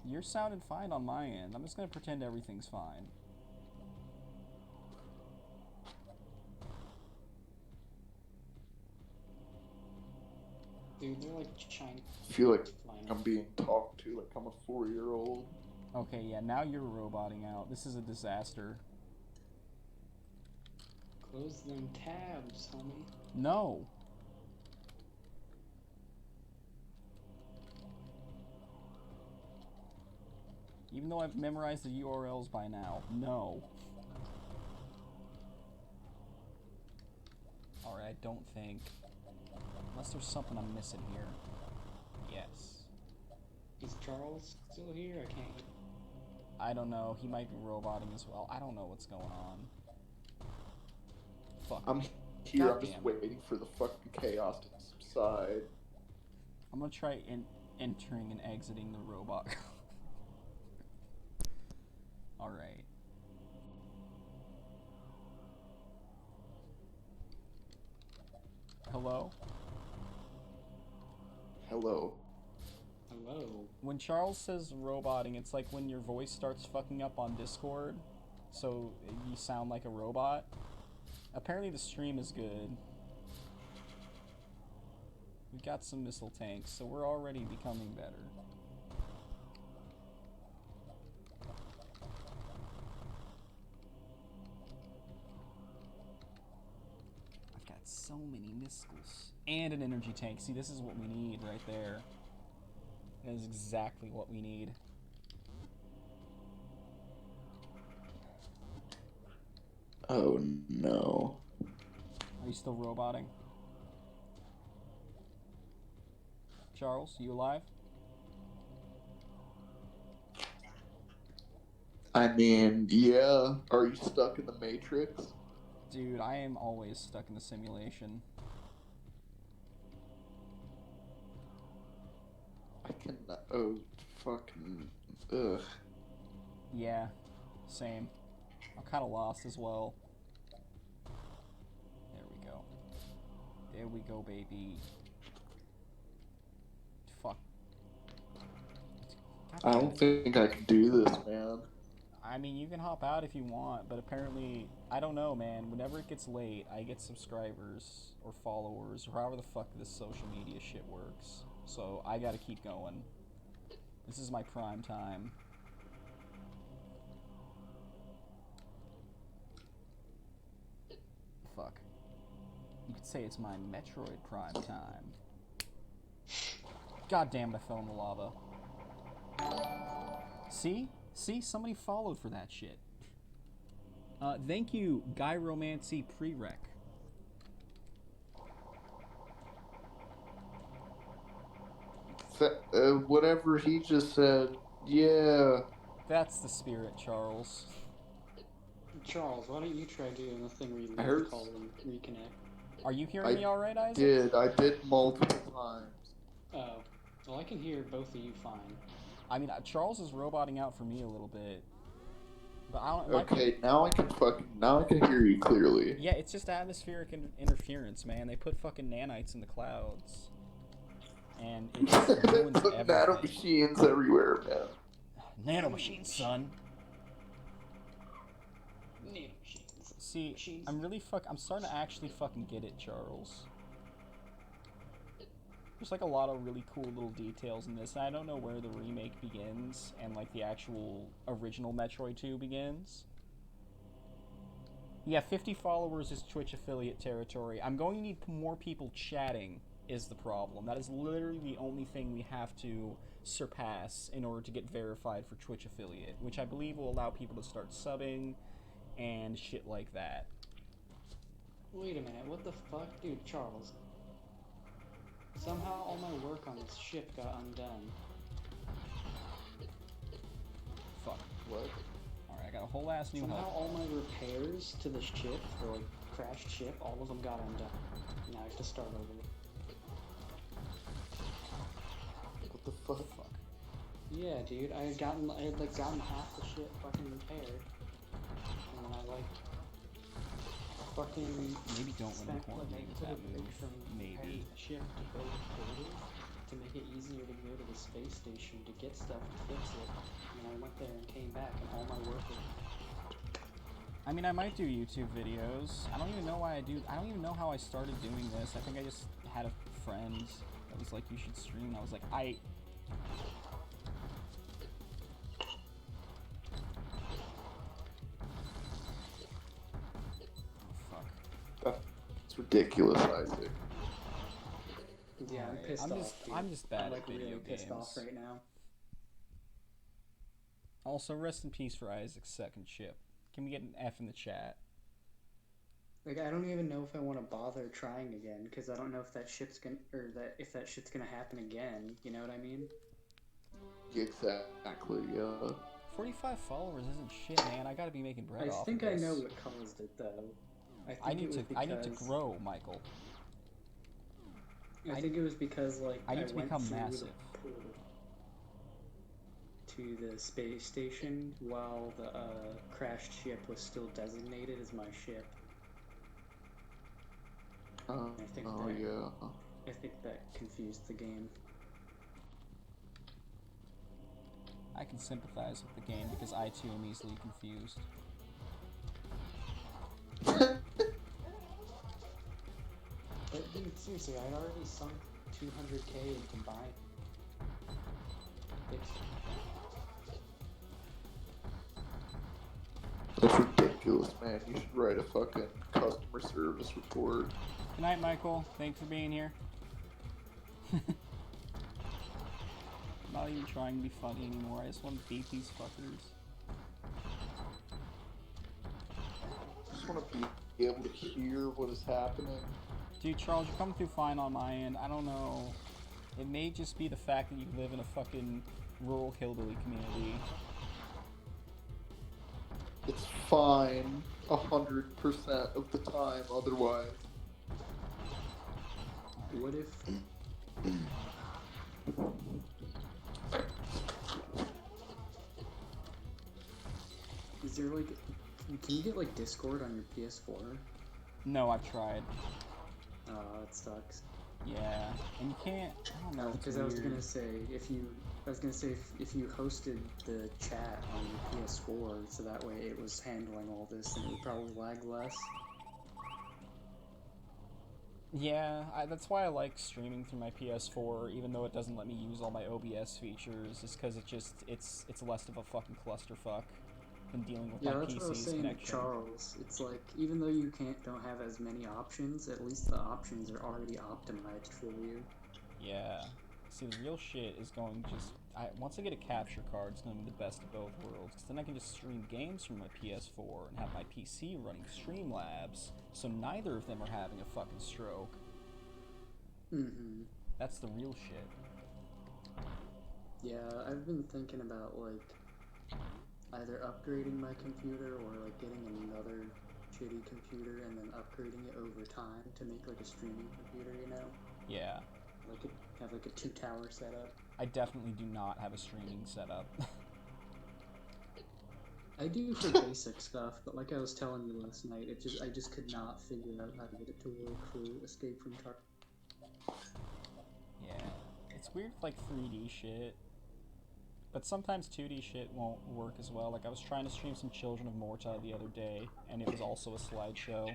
You're sounding fine on my end. I'm just gonna pretend everything's fine. Dude, they're like Chinese. I feel like I'm being talked to like I'm a 4-year-old. Okay, yeah, now you're roboting out. This is a disaster. Close them tabs, homie. No. Even though I've memorized the URLs by now. No. Alright, I don't think. Unless there's something I'm missing here. Yes. Is Charles still here? I can't. I don't know. He might be roboting as well. I don't know what's going on. Fuck. I'm here. I'm just Goddamn. waiting for the fucking chaos to subside. I'm gonna try entering and exiting the robot. Alright. Hello? Hello. Hello. When Charles says roboting, it's like when your voice starts fucking up on Discord, so you sound like a robot. Apparently the stream is good. We got some missile tanks, so we're already becoming better. I've got so many missiles. And an energy tank. See, this is what we need right there. That is exactly what we need. Oh no. Are you still roboting? Charles, you alive? I mean, yeah. Are you stuck in the Matrix? Dude, I am always stuck in the simulation. I cannot. Oh, fucking. Ugh. Yeah, same. I'm kind of lost as well. There we go. There we go, baby. Fuck. God I damn don't it. think I can do this, man. I mean, you can hop out if you want, but apparently, I don't know, man. Whenever it gets late, I get subscribers or followers or however the fuck this social media shit works. So I gotta keep going. This is my prime time. Fuck. You could say it's my Metroid prime time. God damn it, I fell in the lava. See? See? Somebody followed for that shit. Thank you, Guy Romancy Prereq. Whatever he just said, yeah. That's the spirit, Charles. Charles, why don't you try doing the thing where you I leave heard- the call and reconnect? Are you hearing me alright, Isaac? I did multiple times. Oh. Well, I can hear both of you fine. I mean, Charles is roboting out for me a little bit. But I don't... Okay, now I can hear you clearly. Yeah, it's just atmospheric interference, man. They put fucking nanites in the clouds. And it just ruins Put everything. nano machines everywhere, man. Nano machines, son. Nanomachines. See, Machines. I'm starting to actually fucking get it, Charles. There's like a lot of really cool little details in this, and I don't know where the remake begins and like the actual original Metroid 2 begins. Yeah, 50 followers is Twitch affiliate territory. I'm going to need more people chatting is the problem. That is literally the only thing we have to surpass in order to get verified for Twitch affiliate, which I believe will allow people to start subbing and shit like that. Wait a minute, what the fuck? Dude, Charles. Somehow all my work on this ship got undone. Fuck. What? Alright, I got a whole ass new Somehow help. all my repairs to the ship, the like crashed ship, all of them got undone. Now I have to start over. What the fuck? Fuck. Yeah, dude, I had gotten half the ship fucking repaired, and then I like fucking Maybe don't let me spent corner like you with could that have move. from Maybe. repairing the ship to build portals to make it easier to go to the space station to get stuff to fix it. And I went there and came back, and all my work was. I mean, I might do YouTube videos. I don't even know why I do. I don't even know how I started doing this. I think I just had a friend that was like, "You should stream." And I was like, fuck. That's ridiculous, Isaac. Yeah, I'm Alright, pissed off. Dude. I'm just bad I'm like at video really pissed games. off right now. Also, rest in peace for Isaac's second ship. Can we get an F in the chat? Like, I don't even know if I want to bother trying again, because I don't know if that shit's gonna, or that if that shit's gonna happen again. You know what I mean? Exactly, yeah. 45 followers isn't shit, man. I gotta be making bread I off think of I this. know what caused it though. I need to grow, Michael. I think it was because like I need to went become through massive. the portal to the space station while the crashed ship was still designated as my ship. I think Yeah. I think that confused the game. I can sympathize with the game because I too am easily confused. But dude, seriously, I'd already sunk 200k in combined. That's ridiculous, man. You should write a fucking customer service report. Good night, Michael. Thanks for being here. I'm not even trying to be funny anymore. I just want to beat these fuckers. I just want to be able to hear what is happening. Dude, Charles, you're coming through fine on my end. I don't know. It may just be the fact that you live in a fucking rural hillbilly community. It's fine 100% of the time otherwise. What if... Is there like... Can you get like Discord on your PS4? No, I've tried. Oh, it sucks. Yeah, and you can't. I don't know. Because I was gonna say if you hosted the chat on your PS4, so that way it was handling all this, then it would probably lag less. Yeah, that's why I like streaming through my PS4, even though it doesn't let me use all my OBS features. Is because it's less of a fucking clusterfuck than dealing with my that's what I was PC's saying connection. to Charles. It's like even though you don't have as many options, at least the options are already optimized for you. Yeah. See, the real shit is going once I get a capture card, it's going to be the best of both worlds. Because then I can just stream games from my PS4 and have my PC running Streamlabs, so neither of them are having a fucking stroke. Mm-hmm. That's the real shit. Yeah, I've been thinking about, like, either upgrading my computer or, like, getting another shitty computer and then upgrading it over time to make, like, a streaming computer, you know? Yeah. Like, have, like, a 2-tower setup. I definitely do not have a streaming setup. I do for basic stuff, but like I was telling you last night, I just could not figure out how to get it to work for Escape from Tarkov. Yeah. It's weird with, like, 3D shit. But sometimes 2D shit won't work as well. Like, I was trying to stream some Children of Morta the other day, and it was also a slideshow.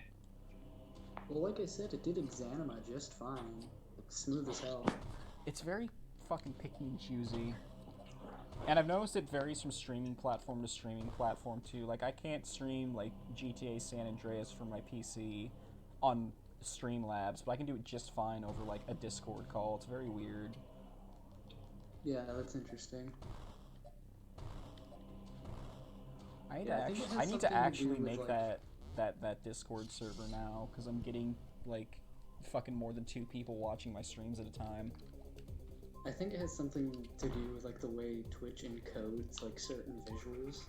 Well, like I said, it did Exanima just fine. Like, smooth as hell. It's very fucking picky and choosy. And I've noticed it varies from streaming platform to streaming platform, too. Like, I can't stream, like, GTA San Andreas from my PC on Streamlabs, but I can do it just fine over, like, a Discord call. It's very weird. Yeah, that's interesting. I need to actually make that Discord server now, because I'm getting, like, fucking more than 2 people watching my streams at a time. I think it has something to do with, like, the way Twitch encodes, like, certain visuals.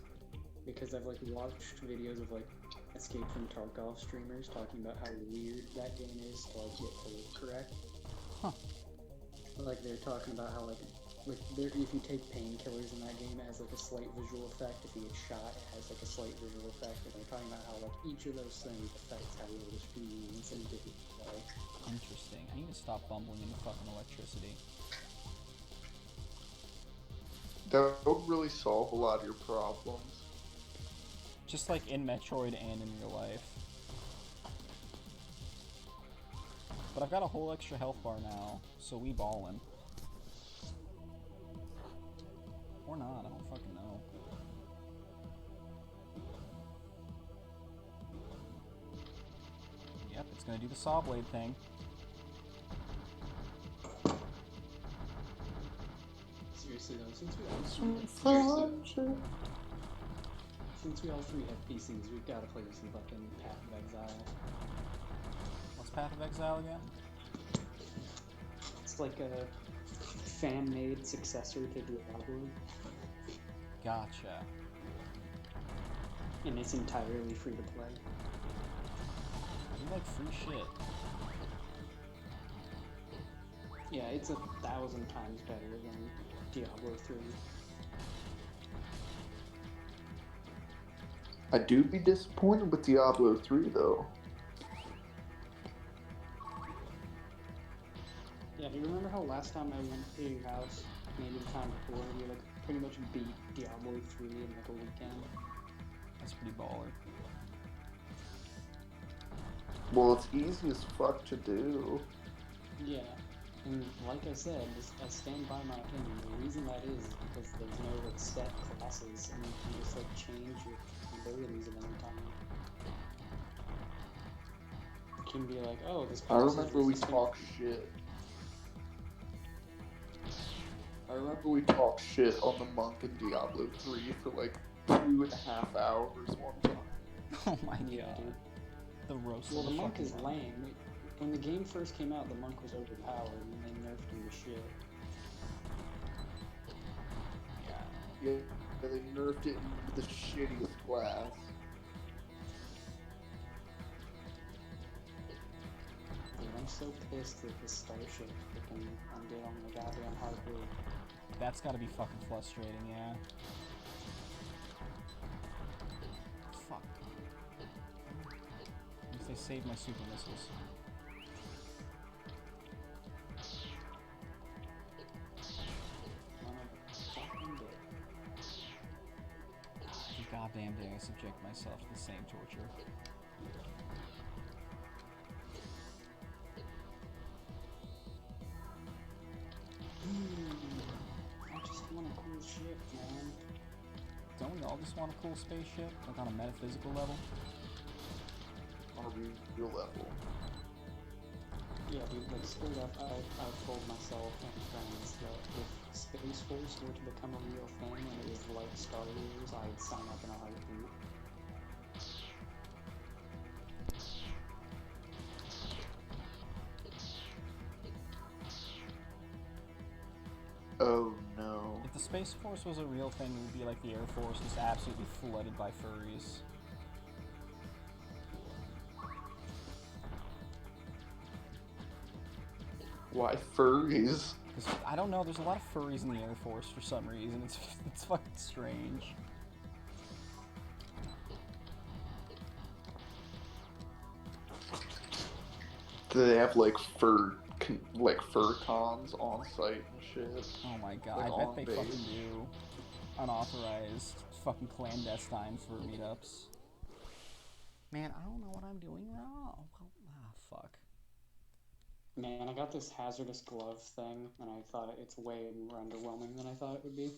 Because I've, like, watched videos of, like, Escape from Tarkov streamers talking about how weird that game is to, like, get to look correct. Huh. Like, they're talking about how, like if you take painkillers in that game, it has, like, a slight visual effect. If you get shot, it has, like, a slight visual effect. And they're talking about how, like, each of those things affects how well the stream is and different play. Interesting. I need to stop bumbling into fucking electricity. That would really solve a lot of your problems. Just like in Metroid and in real life. But I've got a whole extra health bar now, so we ballin'. Or not, I don't fucking know. Yep, it's gonna do the saw blade thing. Seriously though, since we all three have PCs, we've got to play some fucking Path of Exile. What's Path of Exile again? It's like a fan-made successor to Diablo, Gotcha. and it's entirely free to play. You like free shit. Yeah, it's 1,000 times better than Diablo 3. I do be disappointed with Diablo 3 though. Yeah, do you remember how last time I went to your house, maybe the time before, we like pretty much beat Diablo 3 in like a weekend? That's pretty baller. Well, it's easy as fuck to do. Yeah, and like I said, I stand by my opinion. The reason that is because there's no like set classes, and you can just like change your abilities at any time. You can be like, oh, this I class is remember we resistant. talked shit. I remember we talked shit on the monk in Diablo 3 for like 2.5 hours one time. Oh my Yeah, god. dude. The roast Well, of the monk fucking is lame. When the game first came out, the monk was overpowered, and they nerfed him to shit. Yeah, they nerfed it into the shittiest class. Dude, I'm so pissed that the starship freaking undid on the goddamn hardwood. That's gotta be fucking frustrating, yeah. Fuck. At least they saved my super missiles. Every goddamn day I subject myself to the same torture. I just want a cool ship, man. Don't we all just want a cool spaceship? Like on a metaphysical level? On a real level. Yeah, dude, like straight up, I've told myself and friends that if Space Force were to become a real thing and it was like Star Wars, I'd sign up in a heartbeat. Oh no. If the Space Force was a real thing, it would be like the Air Force, just absolutely flooded by furries. Why furries? Because, I don't know, there's a lot of furries in the Air Force for some reason. It's fucking strange. Do they have like fur cons on site and shit? Oh my god, Like I bet on they base? fucking do. Unauthorized, fucking clandestine fur meetups. Man, I don't know what I'm doing wrong. Fuck. Man, I got this hazardous glove thing, and I thought it's way more underwhelming than I thought it would be.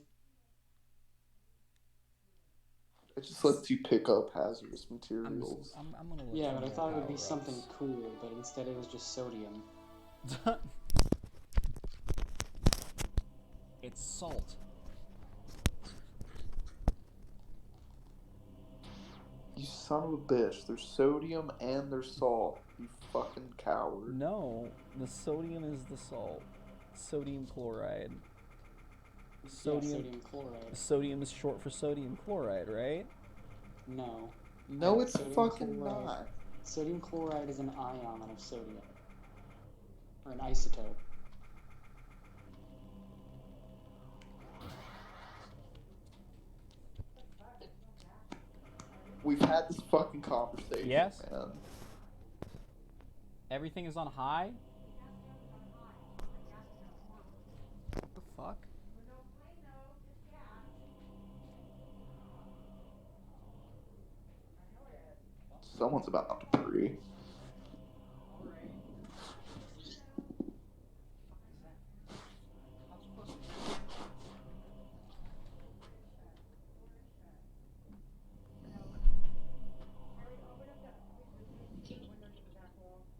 It just lets you pick up hazardous materials. I'm gonna look Yeah, for but I more thought it would be something power-ups. cool, but instead it was just sodium. It's salt. You son of a bitch. There's sodium and there's salt. You fucking coward. No, the sodium is the salt. Sodium chloride. Yeah, sodium chloride. Sodium is short for sodium chloride, right? No. No, it's Sodium fucking chloride. not. Sodium chloride is an ion of sodium. Or an isotope. We've had this fucking conversation, Yes? man. Everything is on high? What the fuck? Someone's about to pre.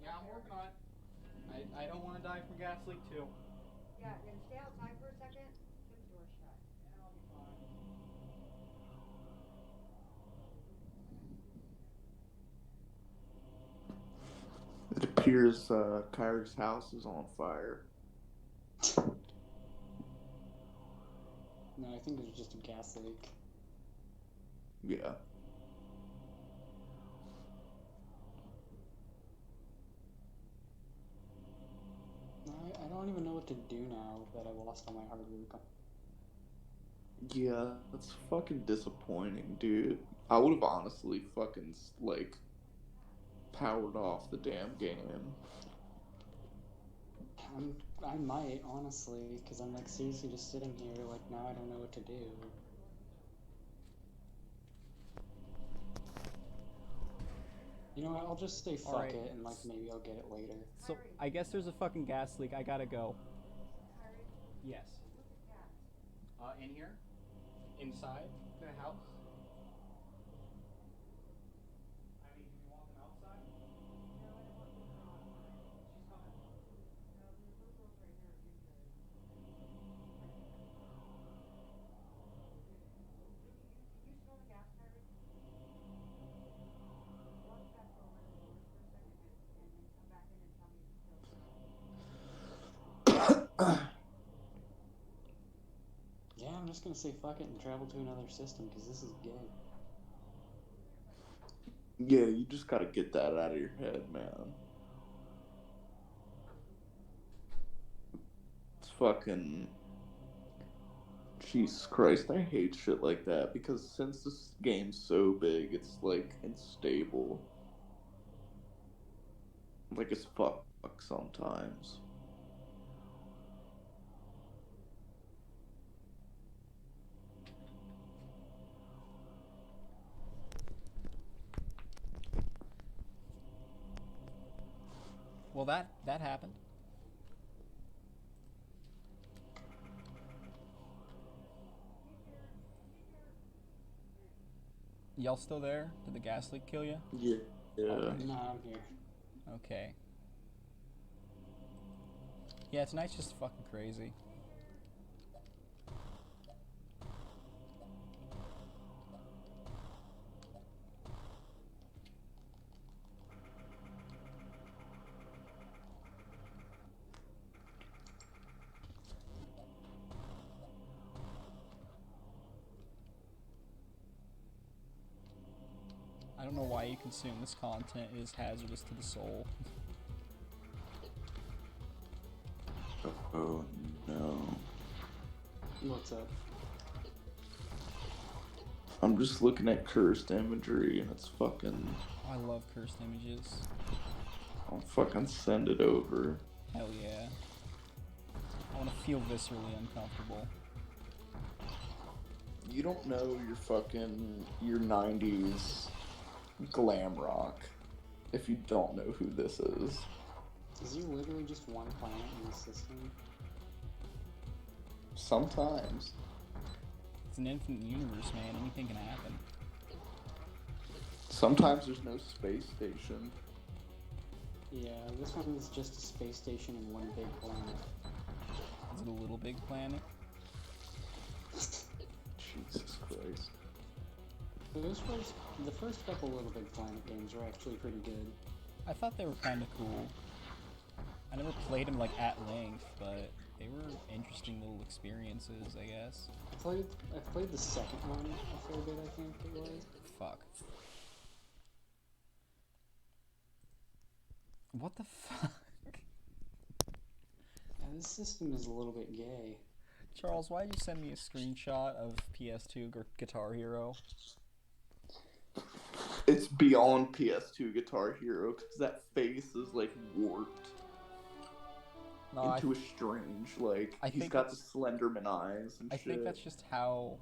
Yeah, I'm working on it. I don't want to die from gas leak too. Yeah, and stay outside for a second. Keep the door shut. Yeah, I'll be fine. It appears Kyrie's house is on fire. think it was just a gas leak. Yeah. I don't even know what to do now that I lost all my hard work. Yeah, that's fucking disappointing, dude. I would have honestly fucking, like, powered off the damn game. I might, honestly, because I'm like seriously just sitting here, like now I don't know what to do. You know what, I'll just say fuck Alright. it and like maybe I'll get it later. So I guess there's a fucking gas leak. I gotta go. Yes. In here? Inside the house? I mean, do you want them outside? She's coming. Yeah, I'm just gonna say fuck it and travel to another system because this is gay. Yeah, you just gotta get that out of your head, man. It's fucking. Jesus Christ, I hate shit like that because since this game's so big, it's like unstable. Like as fuck sometimes. Well, that happened. Y'all still there? Did the gas leak kill you? Yeah. Nah, I'm here. Okay. Yeah, tonight's just fucking crazy. I don't know why you consume this content. It is hazardous to the soul. Oh no. What's up? I'm just looking at cursed imagery and it's fucking. I love cursed images. I'll fucking send it over. Hell yeah. I want to feel viscerally uncomfortable. You don't know your 90s glam rock if you don't know who this is. Is there literally just one planet in the system? Sometimes. It's an infinite universe, man. Anything can happen. Sometimes there's no space station. Yeah, this one is just a space station and one big planet. Is it a little big planet? Jesus Christ. The first couple Little Big Planet games were actually pretty good. I thought they were kind of cool. I never played them like at length, but they were interesting little experiences, I guess. I played the second one a fair bit, I think it was. Fuck. What the fuck? Yeah, this system is a little bit gay. Charles, why did you send me a screenshot of PS2 Guitar Hero? It's beyond PS2 Guitar Hero because that face is like warped No, into a strange, like, I he's think got the that's- Slenderman eyes and I shit. think that's just how.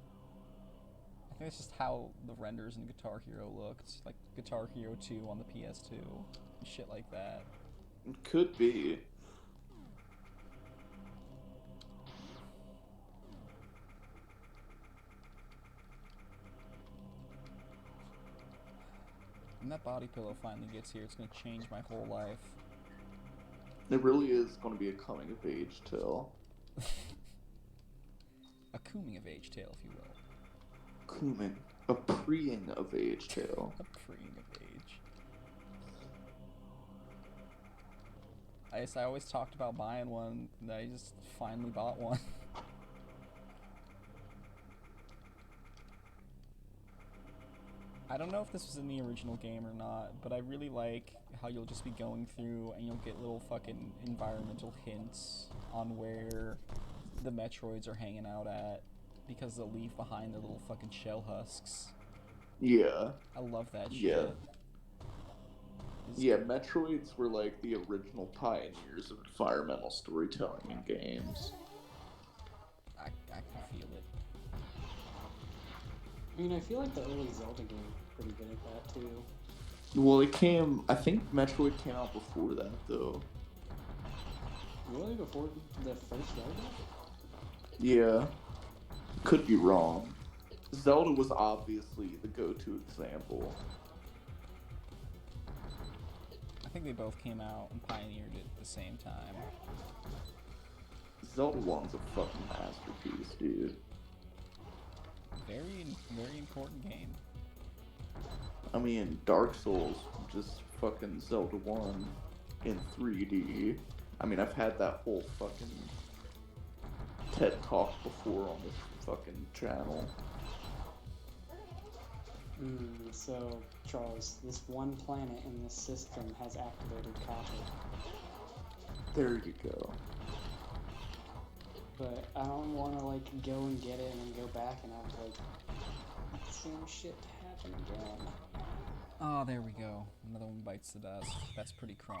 I think that's just how the renders in Guitar Hero looked, like Guitar Hero 2 on the PS2, and shit like that. It could be. When that body pillow finally gets here, it's gonna change my whole life. It really is going to be a coming of age tale. A coming of age tale, if you will. Coming. A preing of age tale. A preing of age. I always talked about buying one, and I just finally bought one. I don't know if this was in the original game or not, but I really like how you'll just be going through and you'll get little fucking environmental hints on where the Metroids are hanging out at because they'll leave behind their little fucking shell husks. Yeah. I love that Yeah. shit. Yeah, Metroids were like the original pioneers of environmental storytelling in games. I can feel it. I mean, I feel like the early Zelda game was pretty good at that too. Well, I think Metroid came out before that, though. Really, before the first Zelda? Yeah. Could be wrong. Zelda was obviously the go-to example. I think they both came out and pioneered it at the same time. Zelda 1's a fucking masterpiece, dude. Very, very important game. I mean, Dark Souls, just fucking Zelda 1 in 3D. I mean, I've had that whole fucking TED Talk before on this fucking channel. So, Charles, this one planet in this system has activated copper. There you go. But I don't want to, like, go and get it and then go back and have, like, the same shit happen again. Oh, there we go. Another one bites the dust. That's pretty crunk.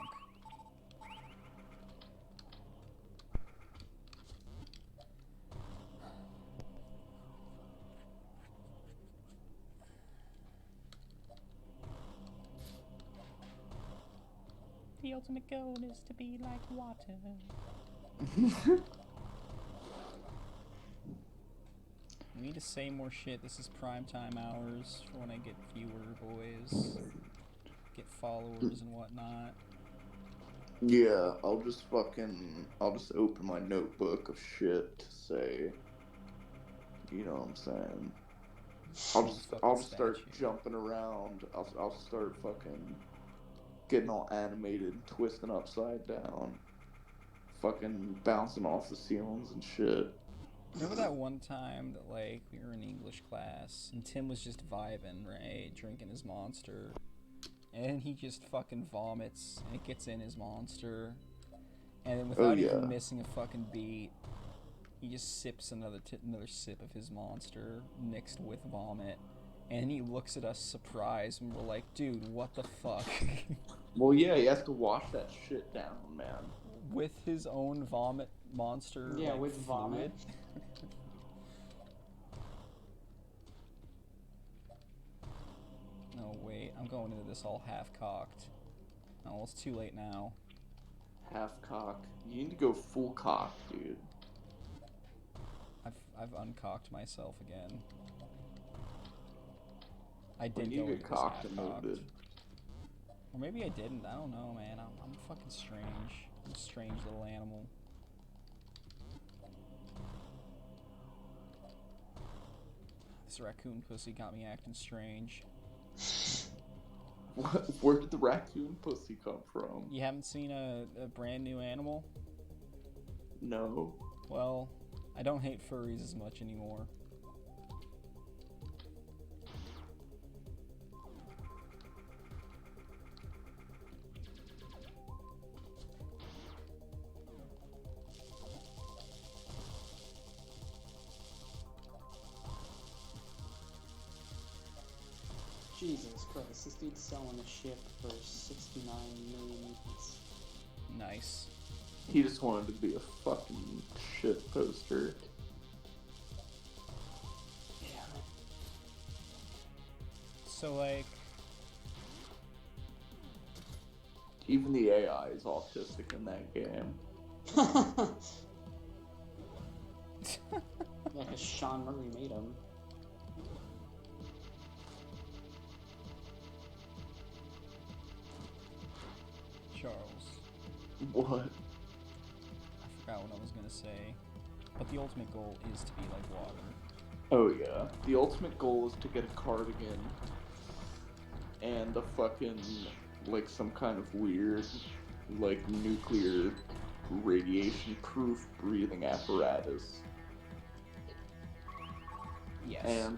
The ultimate goal is to be like water. We need to say more shit. This is prime time hours for when I get viewer boys, get followers and whatnot. Yeah, I'll just open my notebook of shit to say, you know what I'm saying? I'll just start jumping around. I'll start fucking getting all animated and twisting upside down. Fucking bouncing off the ceilings and shit. Remember that one time that, like, we were in English class and Tim was just vibing, right? Drinking his monster. And then he just fucking vomits and it gets in his monster. And then without even missing a fucking beat, he just sips another sip of his monster mixed with vomit. And he looks at us surprised and we're like, dude, what the fuck? Well, yeah, he has to wash that shit down, man. With his own vomit monster. Yeah, like, with fluid? vomit. No, wait, I'm going into this all half-cocked. Oh, well, it's too late now. Half cock. You need to go full cock, dude. I've uncocked myself again. I When did you go get into this cocked and half-cocked. loaded. Or maybe I didn't. I don't know, man. I'm fucking strange. I'm a strange little animal. This raccoon pussy got me acting strange. Where did the raccoon pussy come from? You haven't seen a brand new animal? No. Well, I don't hate furries as much anymore. Jesus Christ, this dude's selling a ship for 69 million units. Nice. He just wanted to be a fucking shit poster. Yeah. So, like... Even the AI is autistic in that game. Yeah, because Sean Murray made him. Charles. What? I forgot what I was gonna say. But the ultimate goal is to be like water. Oh yeah. The ultimate goal is to get a cardigan and a fucking, like, some kind of weird, like, nuclear radiation proof breathing apparatus. Yes.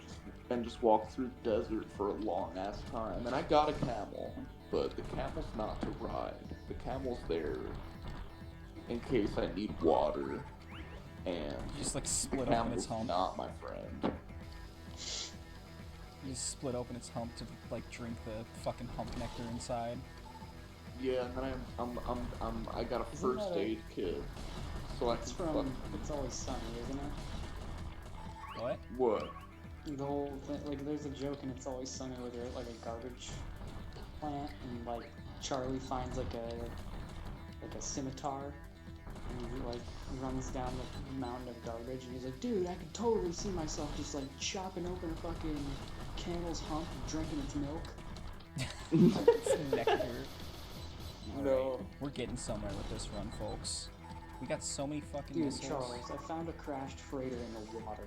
and just walk through the desert for a long ass time. And I got a camel, but the camel's not to ride. The camel's there in case I need water, and Just like the split open its camel's hump. not my friend. You just split open its hump to like drink the fucking hump nectar inside. Yeah, and then I got a Isn't first that a- aid kit, so I can It's fuck. from It's Always Sunny, isn't it? What? What? The whole thing, like, there's a joke in It's Always Sunny where they're at, like, a garbage plant, and, like, Charlie finds, like a scimitar, and he, like, runs down the mountain of garbage, and he's like, dude, I can totally see myself just, like, chopping open a fucking camel's hump and drinking its milk. It's nectar. No. Alright, we're getting somewhere with this run, folks. We got so many fucking Dude, missiles. Charles, I found a crashed freighter in the water.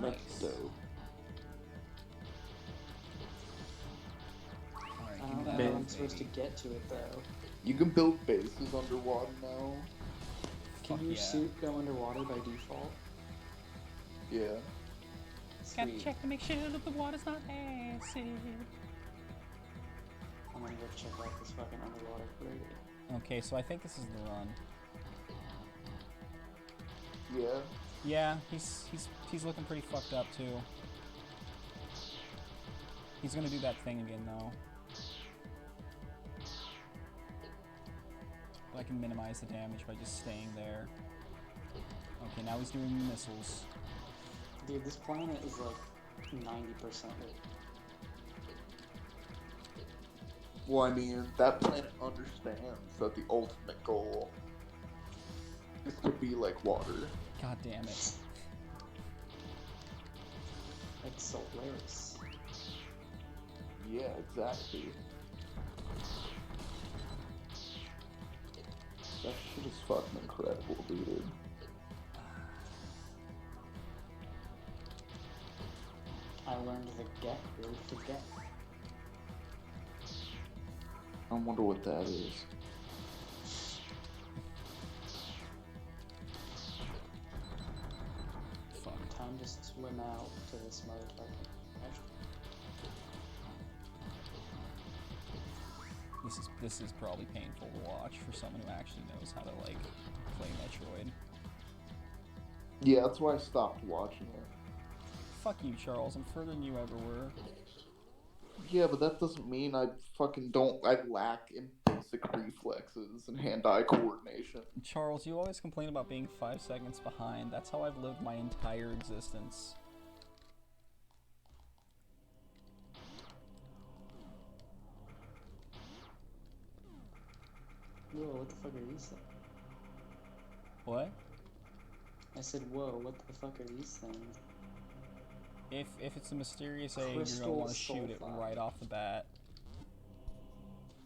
Nice. That's dope. Alright, I give me don't that. know how Man. I'm supposed to get to it, though. You can build bases underwater now. Can Fuck your yeah. suit go underwater by default? Yeah. Gotta Sweet. check to make sure that the water's not acid. I'm gonna go check out this fucking underwater freighter. Okay, so I think this is the run. Yeah. Yeah, he's looking pretty fucked up too. He's gonna do that thing again though. But I can minimize the damage by just staying there. Okay, now he's doing missiles. Dude, this planet is like 90% lit. Well, I mean, that planet understands that the ultimate goal is to be like water. God damn it. Like Solaris. Yeah, exactly. That shit is fucking incredible, dude. I learned the get really forget. I wonder what that is. Fuck. Time to swim out to this motherfucker. This is probably painful to watch for someone who actually knows how to like play Metroid. Yeah, that's why I stopped watching it. Fuck you, Charles. I'm further than you ever were. Yeah, but that doesn't mean I fucking don't. I lack in basic reflexes and hand-eye coordination. Charles, you always complain about being 5 seconds behind. That's how I've lived my entire existence. Whoa, what the fuck are these things? What? I said, whoa, what the fuck are these things? If it's a mysterious egg, you're gonna Crystal want to shoot it sulfide. right off the bat.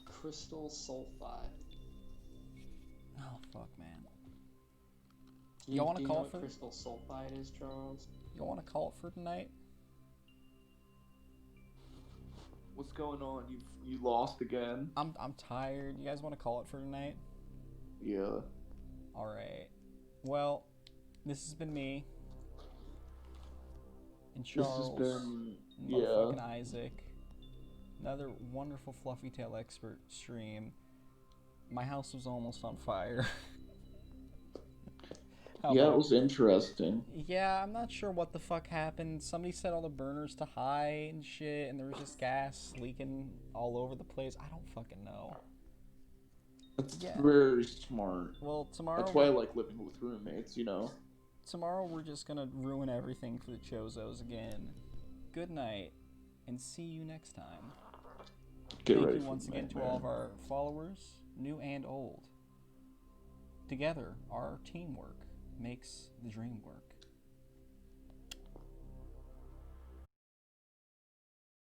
Crystal sulfide. Oh fuck, man. Do Y'all wanna do you call know it what for- crystal sulfide is, Charles? You want to call it for tonight? What's going on? You lost again? I'm tired. You guys want to call it for tonight? Yeah. All right. Well, this has been me. And Charles. This has been and yeah. motherfucking Isaac. Another wonderful Fluffy Tail Expert stream. My house was almost on fire. How Yeah, about- it was interesting. Yeah, I'm not sure what the fuck happened. Somebody set all the burners to high and shit, and there was just gas leaking all over the place. I don't fucking know. That's Yeah. very smart. Well, tomorrow. That's why I like living with roommates, you know? Tomorrow we're just gonna ruin everything for the Chozos again. Good night, and see you next time. Get Thank ready you for once the again to nightmare. all of our followers, new and old. Together, our teamwork makes the dream work.